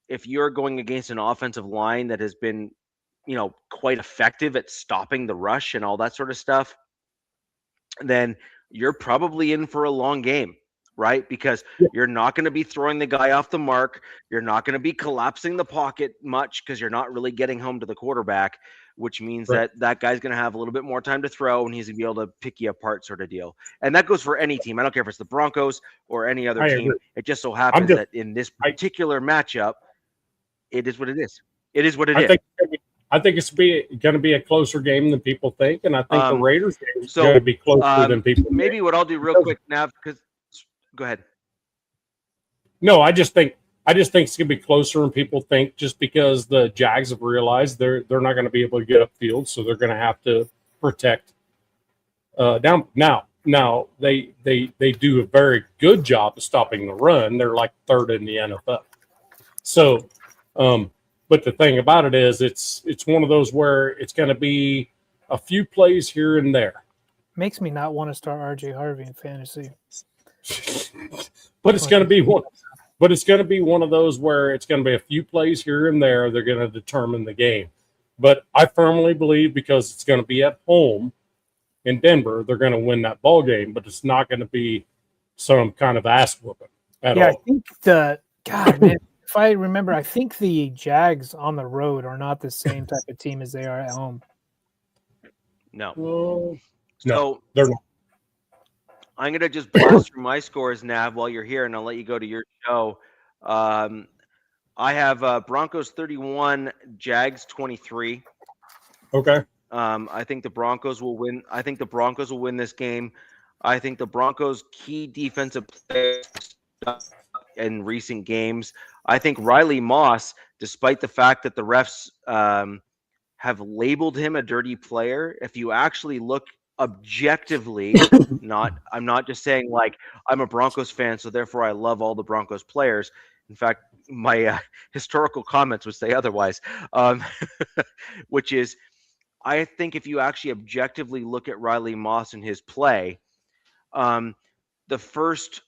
if you're going against an offensive line that has been, you know, quite effective at stopping the rush and all that sort of stuff, then you're probably in for a long game, right? Because you're not going to be throwing the guy off the mark. You're not going to be collapsing the pocket much because you're not really getting home to the quarterback, which means that guy's going to have a little bit more time to throw, and he's going to be able to pick you apart, sort of deal. And that goes for any team. I don't care if it's the Broncos or any other team. It just so happens that in this particular matchup, it is what it is. It is what it is. I think it's going to be a closer game than people think, and I think the Raiders game is going to be closer than people think. Maybe what I'll do real quick, Nav, because go ahead. No, I just think it's going to be closer than people think, just because the Jags have realized they're not going to be able to get upfield, so they're going to have to protect down. Now they do a very good job of stopping the run. They're like third in the NFL. So, but the thing about it is, it's one of those where it's going to be a few plays here and there. Makes me not want to start RJ Harvey in fantasy. But it's going to be one. But it's going to be one of those where it's going to be a few plays here and there. They're going to determine the game. But I firmly believe, because it's going to be at home in Denver, they're going to win that ball game. But it's not going to be some kind of ass whooping at all. I think man, if I remember, I think the Jags on the road are not the same type of team as they are at home. No. No, they're not. I'm going to just blast through my scores, Nav, while you're here, and I'll let you go to your show. I have Broncos 31, Jags 23. Okay. I think the Broncos will win. I think the Broncos will win this game. I think the Broncos' key defensive players in recent games. I think Riley Moss, despite the fact that the refs have labeled him a dirty player, if you actually look objectively, I'm not just saying like I'm a Broncos fan, so therefore I love all the Broncos players. In fact, my historical comments would say otherwise, which is, I think if you actually objectively look at Riley Moss and his play, the first,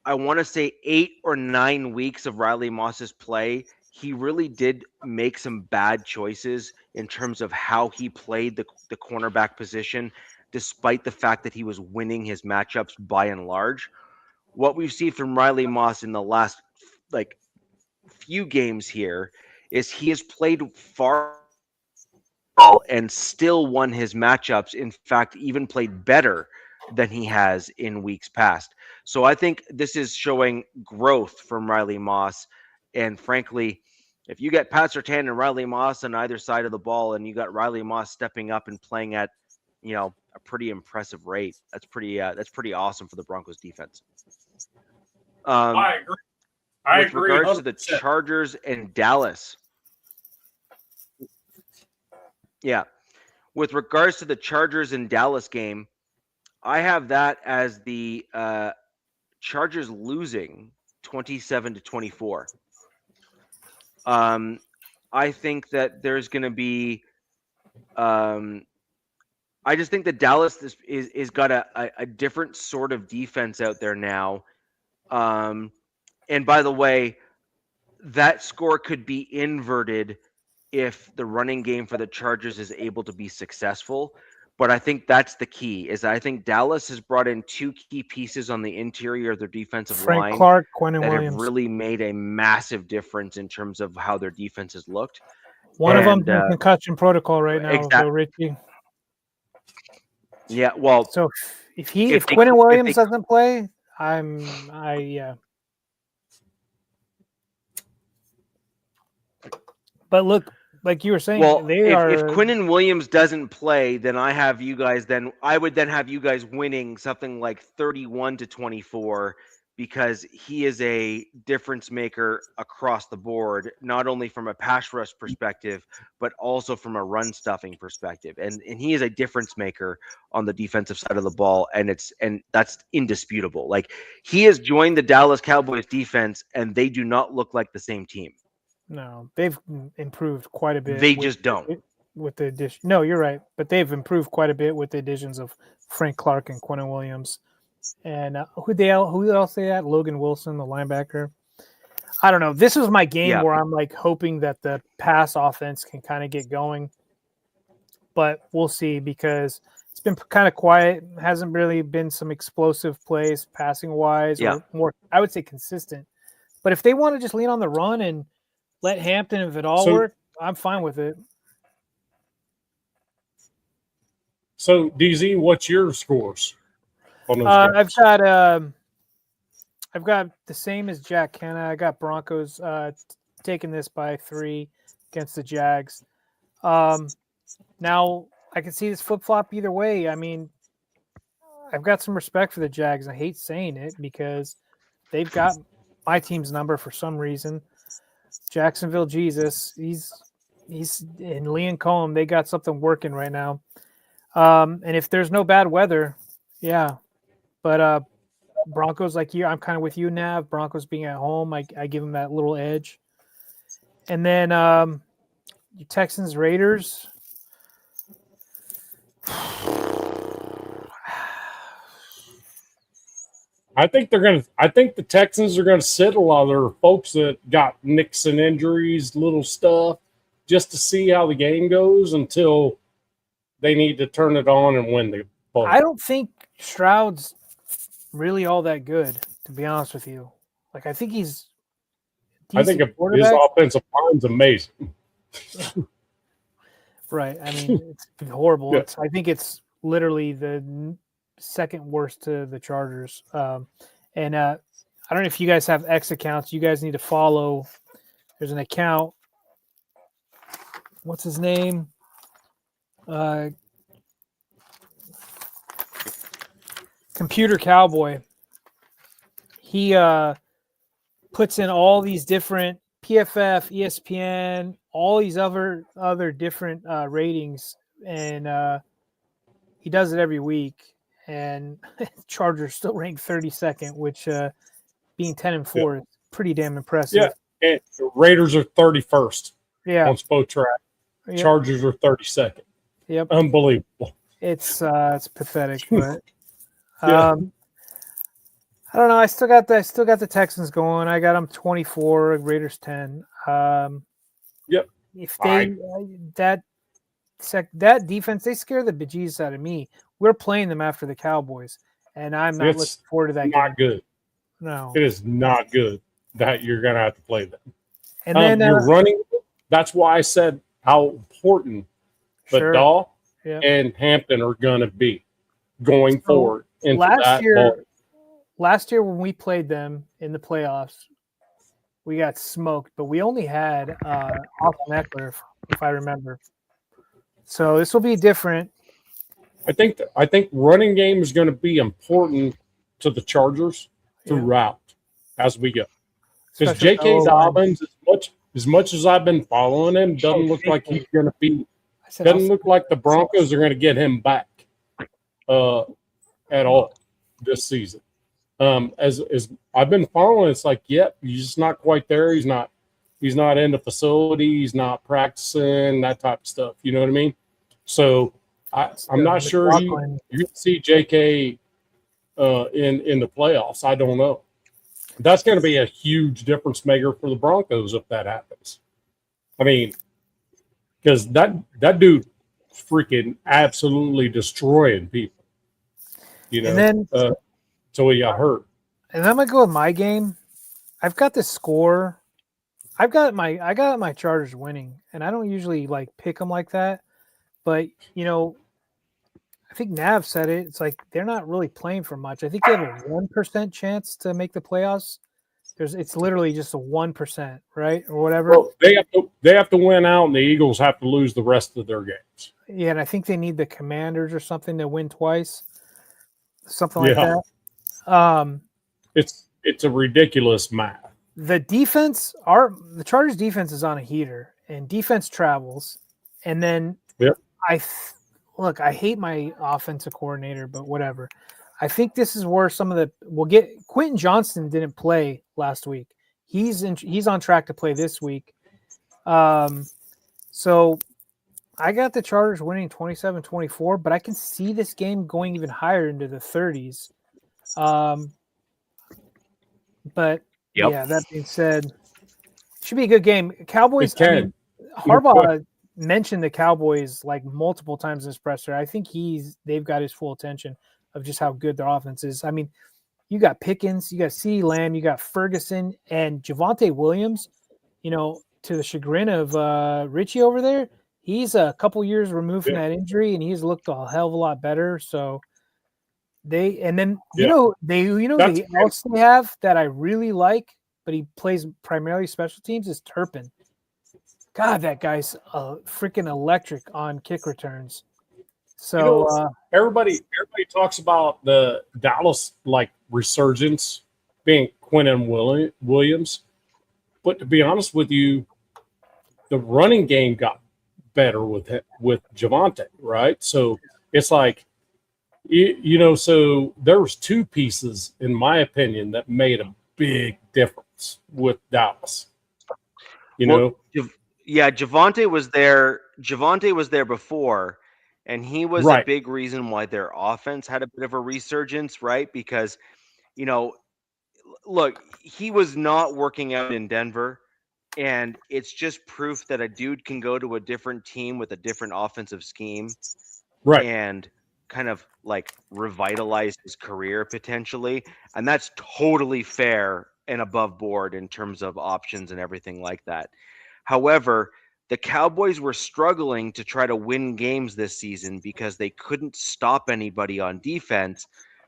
I want to say 8 or 9 weeks of Riley Moss's play, he really did make some bad choices in terms of how he played the cornerback position, despite the fact that he was winning his matchups by and large. What we've seen from Riley Moss in the last few games here is he has played far well and still won his matchups. In fact, even played better than he has in weeks past. So I think this is showing growth from Riley Moss. And frankly, if you get Pat Surtain and Riley Moss on either side of the ball, and you got Riley Moss stepping up and playing at a pretty impressive rate. That's pretty awesome for the Broncos defense. I agree. With regards to the Chargers and Dallas. Yeah. With regards to the Chargers and Dallas game, I have that as the Chargers losing 27-24. I think that there's going to be I just think that Dallas is got a different sort of defense out there now. And by the way, that score could be inverted if the running game for the Chargers is able to be successful. But I think that's the key. Is I think Dallas has brought in two key pieces on the interior of their defensive line. Frank Clark, Quinnen that Williams have really made a massive difference in terms of how their defense has looked. One of them's in concussion protocol right now. Exactly. So Richie. Yeah, well. So if Quinnen Williams doesn't play, yeah. But look, like you were saying, well, if Quinnen Williams doesn't play, then I would then have you guys winning something like 31-24, because he is a difference maker across the board, not only from a pass rush perspective, but also from a run stuffing perspective. And he is a difference maker on the defensive side of the ball, and that's indisputable. Like, he has joined the Dallas Cowboys defense, and they do not look like the same team. No, they've improved quite a bit. They just don't. With the addition. No, you're right. But they've improved quite a bit with the additions of Frank Clark and Quinnen Williams. And who else they had? Logan Wilson, the linebacker. I don't know. This was my game where I'm like hoping that the pass offense can kind of get going. But we'll see, because it's been kind of quiet. Hasn't really been some explosive plays passing wise, or more, I would say, consistent. But if they want to just lean on the run and let Hampton, if it all works, I'm fine with it. So, DZ, what's your scores on those games? I've got the same as Jack Kenna. I got Broncos taking this by 3 against the Jags. Now, I can see this flip-flop either way. I mean, I've got some respect for the Jags. I hate saying it because they've got my team's number for some reason. Jacksonville Jesus, he's in Liam Cohen. They got something working right now. And if there's no bad weather, yeah. But Broncos, like you, I'm kind of with you, Nav. Broncos being at home, I give them that little edge. And then Texans Raiders. I think the Texans are gonna sit a lot of their folks that got nicks and injuries, little stuff, just to see how the game goes until they need to turn it on and win the ball. I don't think Stroud's really all that good, to be honest with you. Like, I think his offensive line's amazing. Right. I mean, it's horrible. Yeah. I think it's literally the second worst to the Chargers. And I don't know if you guys have X accounts. You guys need to follow. There's an account. What's his name? Computer Cowboy. He puts in all these different PFF, ESPN, all these other different ratings, and he does it every week. And Chargers still ranked 32nd, which being 10-4 is pretty damn impressive. Yeah, and the Raiders are 31st. Yeah, on Spotrac. Yep. Chargers are 32nd. Yep, unbelievable. It's pathetic, but I don't know. I still got the Texans going. I got them 24, Raiders 10. Yep. If they that defense, they scare the bejesus out of me. We're playing them after the Cowboys, and I'm not looking forward to that. Not game. Good. No, it is not good that you're going to have to play them. And then you're running. That's why I said how important Vidal and Hampton are going to be going forward. Last year when we played them in the playoffs, we got smoked, but we only had Austin Eckler, if I remember. So this will be different. I think running game is going to be important to the Chargers throughout as we go. Because J.K. Dobbins, as much as I've been following him, doesn't look like he's going to be. Doesn't look like the Broncos are going to get him back at all this season. As I've been following, it's like, yep, he's just not quite there. He's not in the facility. He's not practicing, that type of stuff. You know what I mean? So I'm not sure you can see J.K. in the playoffs. I don't know. That's going to be a huge difference maker for the Broncos if that happens. I mean, because that dude freaking absolutely destroying people. You know, and then, so he got hurt. And I'm gonna go with my game. I've got the score. I got my Chargers winning, and I don't usually like pick them like that. But I think Nav said it. It's like they're not really playing for much. I think they have a 1% chance to make the playoffs. It's literally just a 1%, right, or whatever. Well, they have to win out, and the Eagles have to lose the rest of their games. Yeah, and I think they need the Commanders or something to win twice, something like that. It's a ridiculous math. The defense, the Chargers defense is on a heater, and defense travels, and then I hate my offensive coordinator, but whatever. I think this is where Quentin Johnston didn't play last week. He's on track to play this week. So I got the Chargers winning 27-24, but I can see this game going even higher into the 30s. But yeah, that being said, it should be a good game. Cowboys. Harbaugh mentioned the Cowboys like multiple times in his presser. I think they've got his full attention of just how good their offense is. I mean, you got Pickens, you got CeeDee Lamb, you got Ferguson, and Javonte Williams. To the chagrin of RichEH over there, he's a couple years removed from that injury, and he's looked a hell of a lot better. So the else they have that I really like, but he plays primarily special teams is Turpin. God, that guy's freaking electric on kick returns. So everybody talks about the Dallas resurgence being Quentin Williams, but to be honest with you, the running game got better with Javonte, right? So it's like, so there was two pieces, in my opinion, that made a big difference with Dallas. Javonte was there. Javonte was there before, and he was a big reason why their offense had a bit of a resurgence, right? Because, look, he was not working out in Denver, and it's just proof that a dude can go to a different team with a different offensive scheme, right, and kind of revitalize his career potentially, and that's totally fair and above board in terms of options and everything like that. However, the Cowboys were struggling to try to win games this season because they couldn't stop anybody on defense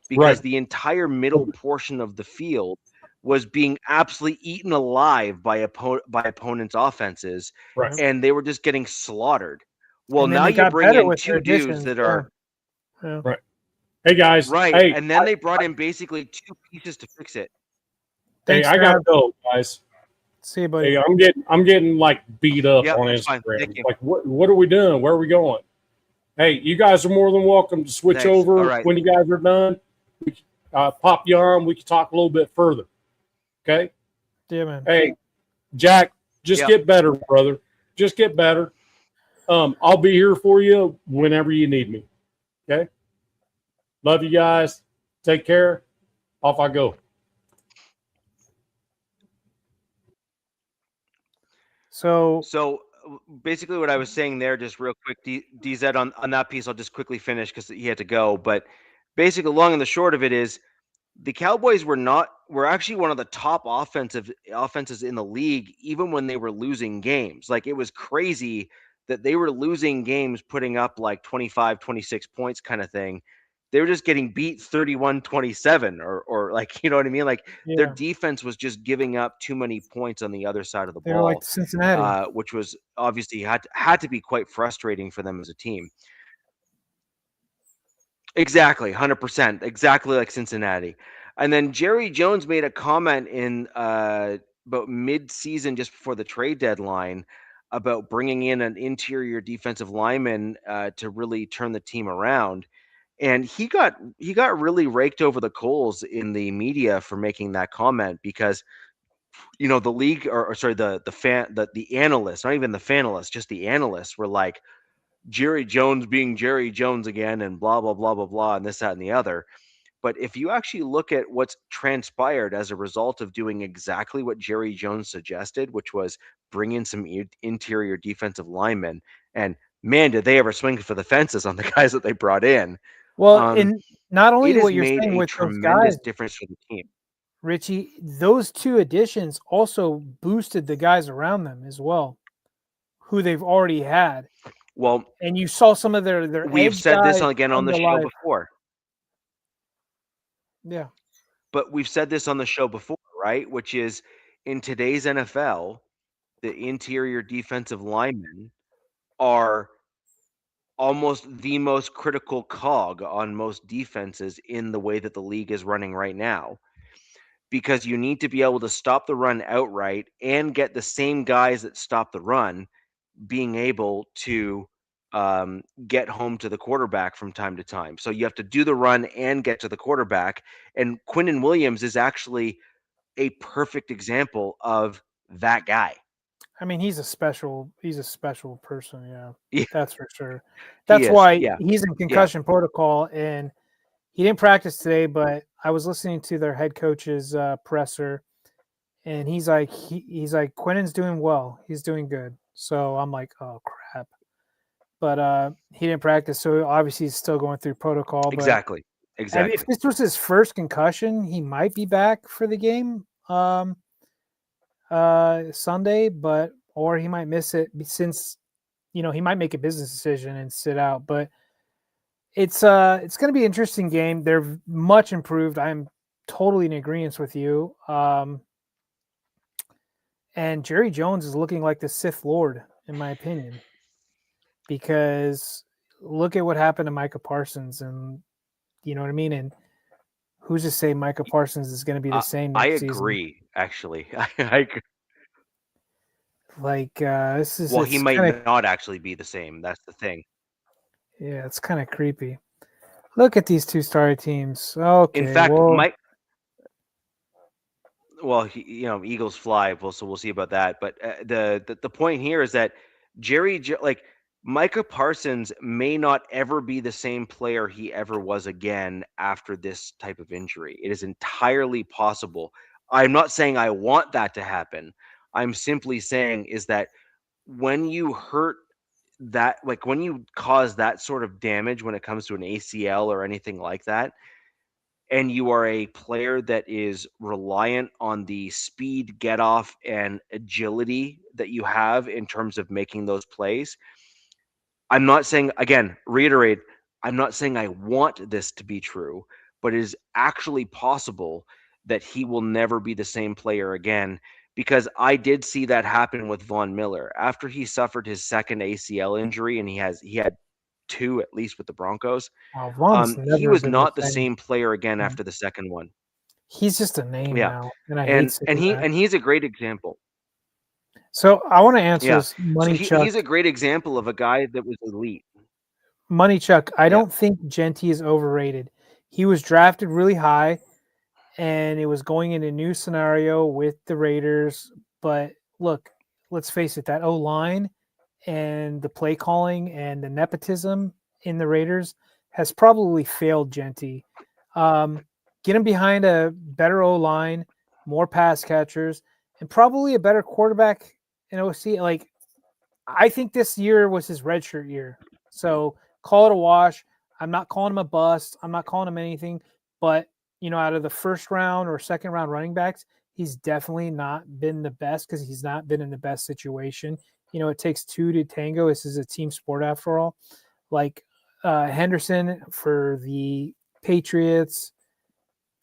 because the entire middle portion of the field was being absolutely eaten alive by opponents' offenses, and they were just getting slaughtered. Well, now you bring in two dudes that are right. Hey guys, and then they brought in basically two pieces to fix it. Thanks, I gotta go, guys. See you, buddy. Hey, I'm getting beat up on Instagram. What are we doing? Where are we going? Hey, you guys are more than welcome to switch over when you guys are done. We pop you on. We can talk a little bit further. Okay. Yeah, man. Hey, Jack, just get better, brother. Just get better. I'll be here for you whenever you need me. Okay. Love you guys. Take care. Off I go. So basically what I was saying there, just real quick, DZ on that piece, I'll just quickly finish because he had to go. But basically, long and the short of it is the Cowboys were actually one of the top offenses in the league, even when they were losing games. It was crazy that they were losing games, putting up 25, 26 points kind of thing. They were just getting beat 31-27 or you know what I mean? Their defense was just giving up too many points on the other side of the ball. They were like Cincinnati, which was obviously had to be quite frustrating for them as a team. Exactly, 100%, exactly like Cincinnati. And then Jerry Jones made a comment in about mid-season, just before the trade deadline, about bringing in an interior defensive lineman to really turn the team around. And he got really raked over the coals in the media for making that comment because the league, or sorry, the analysts, not even the fanalists, just the analysts were like, Jerry Jones being Jerry Jones again, and blah blah blah blah blah, and this, that, and the other. But if you actually look at what's transpired as a result of doing exactly what Jerry Jones suggested, which was bring in some interior defensive linemen, and man, did they ever swing for the fences on the guys that they brought in. Well, Um, and not only it has what you're made saying a with those guys, tremendous difference for the team. Richie, those two additions also boosted the guys around them as well, who they've already had. Well, And you saw some of their we've edge said this guys again on come the to show life. before. Yeah. But we've said this on the show before, right? Which is, in today's NFL, the interior defensive linemen are almost the most critical cog on most defenses in the way that the league is running right now. Because you need to be able to stop the run outright and get the same guys that stop the run being able to get home to the quarterback from time to time. So you have to do the run and get to the quarterback. And Quinnen Williams is actually a perfect example of that guy. I mean, he's a special person, yeah. Yeah, That's for sure. he That's is. why Yeah. he's in Yeah. concussion protocol, and he didn't practice today, but I was listening to their head coach's presser, and he's like Quinnen's doing well. He's doing good. So I'm like, oh crap. But he didn't practice, so obviously he's still going through protocol. But Exactly. if this was his first concussion, he might be back for the game Sunday, or he might miss it since he might make a business decision and sit out. But it's going to be an interesting game. They're much improved. I'm totally in agreement with you. And Jerry Jones is looking like the Sith Lord, in my opinion, because look at what happened to Micah Parsons, and you know what I mean. And who's to say Micah Parsons is going to be the same next I season? agree, actually. I agree. Like this is. Well, he might kinda, not actually be the same. That's the thing. Yeah, it's kind of creepy. Look at these two starry teams. Okay, In fact, well, Eagles fly. Well, so we'll see about that. But the point here is that Micah Parsons may not ever be the same player he ever was again after this type of injury. It is entirely possible. I'm not saying I want that to happen. I'm simply saying is that when you hurt that, like when you cause that sort of damage when it comes to an ACL or anything like that, and you are a player that is reliant on the speed, get off, and agility that you have in terms of making those plays. I'm not saying, again, reiterate, I'm not saying I want this to be true, but it is actually possible that he will never be the same player again, because I did see that happen with Von Miller after he suffered his second ACL injury, and he had two at least with the Broncos. Vaughn's He never was been not the the same. same player again Yeah. after the second one. He's just a name Yeah, now, and I hate and saying that. he's a great example. So I want to answer Yeah, this, so Money Chuck. he's a great example of a guy that was elite. Money Chuck, I Yeah. don't think Genty is overrated. He was drafted really high, and it was going in a new scenario with the Raiders. But look, let's face it, that O-line and the play calling and the nepotism in the Raiders has probably failed Genty. Get him behind a better O-line, more pass catchers, and probably a better quarterback in OC. Like, I think this year was his redshirt year. So call it a wash. I'm not calling him a bust. I'm not calling him anything. But, out of the first round or second round running backs, he's definitely not been the best because he's not been in the best situation. It takes two to tango. This is a team sport after all. Like Henderson for the Patriots,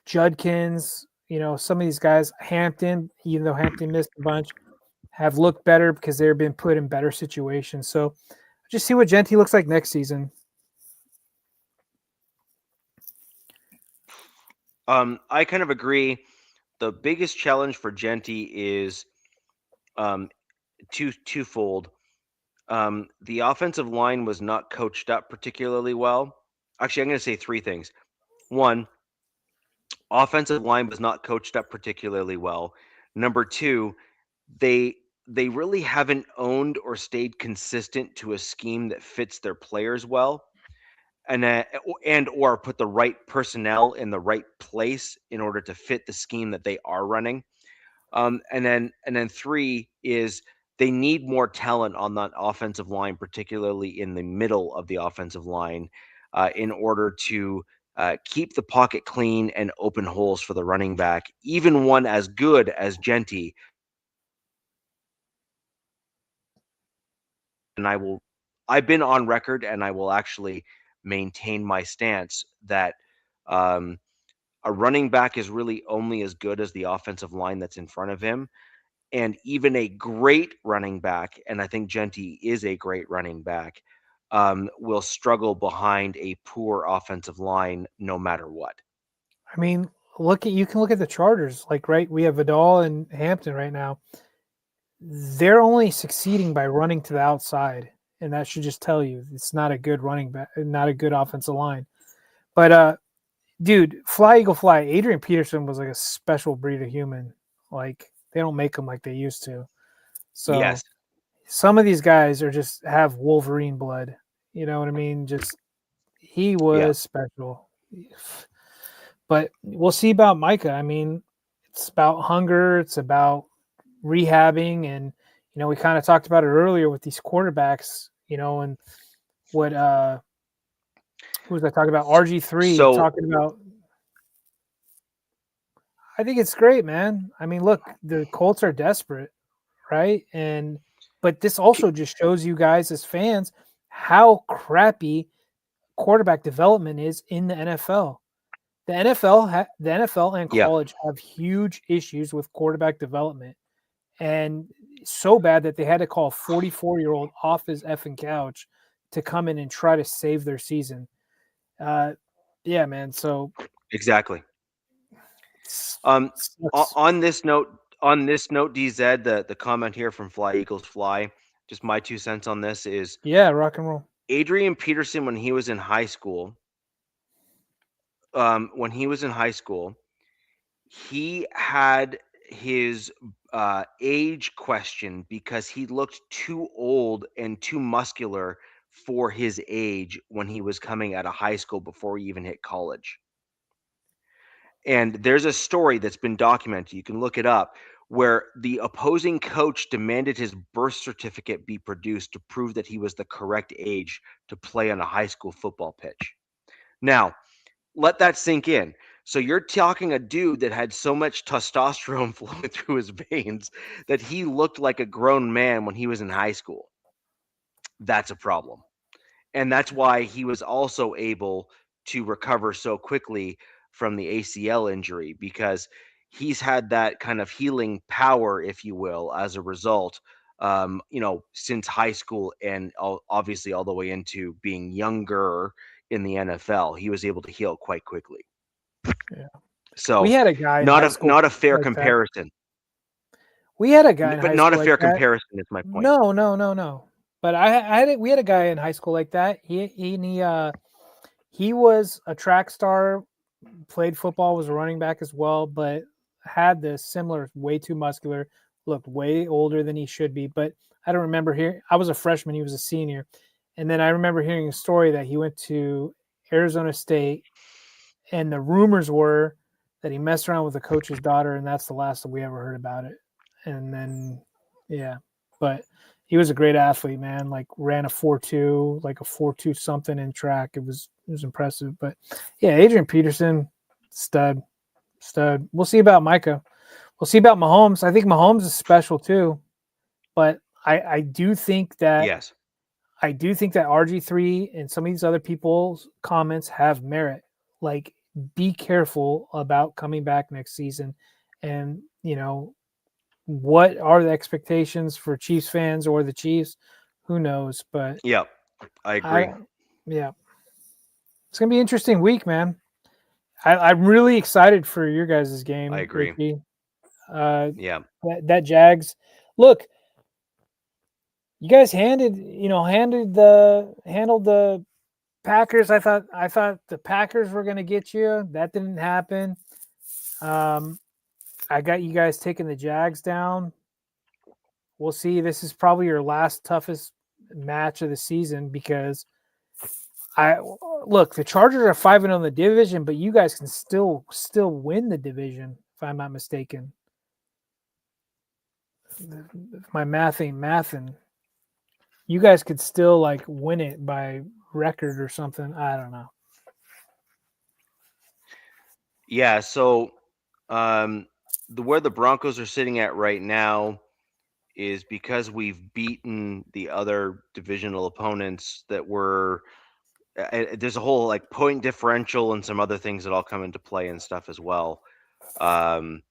Judkins, some of these guys, Hampton, even though Hampton missed a bunch, have looked better because they've been put in better situations. So just see what Genty looks like next season. I kind of agree. The biggest challenge for Genty is twofold. The offensive line was not coached up particularly well. Actually, I'm going to say three things. One, offensive line was not coached up particularly well. Number two, they they really haven't owned or stayed consistent to a scheme that fits their players well, and or put the right personnel in the right place in order to fit the scheme that they are running. And then three is they need more talent on that offensive line, particularly in the middle of the offensive line, in order to keep the pocket clean and open holes for the running back. Even one as good as Genty, and I've been on record, and I will actually maintain my stance that um, a running back is really only as good as the offensive line that's in front of him. And even a great running back, and I think Genty is a great running back, will struggle behind a poor offensive line no matter what. I mean, you can look at the Chargers. Like, right, we have Vidal and Hampton right now. They're only succeeding by running to the outside, and that should just tell you it's not a good running back, not a good offensive line. But dude, fly eagle fly. Adrian Peterson was like a special breed of human. Like, they don't make them like they used to. So Yes. some of these guys are just have Wolverine blood. You know what I mean? Just he was special. But we'll see about Micah. I mean, it's about hunger. It's about rehabbing, and we kind of talked about it earlier with these quarterbacks. And what who was I talking about? RG3 talking about. I think it's great, man. I mean, look, the Colts are desperate, right? But this also just shows you guys as fans how crappy quarterback development is in the NFL. The NFL and college have huge issues with quarterback development, and so bad that they had to call a 44-year-old off his effing couch to come in and try to save their season. Yeah, man. So exactly. On this note, DZ, the comment here from Fly Eagles Fly, just my 2 cents on this is rock and roll. Adrian Peterson, when he was in high school, he had his age questioned because he looked too old and too muscular for his age when he was coming out of high school before he even hit college. And there's a story that's been documented, you can look it up, where the opposing coach demanded his birth certificate be produced to prove that he was the correct age to play on a high school football pitch. Now, let that sink in. So you're talking a dude that had so much testosterone flowing through his veins that he looked like a grown man when he was in high school. That's a problem. And that's why he was also able to recover so quickly from the ACL injury, because he's had that kind of healing power, if you will, as a result, since high school and obviously all the way into being younger in the NFL. He was able to heal quite quickly. Yeah. So we had a guy not a fair comparison. We had a guy in high but school not a fair like that. comparison is my point. No. But we had a guy in high school like that. He was a track star, played football, was a running back as well, but had this similar, way too muscular, looked way older than he should be. But I don't remember hearing. I was a freshman, he was a senior, and then I remember hearing a story that he went to Arizona State, and the rumors were that he messed around with the coach's daughter, and that's the last that we ever heard about it. And then, but he was a great athlete, man. Like, ran a 4.2, like a 4.2 something in track. It was impressive. But yeah, Adrian Peterson, stud. We'll see about Micah. We'll see about Mahomes. I think Mahomes is special too. But I do think that RG3 and some of these other people's comments have merit. Like, be careful about coming back next season. And, what are the expectations for Chiefs fans or the Chiefs? Who knows? But I agree. It's gonna be an interesting week, man. I'm really excited for your guys' game. I agree. Ricky. Yeah. That Jags. Look, you guys handled the Packers. I thought the Packers were going to get you. That didn't happen. I got you guys taking the Jags down. We'll see. This is probably your last toughest match of the season because the Chargers are 5-0 in the division, but you guys can still win the division if I'm not mistaken. If my math ain't mathing, you guys could still like win it by record or something. I don't know. Yeah. So, where the Broncos are sitting at right now is because we've beaten the other divisional opponents that were. There's a whole like point differential and some other things that all come into play and stuff as well, and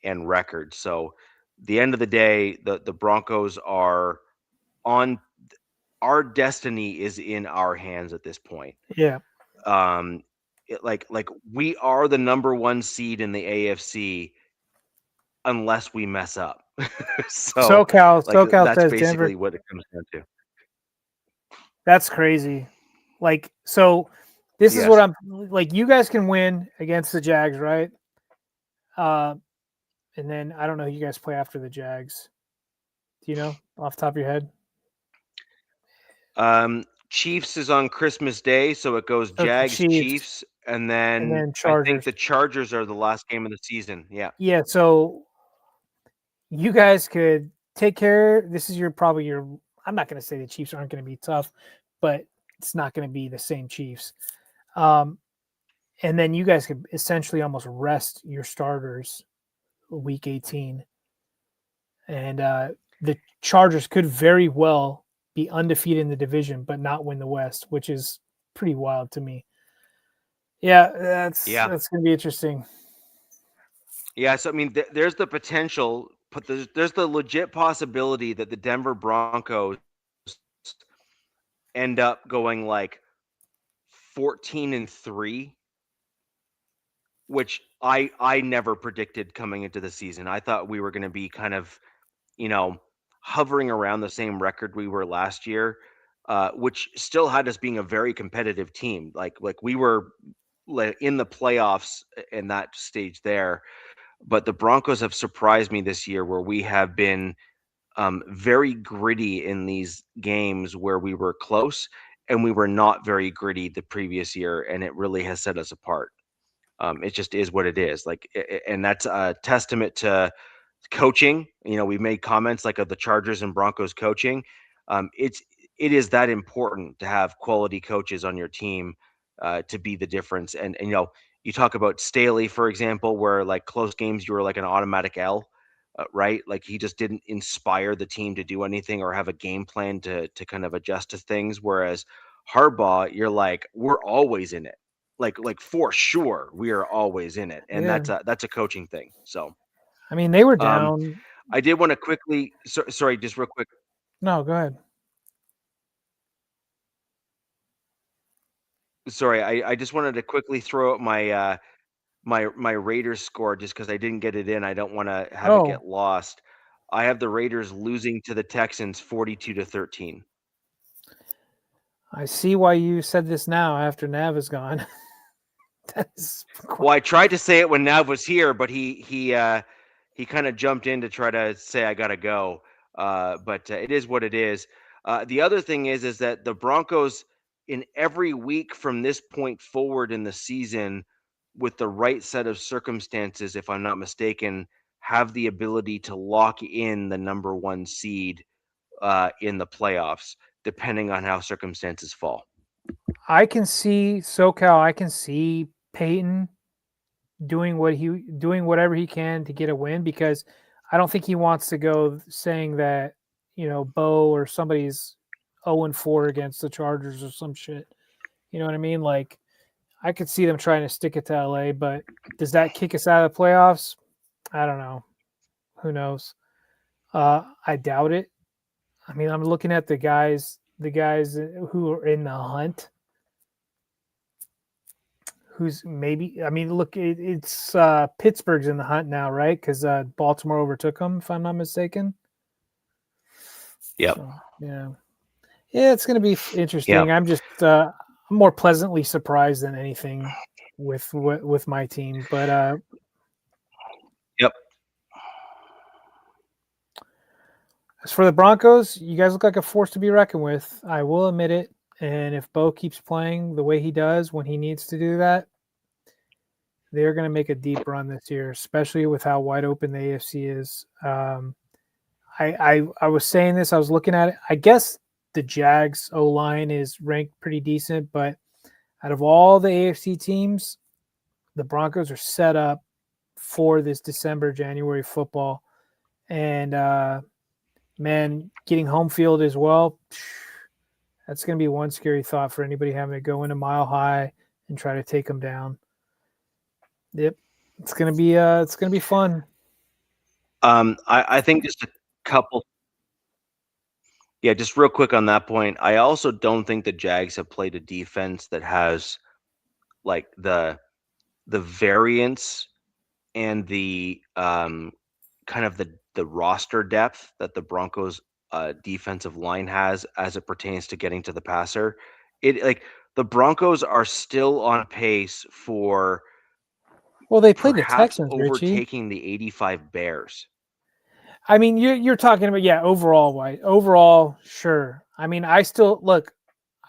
records. So, the end of the day, the Broncos are on. Our destiny is in our hands at this point. Yeah. Like we are the number 1 seed in the AFC unless we mess up. So SoCal that's says Denver. basically what it comes down to. That's crazy. Like, so this is what Yes. I'm like. You guys can win against the Jags, right? And then I don't know who you guys play after the Jags. Do you know off the top of your head? Chiefs is on Christmas Day, so it goes Jags, Chiefs, and then I think the Chargers are the last game of the season. Yeah. Yeah, so you guys could take care. This is probably your. I'm not going to say the Chiefs aren't going to be tough, but it's not going to be the same Chiefs. And then you guys could essentially almost rest your starters week 18. And the Chargers could very well be undefeated in the division, but not win the West, which is pretty wild to me. Yeah, that's going to be interesting. Yeah, so I mean, there's the potential, but there's the legit possibility that the Denver Broncos end up going like 14-3, which I never predicted coming into the season. I thought we were going to be kind of, hovering around the same record we were last year, which still had us being a very competitive team. Like we were in the playoffs in that stage there. But the Broncos have surprised me this year where we have been very gritty in these games where we were close, and we were not very gritty the previous year, and it really has set us apart. It just is what it is. And that's a testament to coaching. We've made comments like of the Chargers and Broncos coaching. It is that important to have quality coaches on your team to be the difference. And you talk about Staley, for example, where like close games you were like an automatic L, right? Like he just didn't inspire the team to do anything or have a game plan to kind of adjust to things. Whereas Harbaugh, you're like, we're always in it. Like for sure, we are always in it, and that's a coaching thing. So. I mean, they were down. I did want to quickly. Sorry, just real quick. No, go ahead. Sorry, I just wanted to quickly throw out my my Raiders score just because I didn't get it in. I don't want to have it get lost. I have the Raiders losing to the Texans 42-13. I see why you said this now after Nav is gone. Well, I tried to say it when Nav was here, but he kind of jumped in to try to say I gotta go. But it is what it is. The other thing is that the Broncos, in every week from this point forward in the season, with the right set of circumstances, if I'm not mistaken, have the ability to lock in the number 1 seed in the playoffs, depending on how circumstances fall. I can see SoCal. I can see Peyton doing whatever he can to get a win, because I don't think he wants to go saying that Bo or somebody's 0-4 against the Chargers or some shit. You know what I mean? Like, I could see them trying to stick it to LA, but does that kick us out of the playoffs? I don't know. Who knows? I doubt it. I mean, I'm looking at the guys who are in the hunt. who's maybe. I mean, look, it's Pittsburgh's in the hunt now, right? Because Baltimore overtook them, if I'm not mistaken. Yep. So, yeah, it's going to be interesting. Yep. I'm just more pleasantly surprised than anything with my team, but Yep. as for the Broncos, you guys look like a force to be reckoned with. I will admit it. And if Bo keeps playing the way he does when he needs to do that, they're going to make a deep run this year, especially with how wide open the AFC is. I was saying this. I was looking at it. I guess the Jags O-line is ranked pretty decent, but out of all the AFC teams, the Broncos are set up for this December, January football. And, man, getting home field as well, that's going to be one scary thought for anybody having to go in a Mile High and try to take them down. Yep, it's going to be fun. I think just a couple. Yeah, just real quick on that point. I also don't think the Jags have played a defense that has like the variance and the kind of the roster depth that the Broncos defensive line has as it pertains to getting to the passer. It like the Broncos are still on pace for they played the perhaps Texans, overtaking the 85 Bears. I mean, you're talking about overall, sure. I mean, I still look.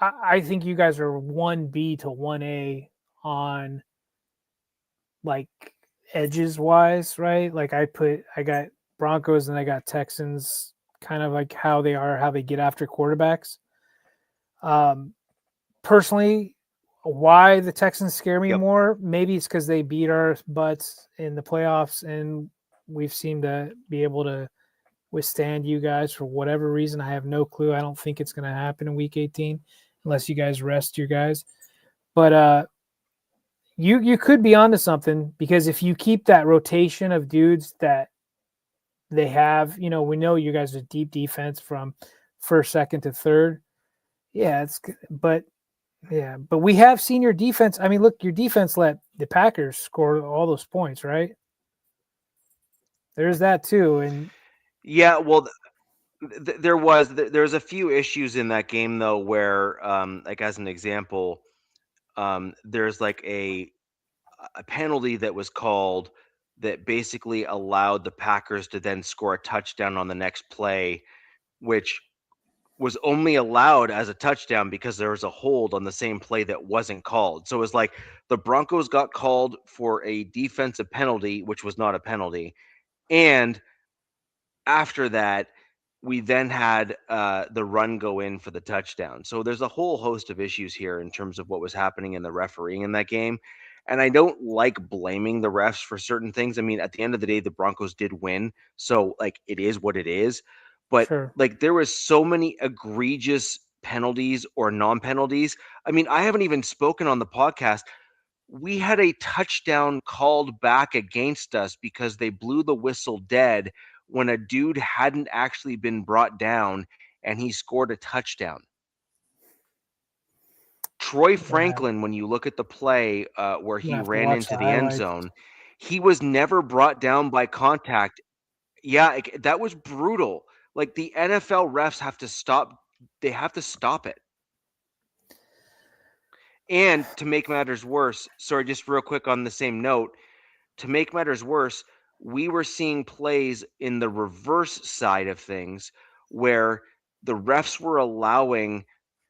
I think you guys are 1B to 1A on like edges wise, right? Like I got Broncos and I got Texans, kind of like how they get after quarterbacks. Personally, why the Texans scare me more? Maybe it's because they beat our butts in the playoffs, and we've seemed to be able to withstand you guys for whatever reason. I have no clue. I don't think it's going to happen in Week 18 unless you guys rest your guys. But you could be onto something, because if you keep that rotation of dudes that they have, we know you guys are deep defense from first, second to third. Yeah, but we have seen your defense. I mean, look, your defense let the Packers score all those points, right? There's that too. And yeah, well, there's a few issues in that game though, where like as an example, there's like a penalty that was called that basically allowed the Packers to then score a touchdown on the next play, which was only allowed as a touchdown because there was a hold on the same play that wasn't called. So it was like the Broncos got called for a defensive penalty, which was not a penalty. And after that, we then had the run go in for the touchdown. So there's a whole host of issues here in terms of what was happening in the refereeing in that game. And I don't like blaming the refs for certain things. I mean, at the end of the day, the Broncos did win. So, like, it is what it is. But, sure, like, there was so many egregious penalties or non-penalties. I mean, I haven't even spoken on the podcast. We had a touchdown called back against us because they blew the whistle dead when a dude hadn't actually been brought down and he scored a touchdown. Troy Franklin, when you look at the play where he ran into the end zone, he was never brought down by contact. Yeah, that was brutal. Like, the NFL refs have to stop. They have to stop it. And to make matters worse, sorry, just real quick on the same note, to make matters worse, we were seeing plays in the reverse side of things where the refs were allowing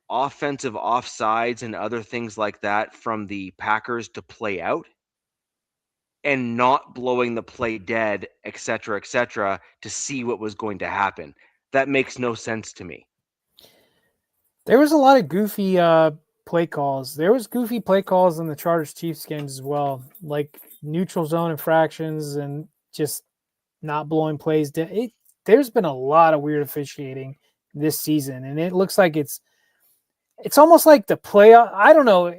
offensive offsides and other things like that from the Packers to play out and not blowing the play dead, et cetera, to see what was going to happen. That makes no sense to me. There was a lot of goofy play calls. There was goofy play calls in the Chargers-Chiefs games as well, like neutral zone infractions and just not blowing plays. There's been a lot of weird officiating this season, and it looks like it's almost like the playoff. I don't know.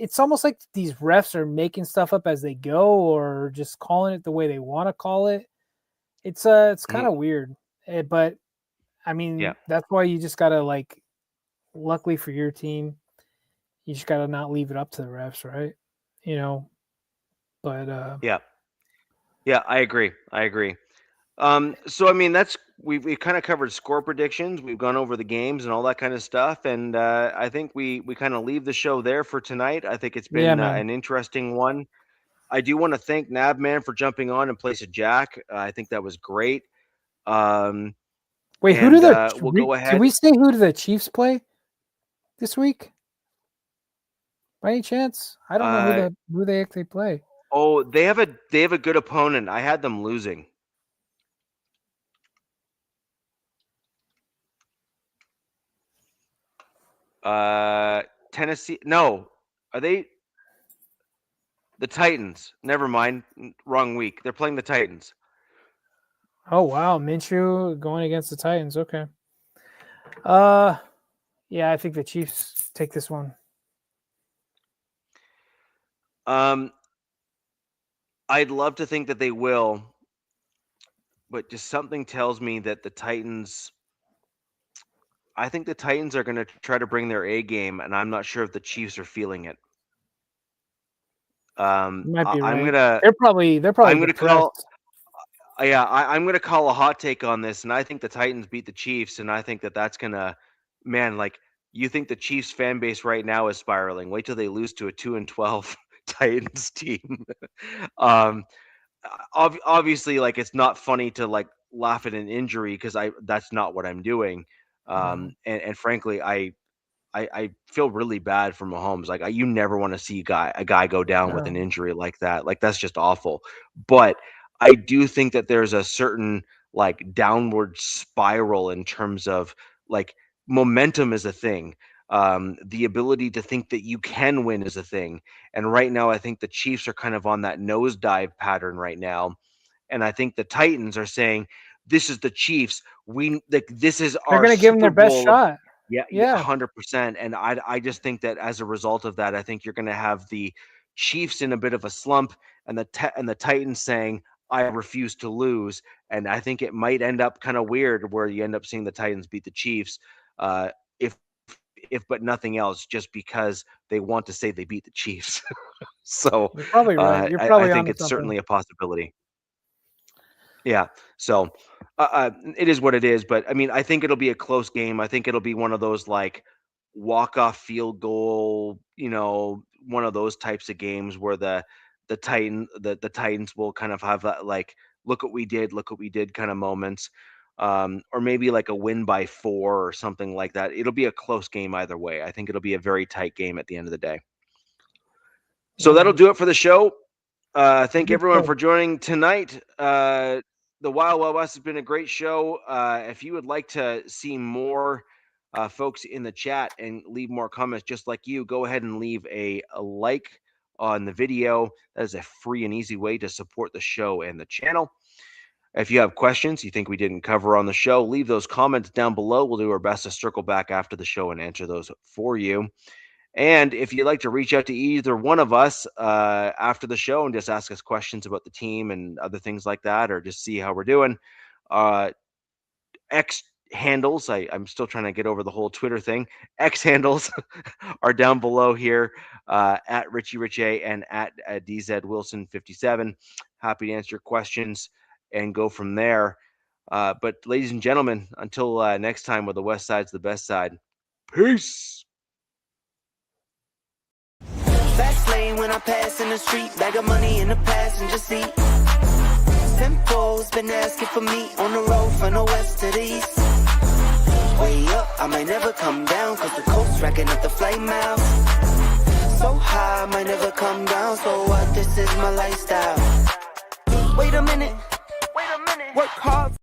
It's almost like these refs are making stuff up as they go, or just calling it the way they want to call it. It's kind of weird, but I mean, that's why you just gotta like. Luckily for your team, you just gotta not leave it up to the refs, right? But Yeah, I agree. So I mean, we've kind of covered score predictions. We've gone over the games and all that kind of stuff, and I think we kind of leave the show there for tonight. I think it's yeah, been man. an interesting one. I do want to thank Nabman for jumping on in place of Jack. I think that was great. Wait, and we'll go ahead. Did we say who do the Chiefs play this week? By any chance? I don't know who they actually play. Oh, they have a good opponent. I had them losing. Tennessee. No, are they the Titans? Never mind. Wrong week. They're playing the Titans. Oh wow, Minshew going against the Titans. Okay. Yeah, I think the Chiefs take this one. I'd love to think that they will, but just something tells me that the Titans. I think the Titans are going to try to bring their A game, and I'm not sure if the Chiefs are feeling it. You might be right. I'm gonna. They're probably. I'm gonna call. Yeah, I'm gonna call a hot take on this, and I think the Titans beat the Chiefs, and I think that's gonna, man, like you think the Chiefs fan base right now is spiraling. Wait till they lose to a 2-12 Titans team. Obviously, like it's not funny to like laugh at an injury because that's not what I'm doing. And frankly, I feel really bad for Mahomes. Like you never want to see a guy go down with an injury like that. Like that's just awful. But I do think that there's a certain like downward spiral in terms of like momentum is a thing. The ability to think that you can win is a thing. And right now, I think the Chiefs are kind of on that nosedive pattern right now. And I think the Titans are saying, this is the Chiefs. This is our. They're going to give them their best shot. Yeah, 100%. And I just think that as a result of that, I think you're going to have the Chiefs in a bit of a slump, and the Titans saying, I refuse to lose. And I think it might end up kind of weird where you end up seeing the Titans beat the Chiefs, if but nothing else, just because they want to say they beat the Chiefs. So you're probably right. You're probably I think it's certainly a possibility. Yeah. So it is what it is. But I mean, I think it'll be a close game. I think it'll be one of those like walk-off field goal, one of those types of games where the Titans will kind of have that like, look what we did kind of moments. Or maybe like a win by 4 or something like that. It'll be a close game either way. I think it'll be a very tight game at the end of the day. So that'll do it for the show. Thank everyone for joining tonight. The Wild Wild West has been a great show. If you would like to see more folks in the chat and leave more comments just like you, go ahead and leave a like on the video. That is a free and easy way to support the show and the channel. If you have questions you think we didn't cover on the show, leave those comments down below. We'll do our best to circle back after the show and answer those for you. And if you'd like to reach out to either one of us after the show and just ask us questions about the team and other things like that, or just see how we're doing, X handles, I'm still trying to get over the whole Twitter thing. X handles are down below here at RichEH and at DZWilson57. Happy to answer your questions and go from there. But ladies and gentlemen, until next time, where the West Side's the best side. Peace. Fast lane when I pass in the street, bag of money in the passenger seat. Tempo's been asking for me on the road from the west to the east. Way up, I might never come down, cause the coast racking up the flight miles. So high, I might never come down, so what, this is my lifestyle. Wait a minute, work hard.